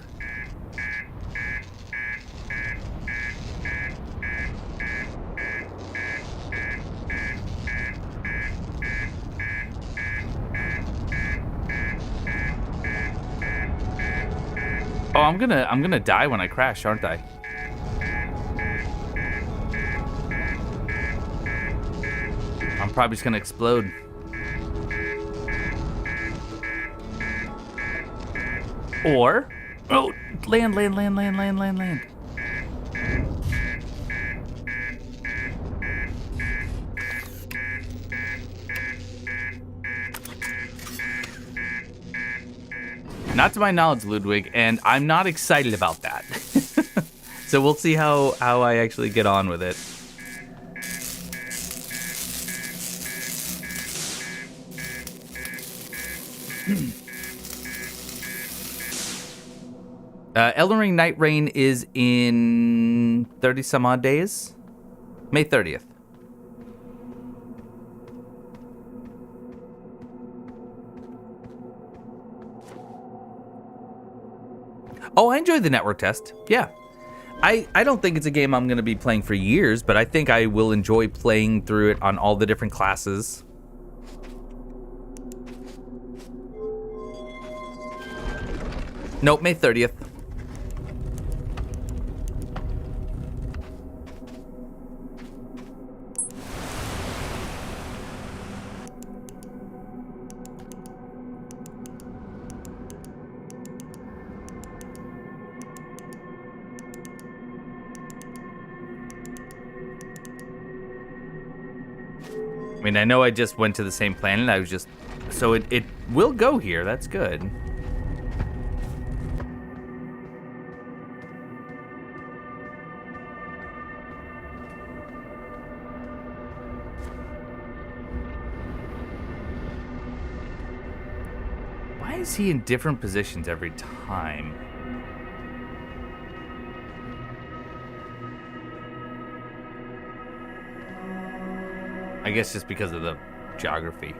Oh, I'm gonna die when I crash, aren't I? I'm probably just gonna explode. Or, oh, land. Not to my knowledge, Ludwig, and I'm not excited about that. So we'll see how I actually get on with it. Elden Ring Night Rain is in 30 some odd days. May 30th. Oh, I enjoyed the network test. Yeah. I don't think it's a game I'm going to be playing for years, but I think I will enjoy playing through it on all the different classes. Nope, May 30th. I mean, I know I just went to the same planet. I was just... So it will go here. That's good. Why is he in different positions every time? I guess just because of the geography.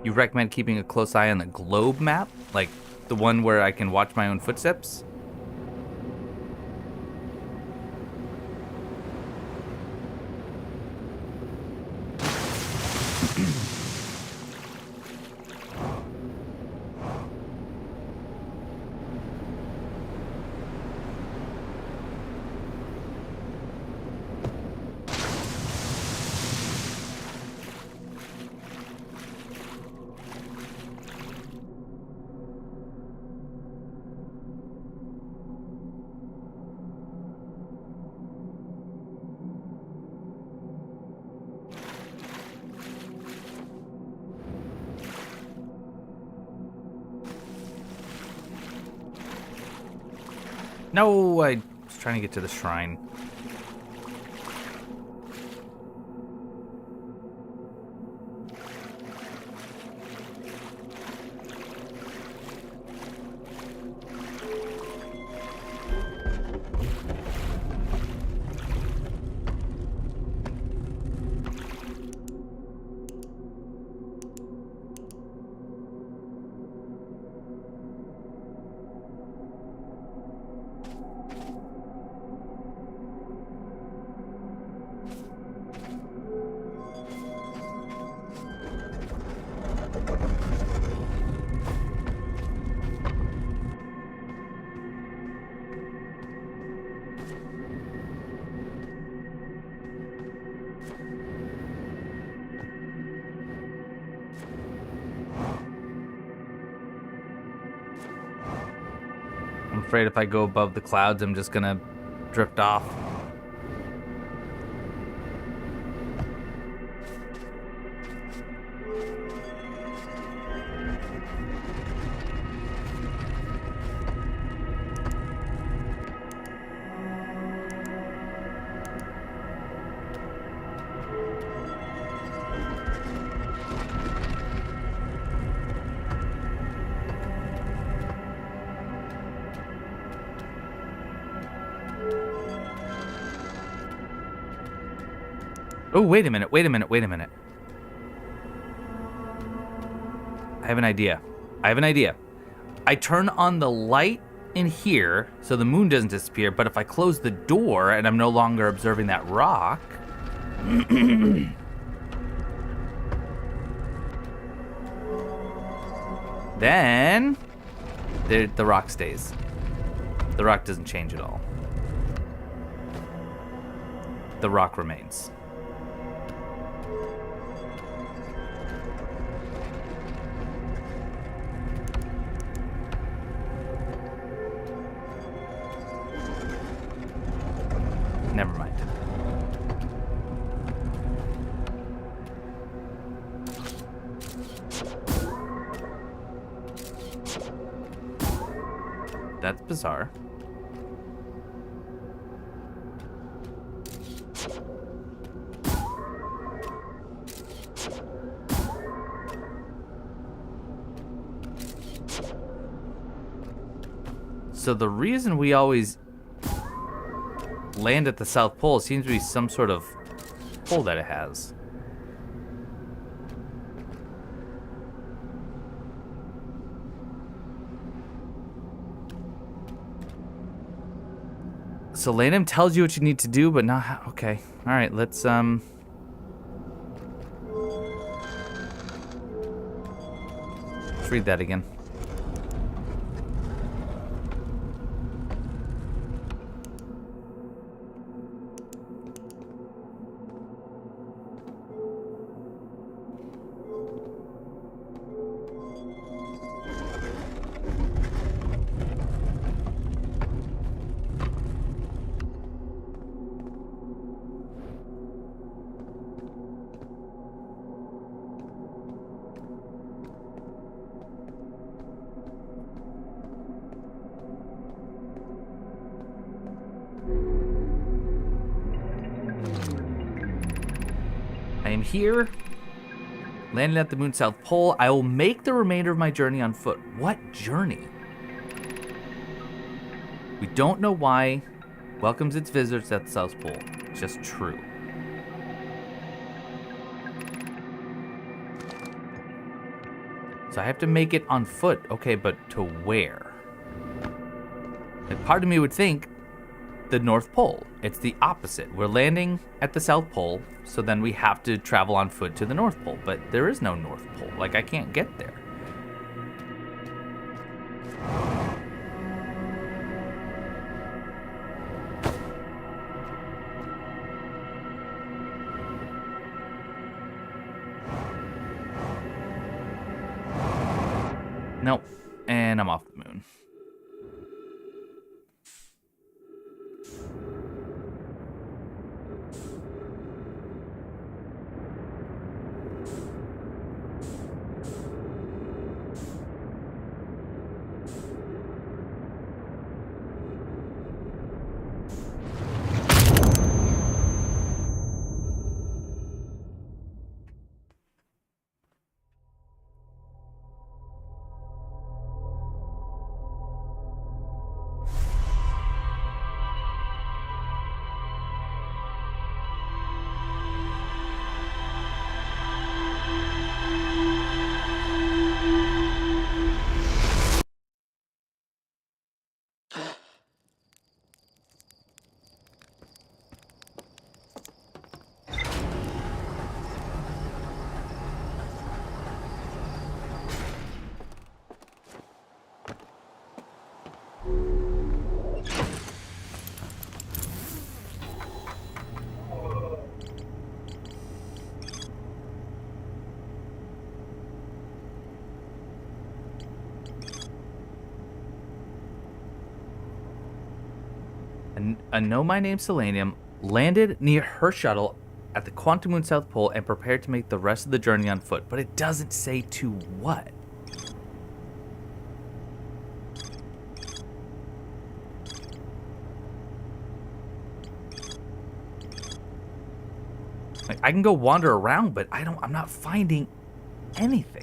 You recommend keeping a close eye on the globe map? Like the one where I can watch my own footsteps? No, I was trying to get to the shrine. I'm afraid if I go above the clouds, I'm just gonna drift off. Oh, wait a minute. I have an idea. I turn on the light in here so the moon doesn't disappear, but if I close the door and I'm no longer observing that rock... then... the rock stays. The rock doesn't change at all. The rock remains. Never mind. That's bizarre. So the reason we always land at the South Pole seems to be some sort of pull that it has. Solanum tells you what you need to do, but not how. Okay. All right, let's read that again. I am here, landing at the moon's south pole. I will make the remainder of my journey on foot. What journey? We don't know why. Welcomes its visitors at the South Pole. Just true. So I have to make it on foot. Okay, but to where? Like, part of me would think the North Pole. It's the opposite. We're landing at the South Pole, so then we have to travel on foot to the North Pole. But there is no North Pole. Like, I can't get there. Nope. And I'm off the moon. A Nomai named Solanum landed near her shuttle at the Quantum Moon South Pole and prepared to make the rest of the journey on foot, but it doesn't say to what. Like, I can go wander around, but I'm not finding anything.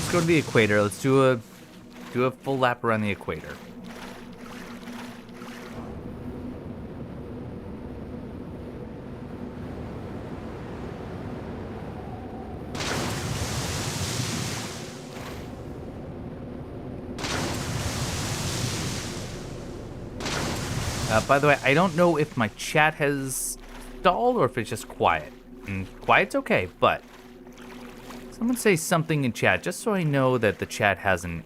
let's go to the equator. Let's do a full lap around the equator. By the way, I don't know if my chat has stalled or if it's just quiet. Quiet's okay, but someone say something in chat just so I know that the chat hasn't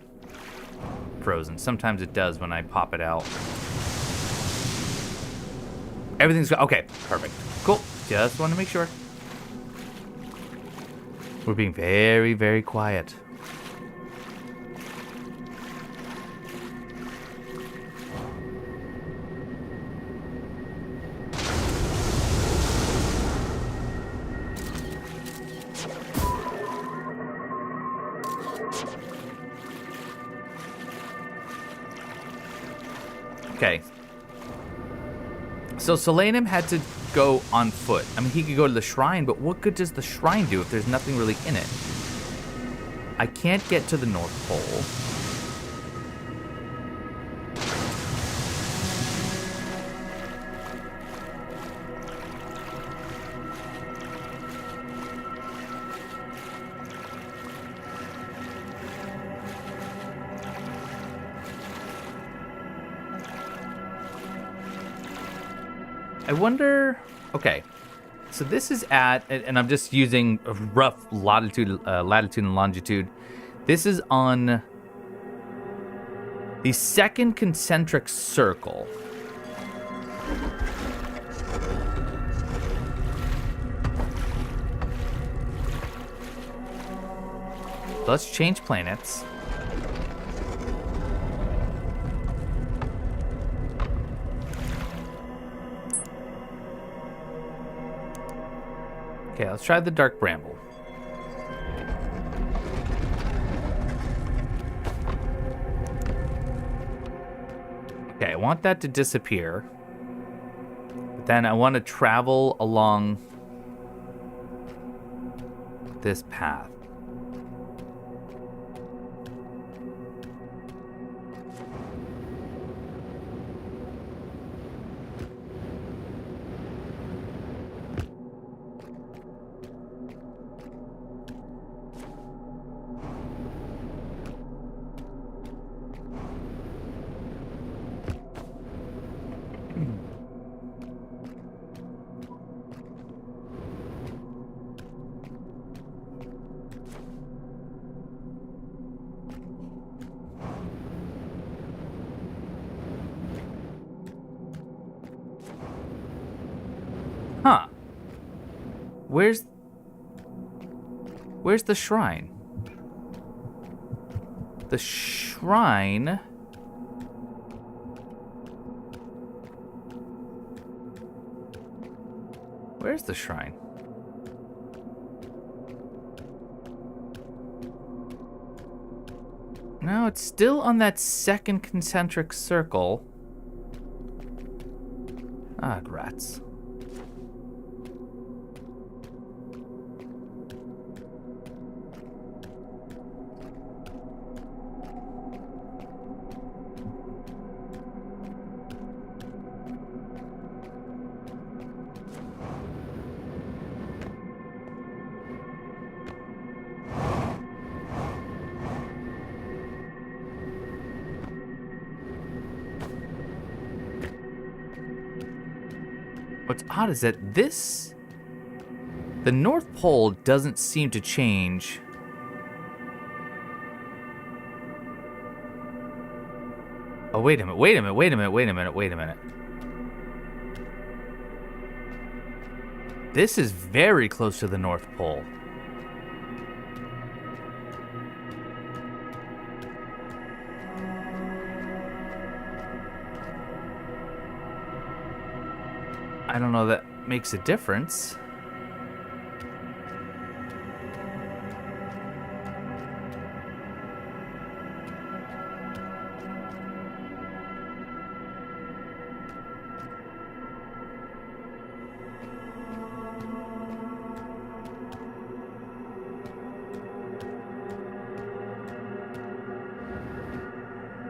frozen. Sometimes it does when I pop it out. Everything's okay. Perfect. Cool. Just want to make sure. We're being very, very quiet. Okay. So Solanum had to go on foot. I mean, he could go to the shrine, but what good does the shrine do if there's nothing really in it? I can't get to the North Pole. I wonder, okay, so this is at, and I'm just using a rough latitude and longitude. This is on the second concentric circle. Let's change planets. Okay, let's try the Dark Bramble. Okay, I want that to disappear. But then I want to travel along this path. Huh. Where's the shrine? The shrine... Where's the shrine? No, it's still on that second concentric circle. Ah, rats. What's odd is that the North Pole doesn't seem to change. Oh, wait a minute. This is very close to the North Pole. I don't know, that makes a difference.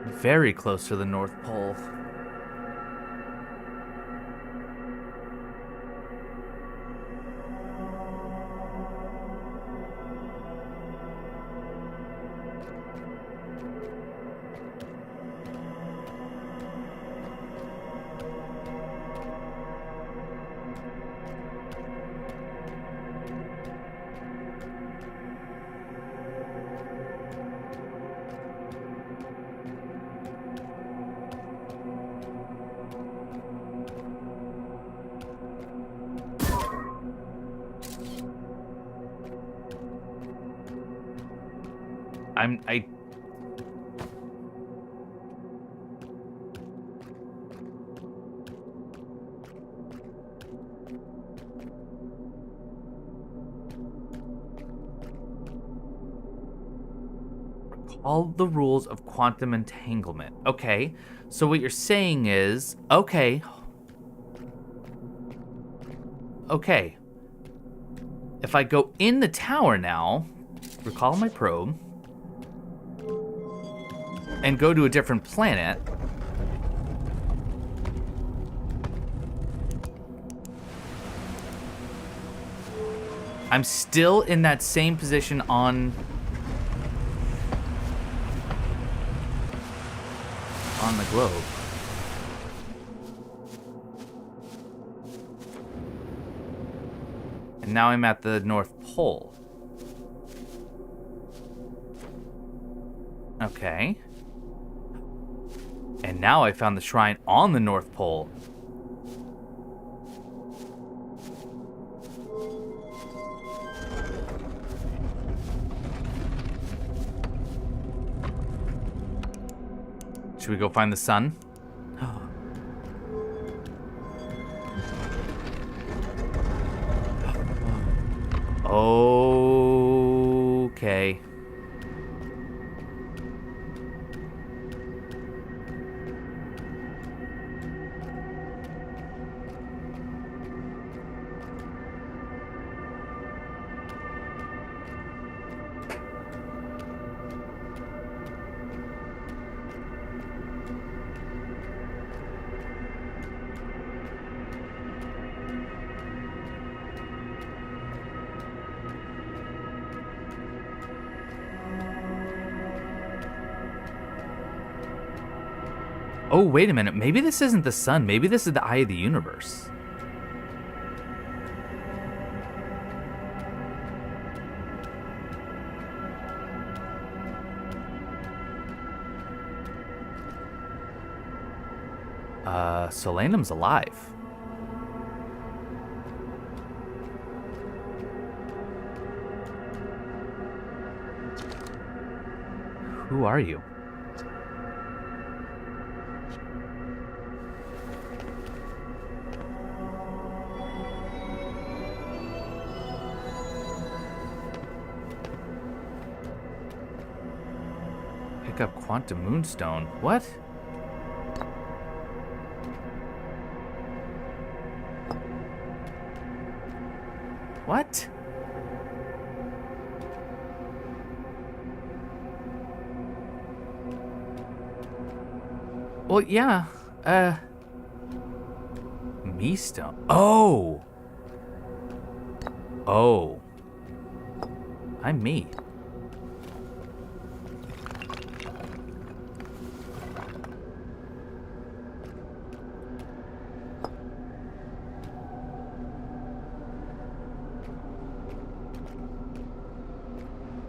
Very close to the North Pole. I recall the rules of quantum entanglement. Okay, so what you're saying is, okay, if I go in the tower now, recall my probe, and go to a different planet, I'm still in that same position on the globe. And now I'm at the North Pole. Okay. And now I found the shrine on the North Pole. Should we go find the sun? Okay. Oh, wait a minute. Maybe this isn't the sun. Maybe this is the eye of the universe. Solanum's alive. Who are you? Pick up Quantum Moonstone. What? What? Well, yeah. Me stone. Oh. Oh. I'm me.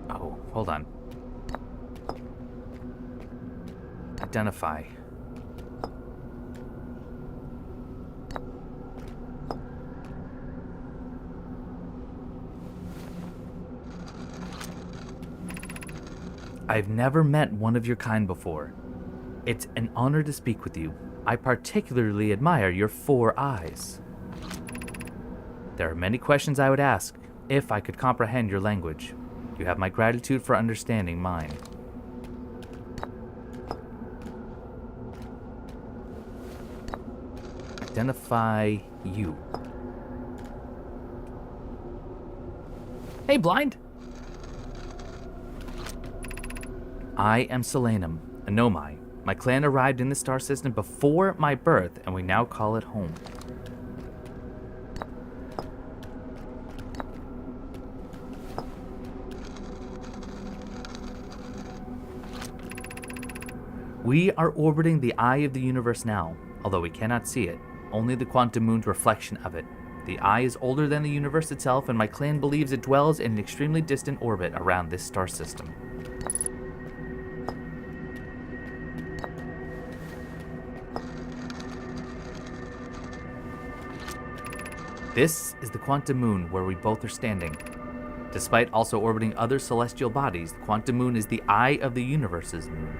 Oh, hold on. Identify. I've never met one of your kind before. It's an honor to speak with you. I particularly admire your 4 eyes. There are many questions I would ask, if I could comprehend your language. You have my gratitude for understanding mine. Identify you. Hey, blind! I am Solanum, a Nomai. My clan arrived in the star system before my birth, and we now call it home. We are orbiting the eye of the universe now, although we cannot see it, only the quantum moon's reflection of it. The eye is older than the universe itself, and my clan believes it dwells in an extremely distant orbit around this star system. This is the quantum moon where we both are standing. Despite also orbiting other celestial bodies, the quantum moon is the eye of the universe's moon.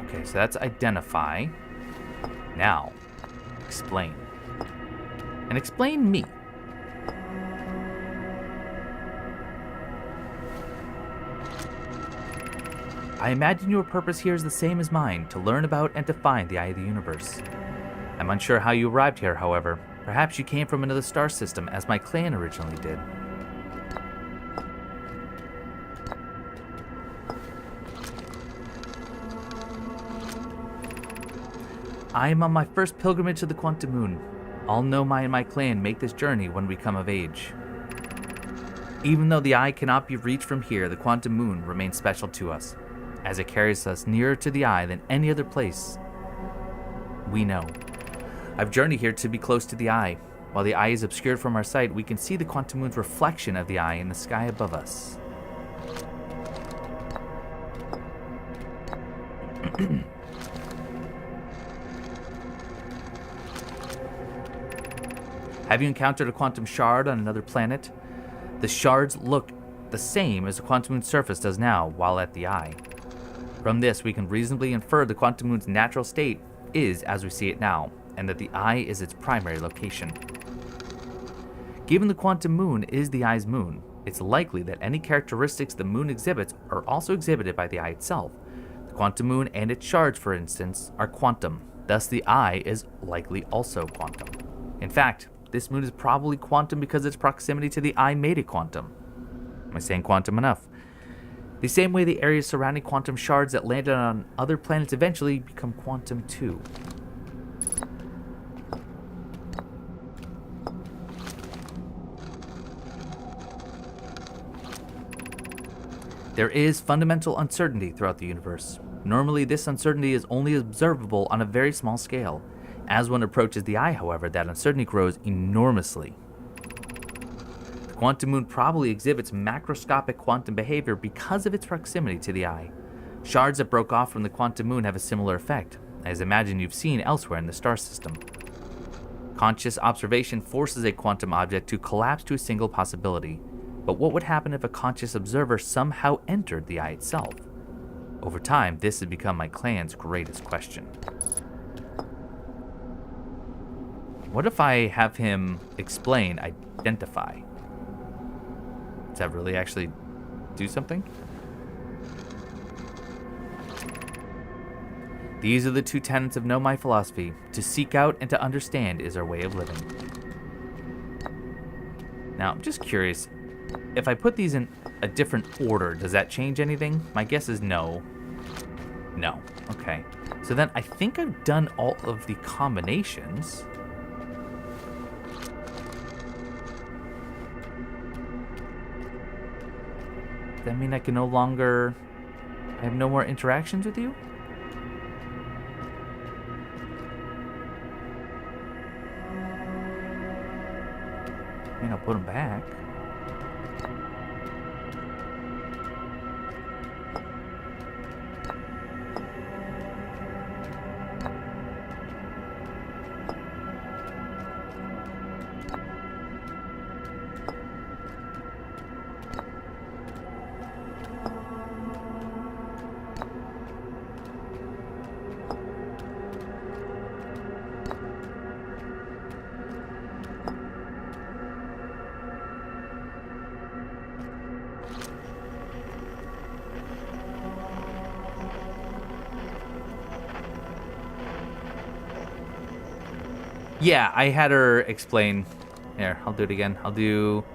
Okay, so that's identify. Now, explain. And explain me. I imagine your purpose here is the same as mine, to learn about and to find the eye of the universe. I'm unsure how you arrived here, however. Perhaps you came from another star system, as my clan originally did. I am on my first pilgrimage to the quantum moon. All Nomai and my clan make this journey when we come of age. Even though the eye cannot be reached from here, the quantum moon remains special to us, as it carries us nearer to the eye than any other place we know. I've journeyed here to be close to the eye. While the eye is obscured from our sight, we can see the quantum moon's reflection of the eye in the sky above us. Have you encountered a quantum shard on another planet? The shards look the same as the quantum moon's surface does now while at the eye. From this, we can reasonably infer the quantum moon's natural state is as we see it now, and that the eye is its primary location. Given the quantum moon is the eye's moon, it's likely that any characteristics the moon exhibits are also exhibited by the eye itself. The quantum moon and its shards, for instance, are quantum, thus the eye is likely also quantum. In fact, this moon is probably quantum because its proximity to the eye made it quantum. Am I saying quantum enough? The same way the areas surrounding quantum shards that landed on other planets eventually become quantum too. There is fundamental uncertainty throughout the universe. Normally, this uncertainty is only observable on a very small scale. As one approaches the eye, however, that uncertainty grows enormously. The quantum moon probably exhibits macroscopic quantum behavior because of its proximity to the eye. Shards that broke off from the quantum moon have a similar effect, as imagine you've seen elsewhere in the star system. Conscious observation forces a quantum object to collapse to a single possibility. But what would happen if a conscious observer somehow entered the eye itself? Over time, this has become my clan's greatest question. What if I have him explain identify? Does that really actually do something? These are the two tenets of Nomai philosophy. To seek out and to understand is our way of living. Now, I'm just curious. If I put these in a different order, does that change anything? My guess is no. No. Okay. So then I think I've done all of the combinations. Does that mean I can no longer... I have no more interactions with you? I mean, I'll put them back. Yeah, I had her explain. Here, I'll do it again. I'll do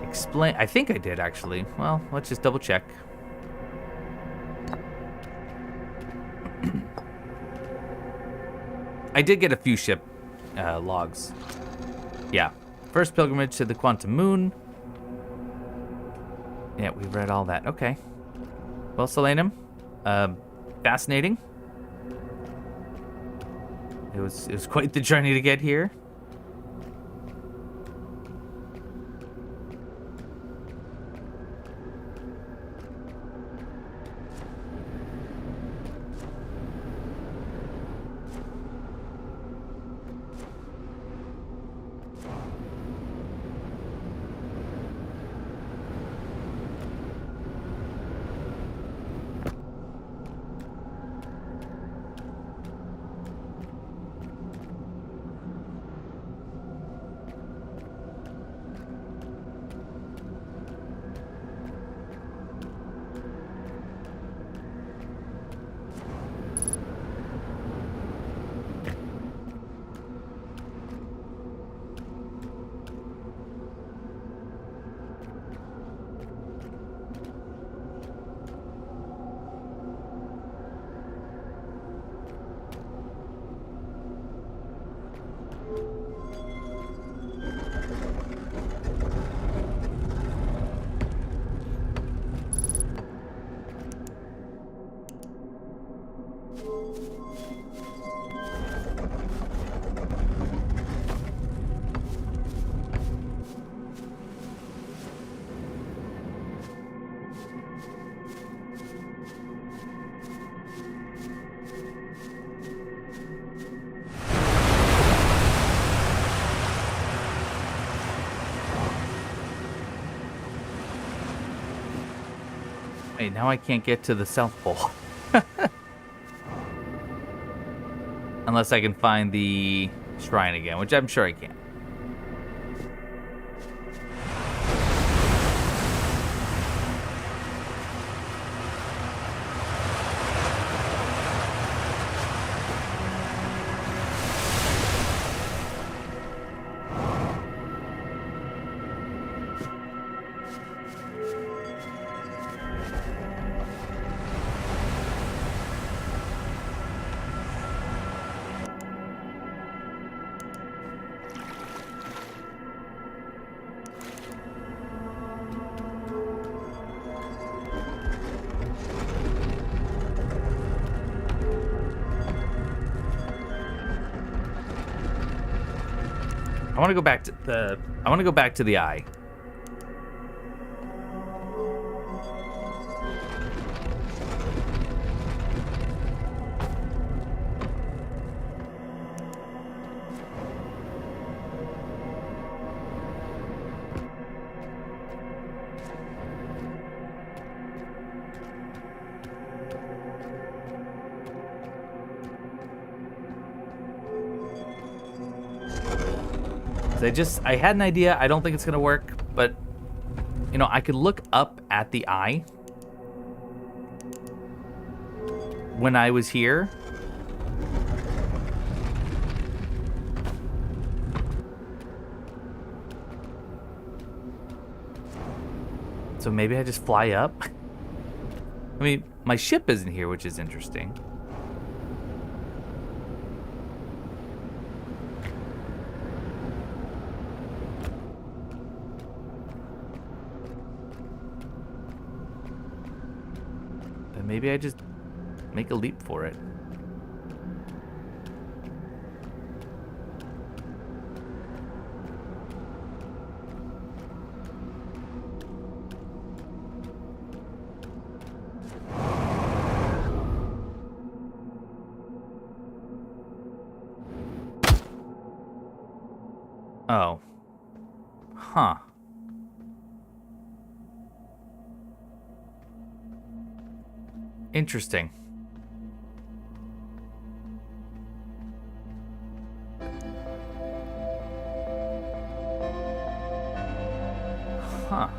explain. I think I did, actually. Well, let's just double check. I did get a few ship logs. Yeah. First pilgrimage to the Quantum Moon. Yeah, we've read all that. Okay. Well, Solanum, fascinating. It was quite the journey to get here. Wait, now I can't get to the South Pole. Unless I can find the shrine again, which I'm sure I can. I want to go back to the. I want to go back to the eye. I had an idea. I don't think it's gonna work, but you know, I could look up at the eye when I was here. So maybe I just fly up. I mean, my ship isn't here, which is interesting. Maybe I just make a leap for it. Oh. Huh. Interesting. Huh.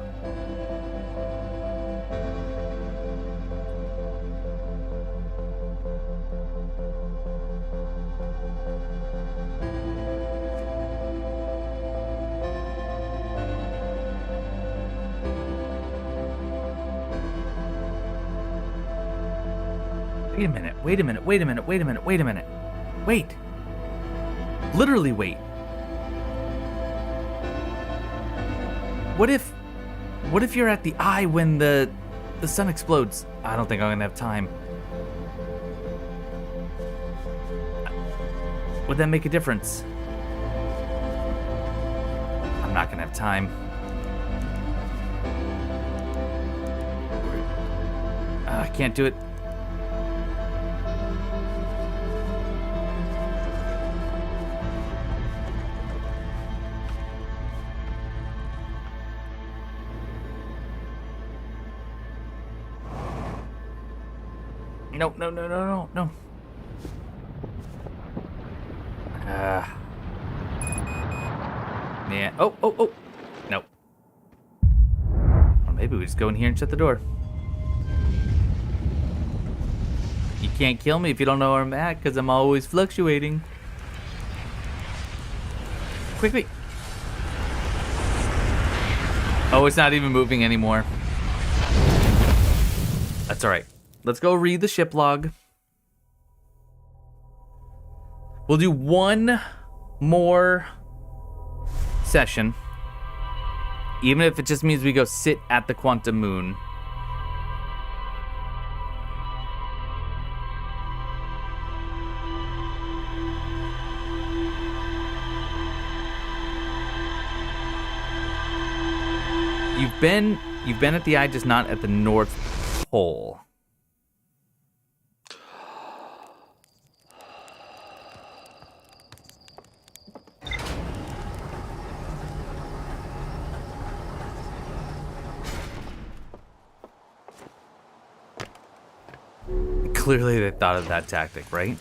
Wait a minute, wait a minute, wait a minute, wait a minute, wait a minute. Wait. Literally wait. What if you're at the eye when the sun explodes? I don't think I'm gonna have time. Would that make a difference? I'm not gonna have time. I can't do it. No, no, no, no, no, no. Yeah. Oh, oh, oh. No. Or maybe we just go in here and shut the door. You can't kill me if you don't know where I'm at, because I'm always fluctuating. Quickly. Oh, it's not even moving anymore. That's all right. Let's go read the ship log. We'll do one more session, even if it just means we go sit at the quantum moon. You've been at the eye, just not at the North Pole. Clearly they thought of that tactic, right?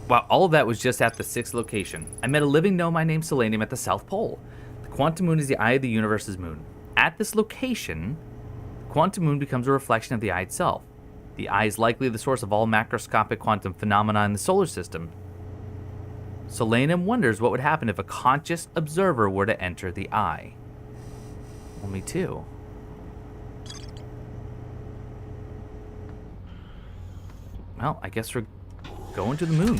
Wow, all of that was just at the 6th location. I met a living Nomai named Solanum at the South Pole. The quantum moon is the eye of the universe's moon. At this location, the quantum moon becomes a reflection of the eye itself. The eye is likely the source of all macroscopic quantum phenomena in the solar system. Solanum wonders what would happen if a conscious observer were to enter the eye. Well, me too. Well, I guess we're going to the moon.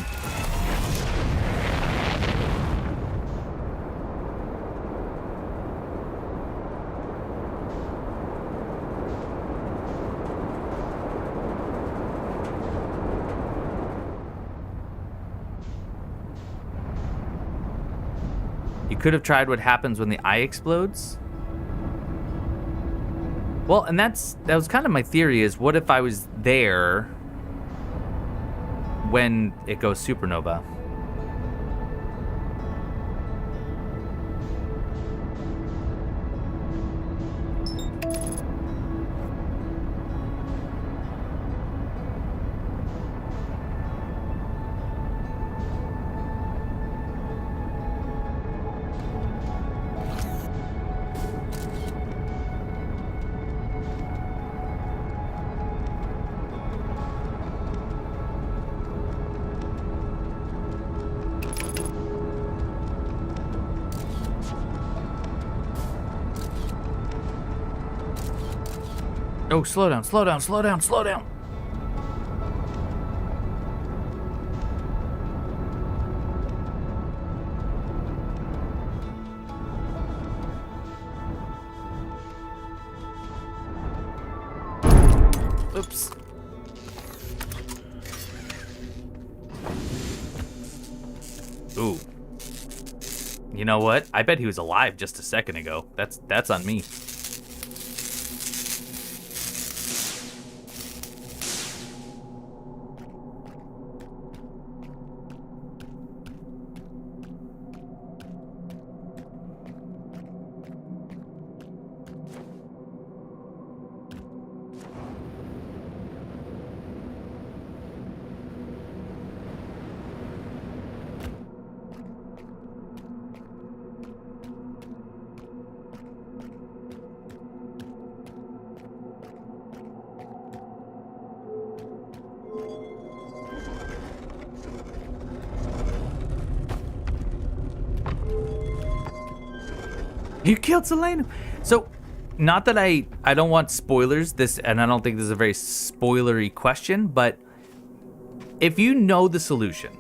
You could have tried what happens when the eye explodes. Well, and that was kind of my theory, is what if I was there when it goes supernova? Oh, slow down, slow down, slow down, slow down. Oops. Ooh. You know what? I bet he was alive just a second ago. That's on me. You killed Solanum. So, not that I don't want spoilers, and I don't think this is a very spoilery question, but if you know the solution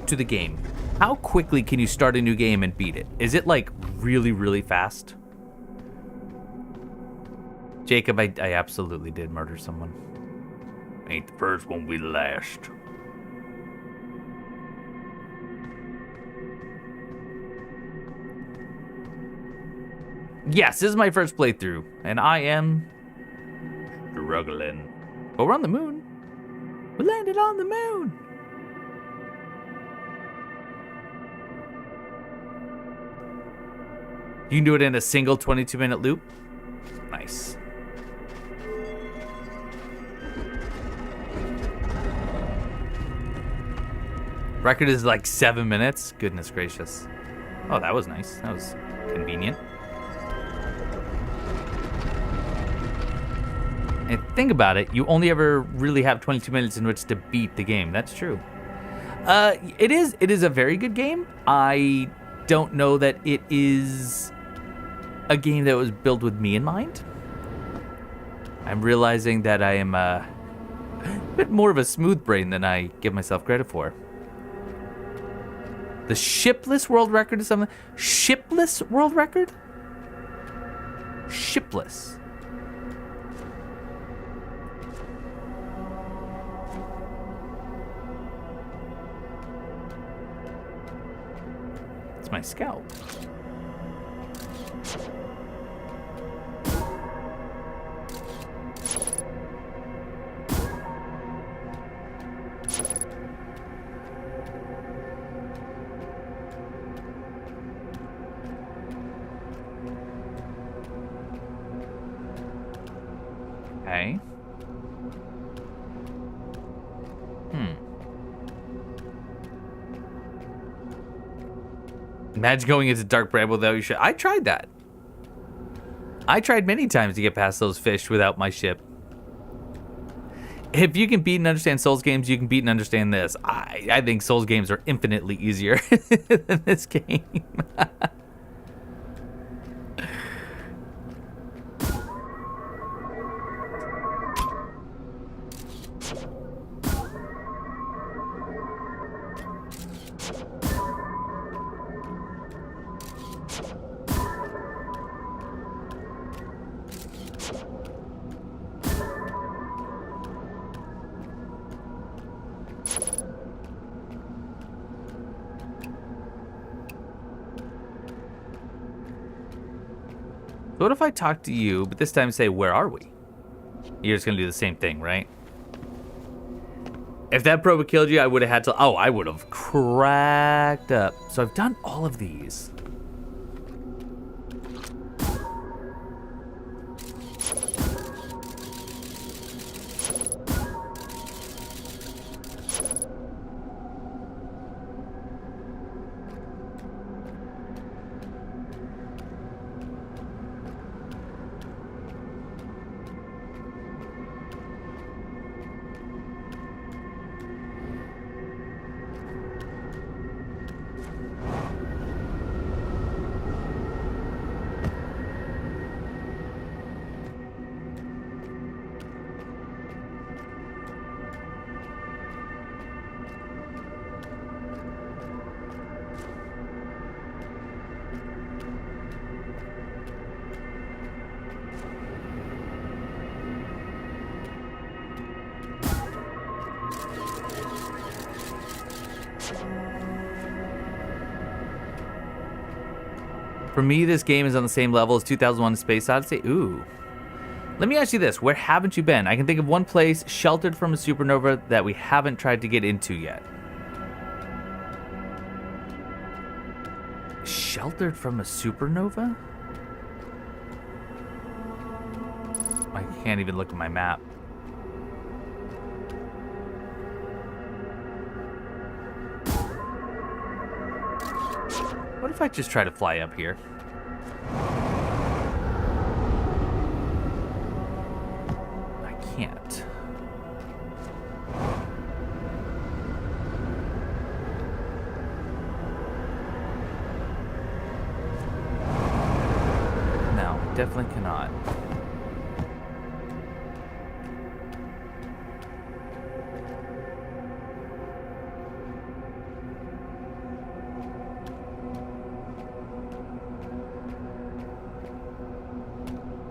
to the game, how quickly can you start a new game and beat it? Is it like really, really fast? Jacob, I absolutely did murder someone. Ain't the first, won't be the last. Yes, this is my first playthrough, and I am struggling. But we're on the moon. We landed on the moon. You can do it in a single 22-minute loop. Nice. Record is like 7 minutes. Goodness gracious. Oh, that was nice. That was convenient. And think about it, you only ever really have 22 minutes in which to beat the game. That's true. It is a very good game. I don't know that it is a game that was built with me in mind. I'm realizing that I am a bit more of a smooth brain than I give myself credit for. The shipless world record is something. Shipless world record? Shipless. It's my scalp. Okay. Imagine going into Dark Bramble without your ship. I tried that. I tried many times to get past those fish without my ship. If you can beat and understand Souls games, you can beat and understand this. I think Souls games are infinitely easier than this game. What if I talk to you, but this time say, where are we? You're just going to do the same thing, right? If that probe had killed you, I would have had to... Oh, I would have cracked up. So I've done all of these. For me, this game is on the same level as 2001: Space Odyssey. Ooh. Let me ask you this. Where haven't you been? I can think of one place sheltered from a supernova that we haven't tried to get into yet. Sheltered from a supernova? I can't even look at my map. What if I just try to fly up here? I can't. definitely cannot.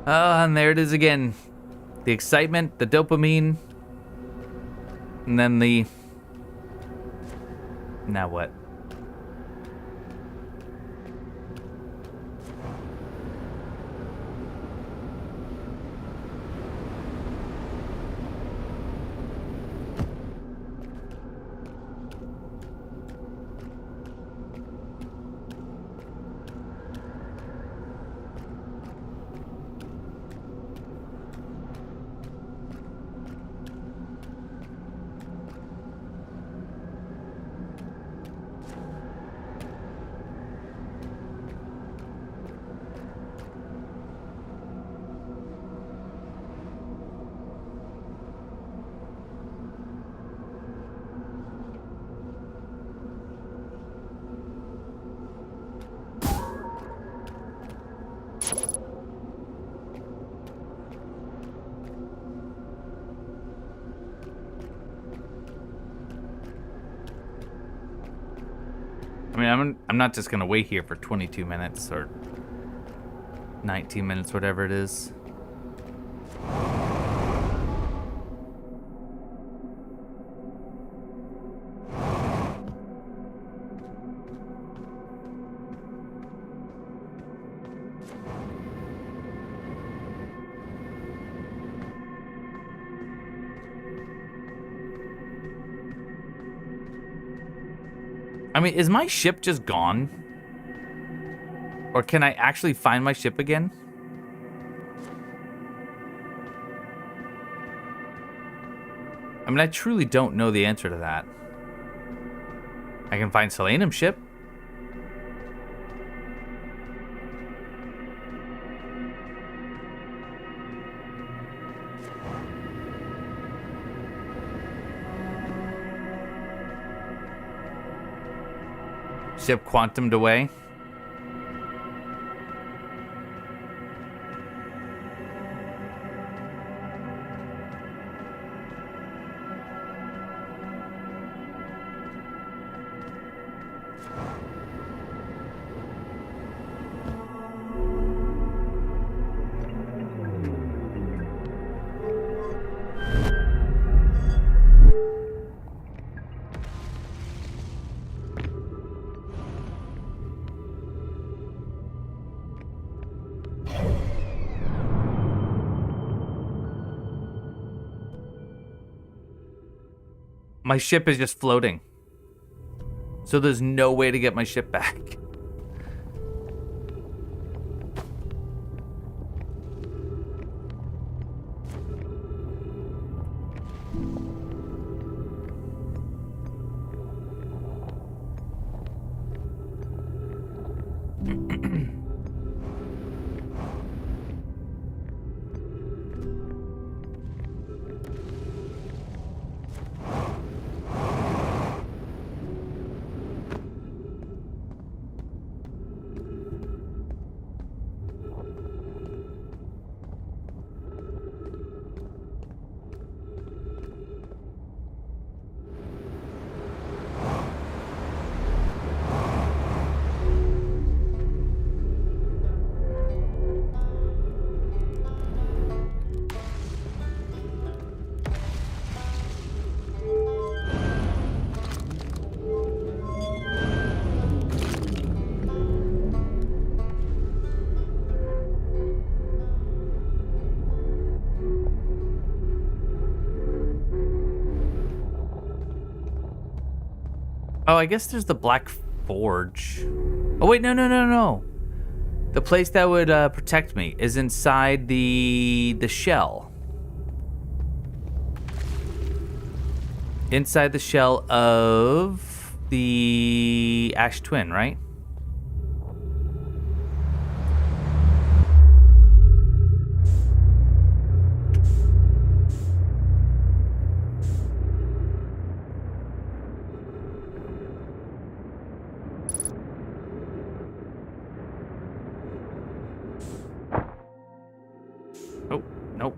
And there it is again. The excitement, the dopamine, and then the... Now what? I mean, I'm not just gonna wait here for 22 minutes or 19 minutes, whatever it is. I mean, is my ship just gone? Or can I actually find my ship again? I mean, I truly don't know the answer to that. I can find Solanum ship. Ship quantumed away. My ship is just floating. So there's no way to get my ship back. Oh, I guess there's the Black Forge. Oh, wait, no. The place that would protect me is inside the shell. Inside the shell of the AshTwin, right? Oh, nope.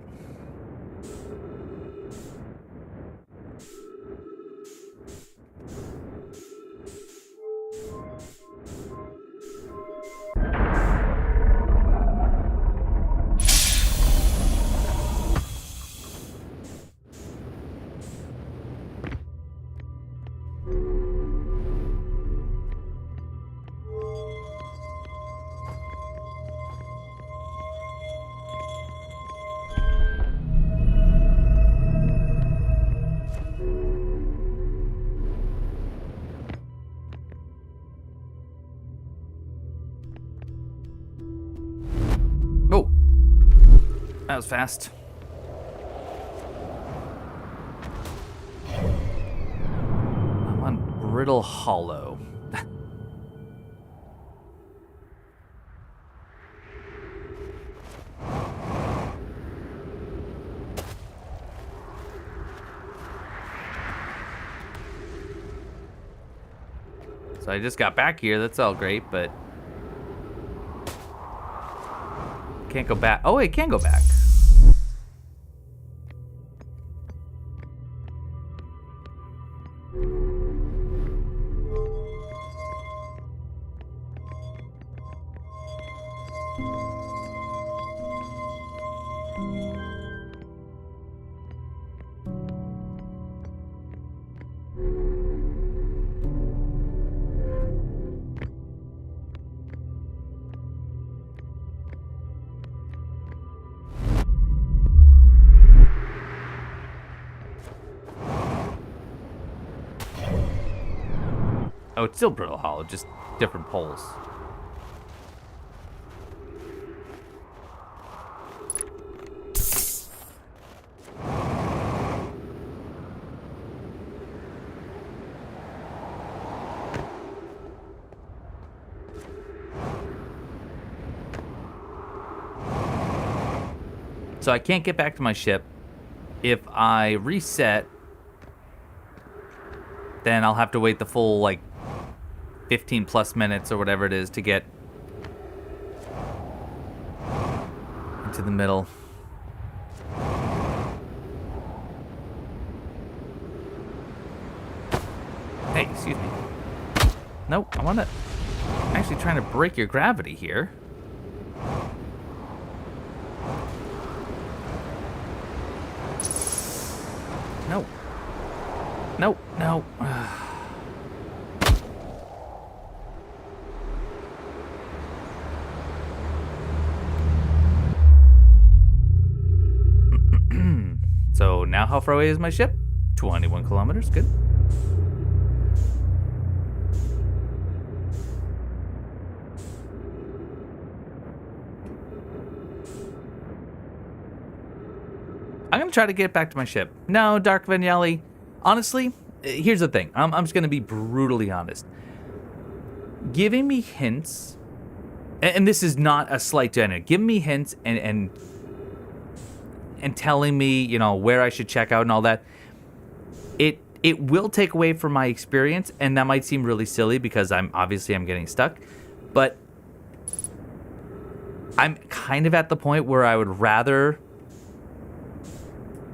Oh, that was fast. I'm on Brittle Hollow. So I just got back here. That's all great, but can't go back. Oh, it can go back. Oh, it's still Brittle Hollow, just different poles. So I can't get back to my ship. If I reset, then I'll have to wait the full, like, 15 plus minutes or whatever it is to get into the middle. Hey, excuse me. Nope, I want to... I'm actually trying to break your gravity here. No. No, no. So now how far away is my ship? 21 kilometers, good. I'm gonna try to get back to my ship. No, Dark Bramble. Honestly, here's the thing. I'm just gonna be brutally honest. Giving me hints, and this is not a slight to anyone. Giving me hints and telling me, you know, where I should check out and all that, it will take away from my experience, and that might seem really silly because I'm getting stuck, but I'm kind of at the point where I would rather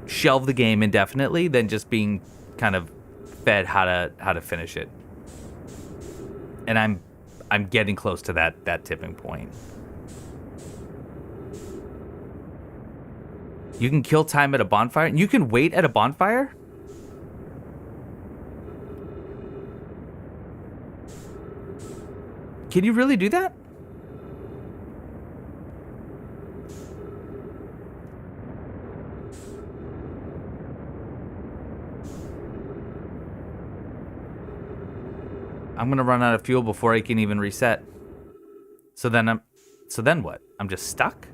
shelve the game indefinitely than just being kind of fed how to finish it. And I'm getting close to that tipping point. You can kill time at a bonfire? You can wait at a bonfire? Can you really do that? I'm gonna run out of fuel before I can even reset. So then what? I'm just stuck?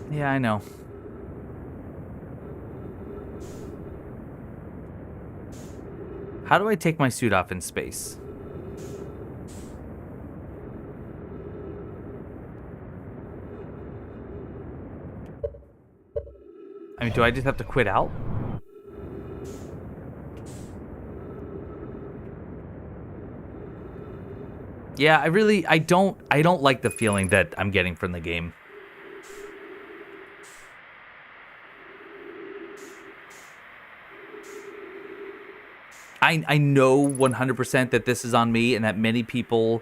Yeah, I know. How do I take my suit off in space? I mean, do I just have to quit out? Yeah, I don't like the feeling that I'm getting from the game. I know 100% that this is on me and that many people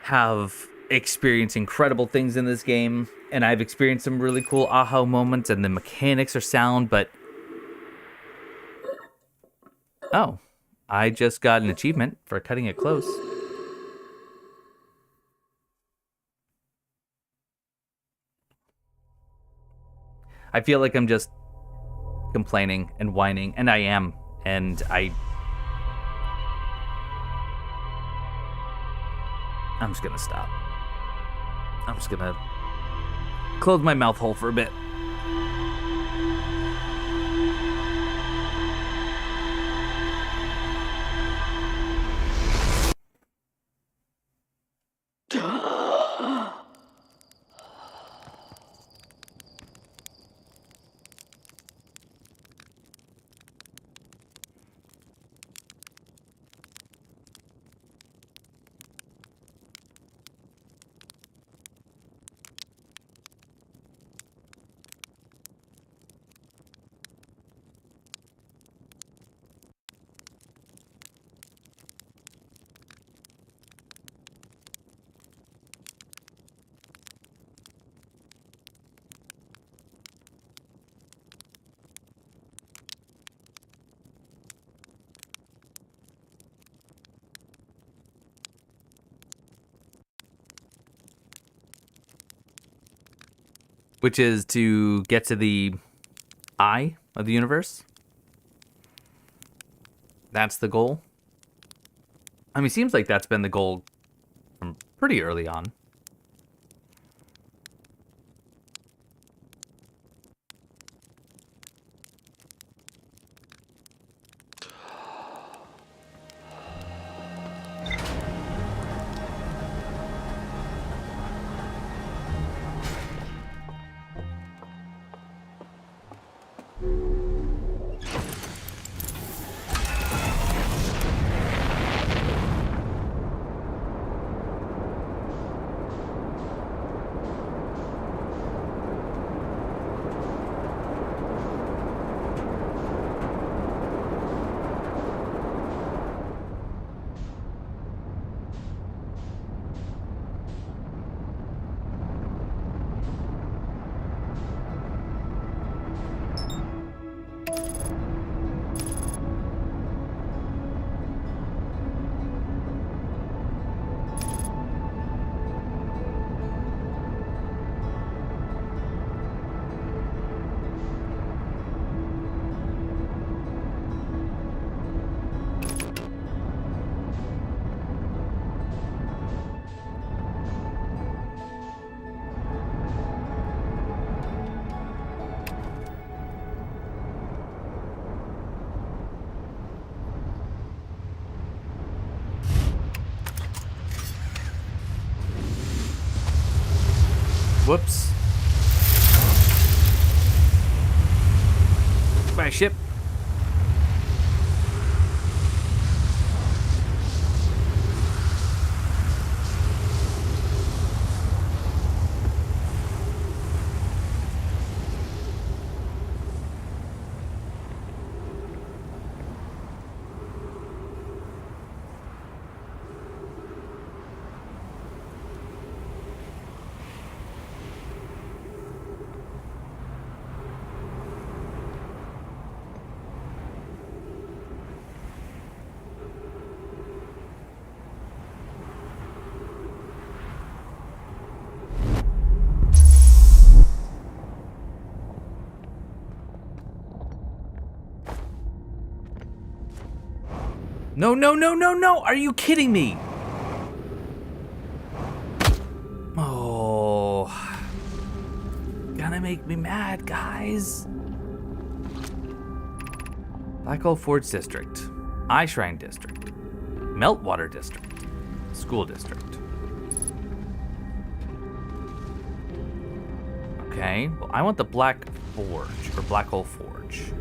have experienced incredible things in this game, and I've experienced some really cool aha moments, and the mechanics are sound, but... Oh, I just got an achievement for cutting it close. I feel like I'm just complaining and whining, and I am, and I'm just gonna stop. I'm just gonna close my mouth hole for a bit. Which is to get to the eye of the universe. That's the goal. I mean, it seems like that's been the goal from pretty early on. Whoops. My ship. No, no, no, no, no! Are you kidding me? Oh. Gonna make me mad, guys. Black Hole Forge District. Eye Shrine District. Meltwater District. School District. Okay, well, I want the Black Forge, or Black Hole Forge.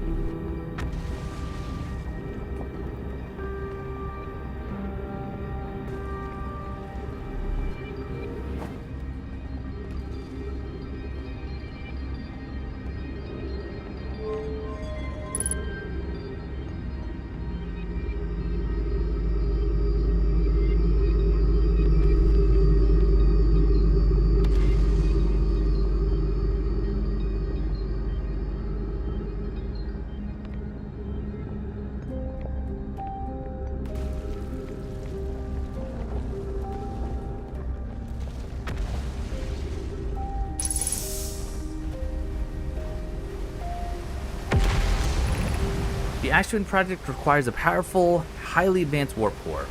The AshTwin project requires a powerful, highly advanced warp core.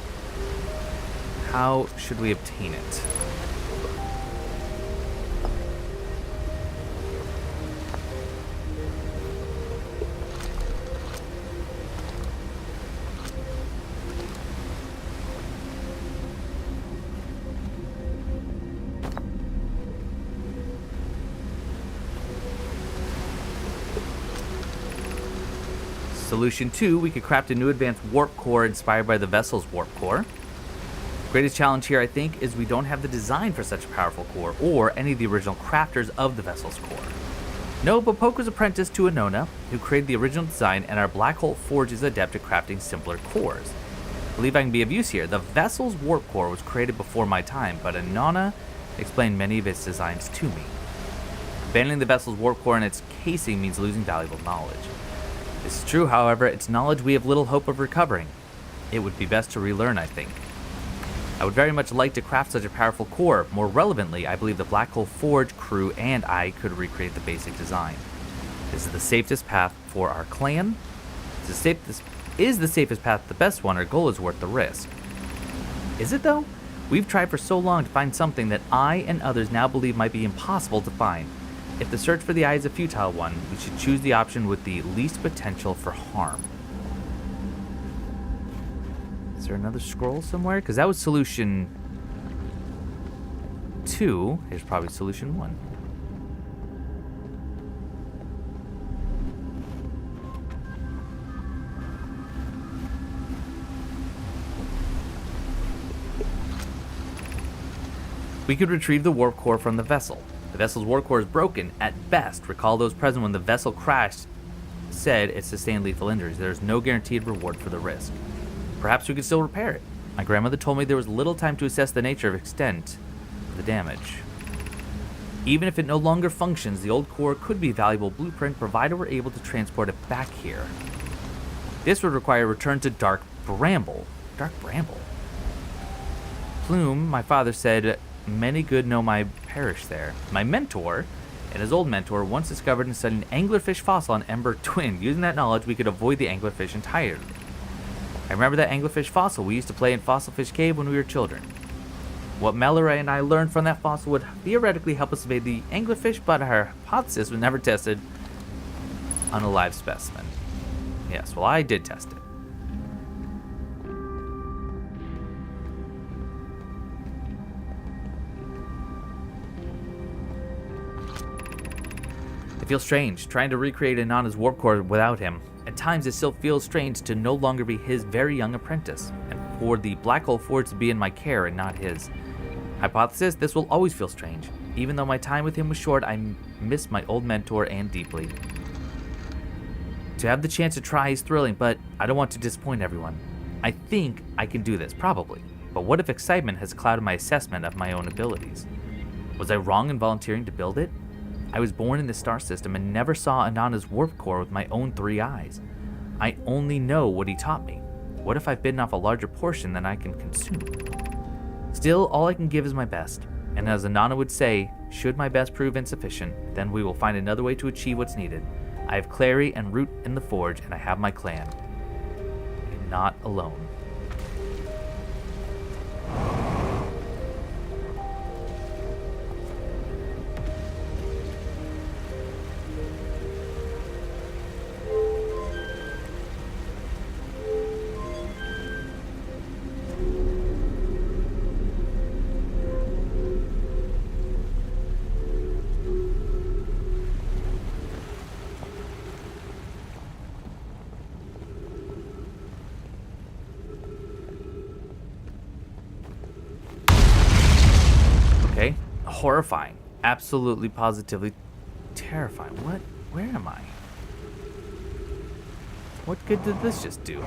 How should we obtain it? Solution 2, we could craft a new advanced warp core inspired by the vessel's warp core. Greatest challenge here, I think, is we don't have the design for such a powerful core, or any of the original crafters of the vessel's core. No, but Poke was apprenticed to Anona, who created the original design, and our Black Hole Forge is adept at crafting simpler cores. I believe I can be of use here. The vessel's warp core was created before my time, but Anona explained many of its designs to me. Abandoning the vessel's warp core and its casing means losing valuable knowledge. This is true, however, it's knowledge we have little hope of recovering. It would be best to relearn, I think. I would very much like to craft such a powerful core. More relevantly, I believe the Black Hole Forge crew and I could recreate the basic design. This is the safest path for our clan. Is the safest path the best one? Our goal is worth the risk. Is it though? We've tried for so long to find something that I and others now believe might be impossible to find. If the search for the eye is a futile one, we should choose the option with the least potential for harm. Is there another scroll somewhere? Because that was solution 2. Here's probably solution 1. We could retrieve the warp core from the vessel. The vessel's warp core is broken, at best. Recall those present when the vessel crashed said it sustained lethal injuries. There is no guaranteed reward for the risk. Perhaps we could still repair it. My grandmother told me there was little time to assess the nature of extent of the damage. Even if it no longer functions, the old core could be a valuable blueprint provided we're able to transport it back here. This would require a return to Dark Bramble. Dark Bramble? Plume, my father said, many good Nomai perished there. My mentor and his old mentor once discovered and studied an anglerfish fossil on Ember twin. Using that knowledge, we could avoid the anglerfish entirely. I remember that anglerfish fossil. We used to play in Fossilfish Cave when we were children. What Mallory and I learned from that fossil would theoretically help us evade the anglerfish, but our hypothesis was never tested on a live specimen. Yes, well, I did test it. It feels strange, trying to recreate Anana's warp core without him. At times, it still feels strange to no longer be his very young apprentice, and for the Black Hole Forge to be in my care and not his. Hypothesis, this will always feel strange. Even though my time with him was short, I miss my old mentor and deeply. To have the chance to try is thrilling, but I don't want to disappoint everyone. I think I can do this, probably. But what if excitement has clouded my assessment of my own abilities? Was I wrong in volunteering to build it? I was born in the star system and never saw Anana's warp core with my own 3 eyes. I only know what he taught me. What if I've bitten off a larger portion than I can consume? Still, all I can give is my best. And as Anana would say, should my best prove insufficient, then we will find another way to achieve what's needed. I have Clary and Root in the Forge, and I have my clan. I'm not alone. Okay, horrifying. Absolutely, positively terrifying. What? Where am I? What good did this just do?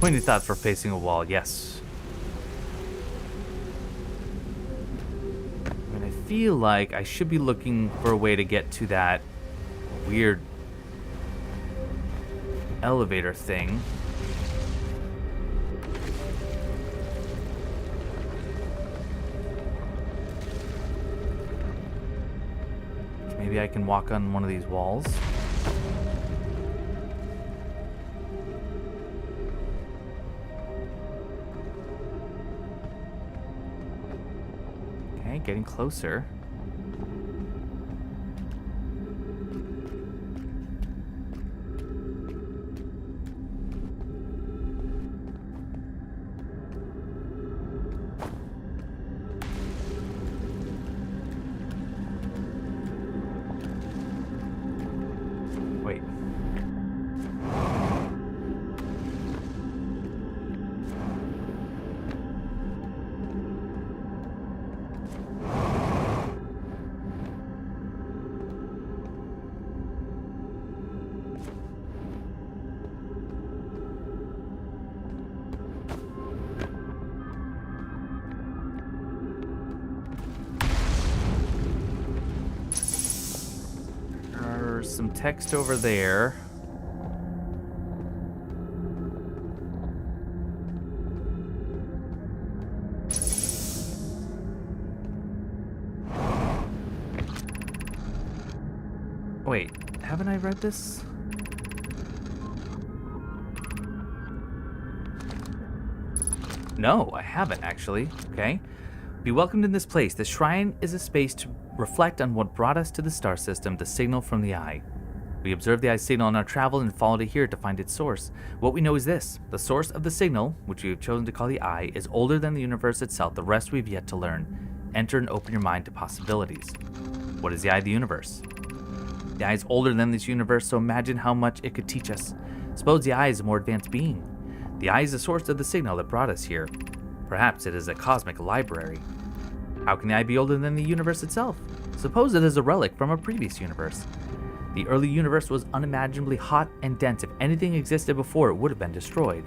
Pointing thoughts for facing a wall, yes. feel like I should be looking for a way to get to that weird elevator thing. Maybe I can walk on one of these walls. Okay, getting closer. Wait. There's some text over there. Wait, haven't I read this? No, I haven't actually. Okay. Be welcomed in this place. The shrine is a space to reflect on what brought us to the star system, the signal from the eye. We observed the eye's signal on our travel and followed it here to find its source. What we know is this. The source of the signal, which we have chosen to call the eye, is older than the universe itself. The rest we've yet to learn. Enter and open your mind to possibilities. What is the eye of the universe? The eye is older than this universe, so imagine how much it could teach us. Suppose the eye is a more advanced being. The eye is the source of the signal that brought us here. Perhaps it is a cosmic library. How can the eye be older than the universe itself? Suppose it is a relic from a previous universe. The early universe was unimaginably hot and dense. If anything existed before, it would have been destroyed.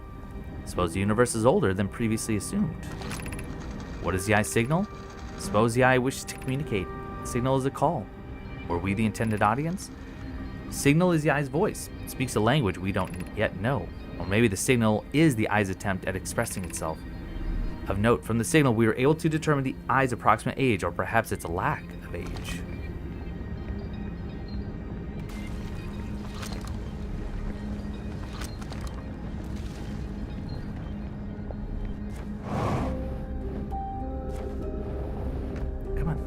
Suppose the universe is older than previously assumed. What is the eye's signal? Suppose the eye wishes to communicate. The signal is a call. Were we the intended audience? Signal is the eye's voice. It speaks a language we don't yet know. Or maybe the signal is the eye's attempt at expressing itself. Of note, from the signal we were able to determine the eye's approximate age, or perhaps its lack of age. Come on.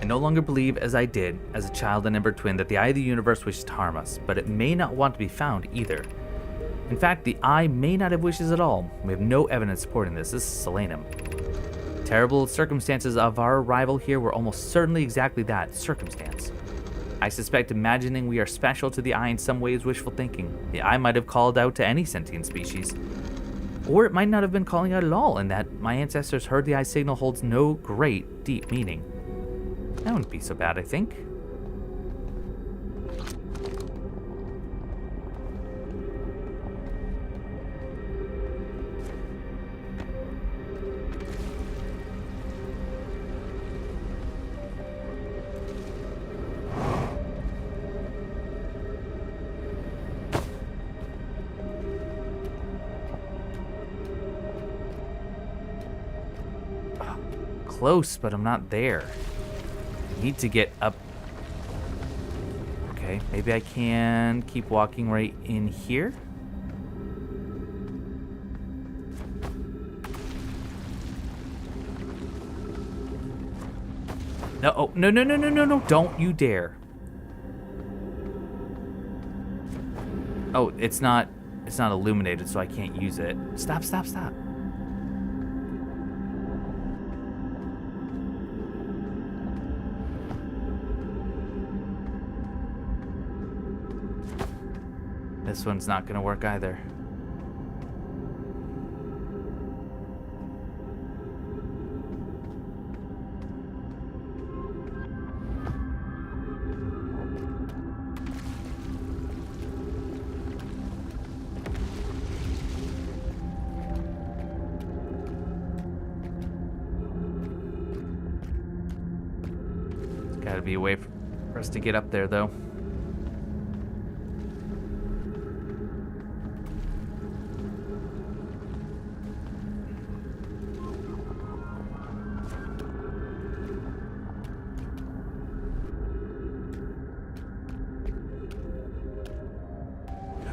I no longer believe, as I did, as a child and Ember twin, that the eye of the universe wishes to harm us, but it may not want to be found either. In fact, the eye may not have wishes at all. We have no evidence supporting this. This is Solanum. Terrible circumstances of our arrival here were almost certainly exactly that, circumstance. I suspect imagining we are special to the eye in some way is wishful thinking. The eye might have called out to any sentient species. Or it might not have been calling out at all, and that my ancestors heard the eye signal holds no great, deep meaning. That wouldn't be so bad, I think. Close, but I'm not there. Need to get up. Okay, maybe I can keep walking right in here. No, oh, no, no, no, no, no, no, don't you dare. Oh, it's not illuminated, so I can't use it. Stop, stop, stop. This one's not gonna work either. Gotta be a way for us to get up there, though.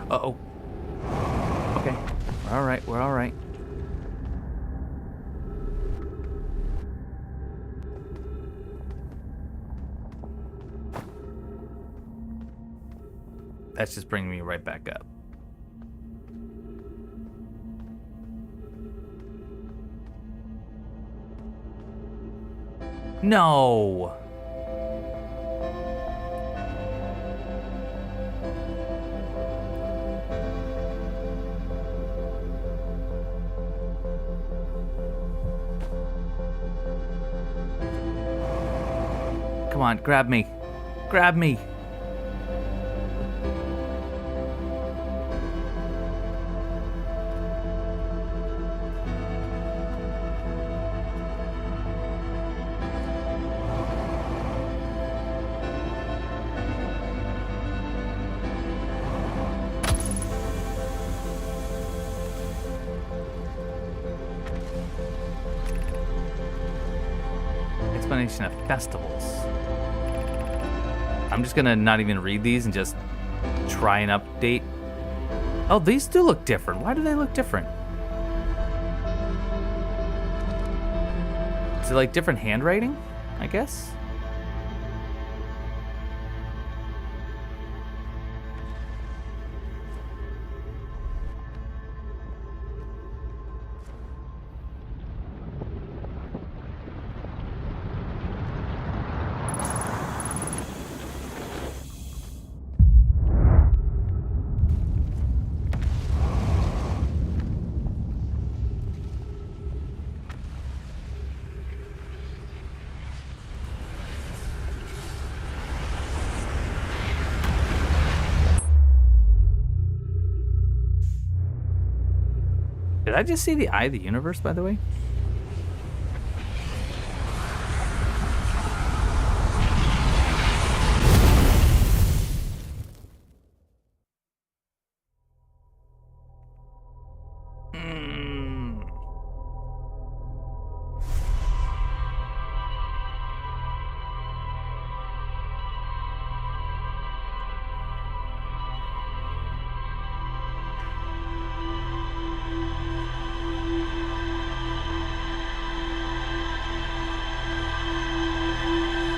Uh-oh. Okay. We're all right. We're all right. That's just bringing me right back up. No. Come on, grab me. Grab me. Explanation of festivals. I'm just gonna not even read these and just try and update. Oh, these do look different. Why do they look different? Is it like different handwriting, I guess? Did I just see the eye of the universe, by the way?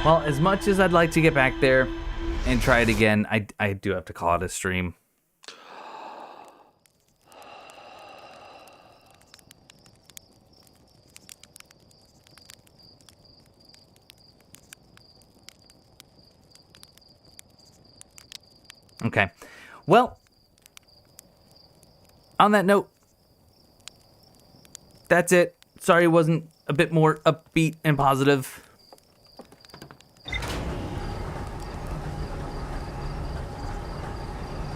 Well, as much as I'd like to get back there and try it again, I do have to call it a stream. Okay. Well, on that note, that's it. Sorry it wasn't a bit more upbeat and positive.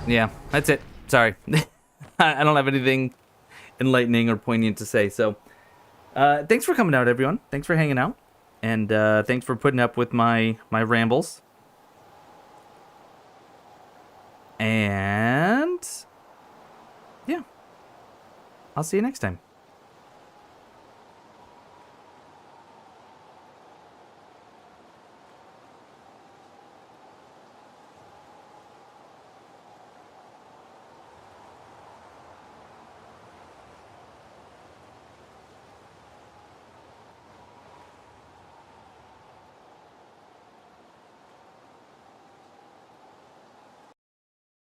Yeah, that's it. Sorry. I don't have anything enlightening or poignant to say. So, thanks for coming out, everyone. Thanks for hanging out. And thanks for putting up with my rambles. And yeah, I'll see you next time.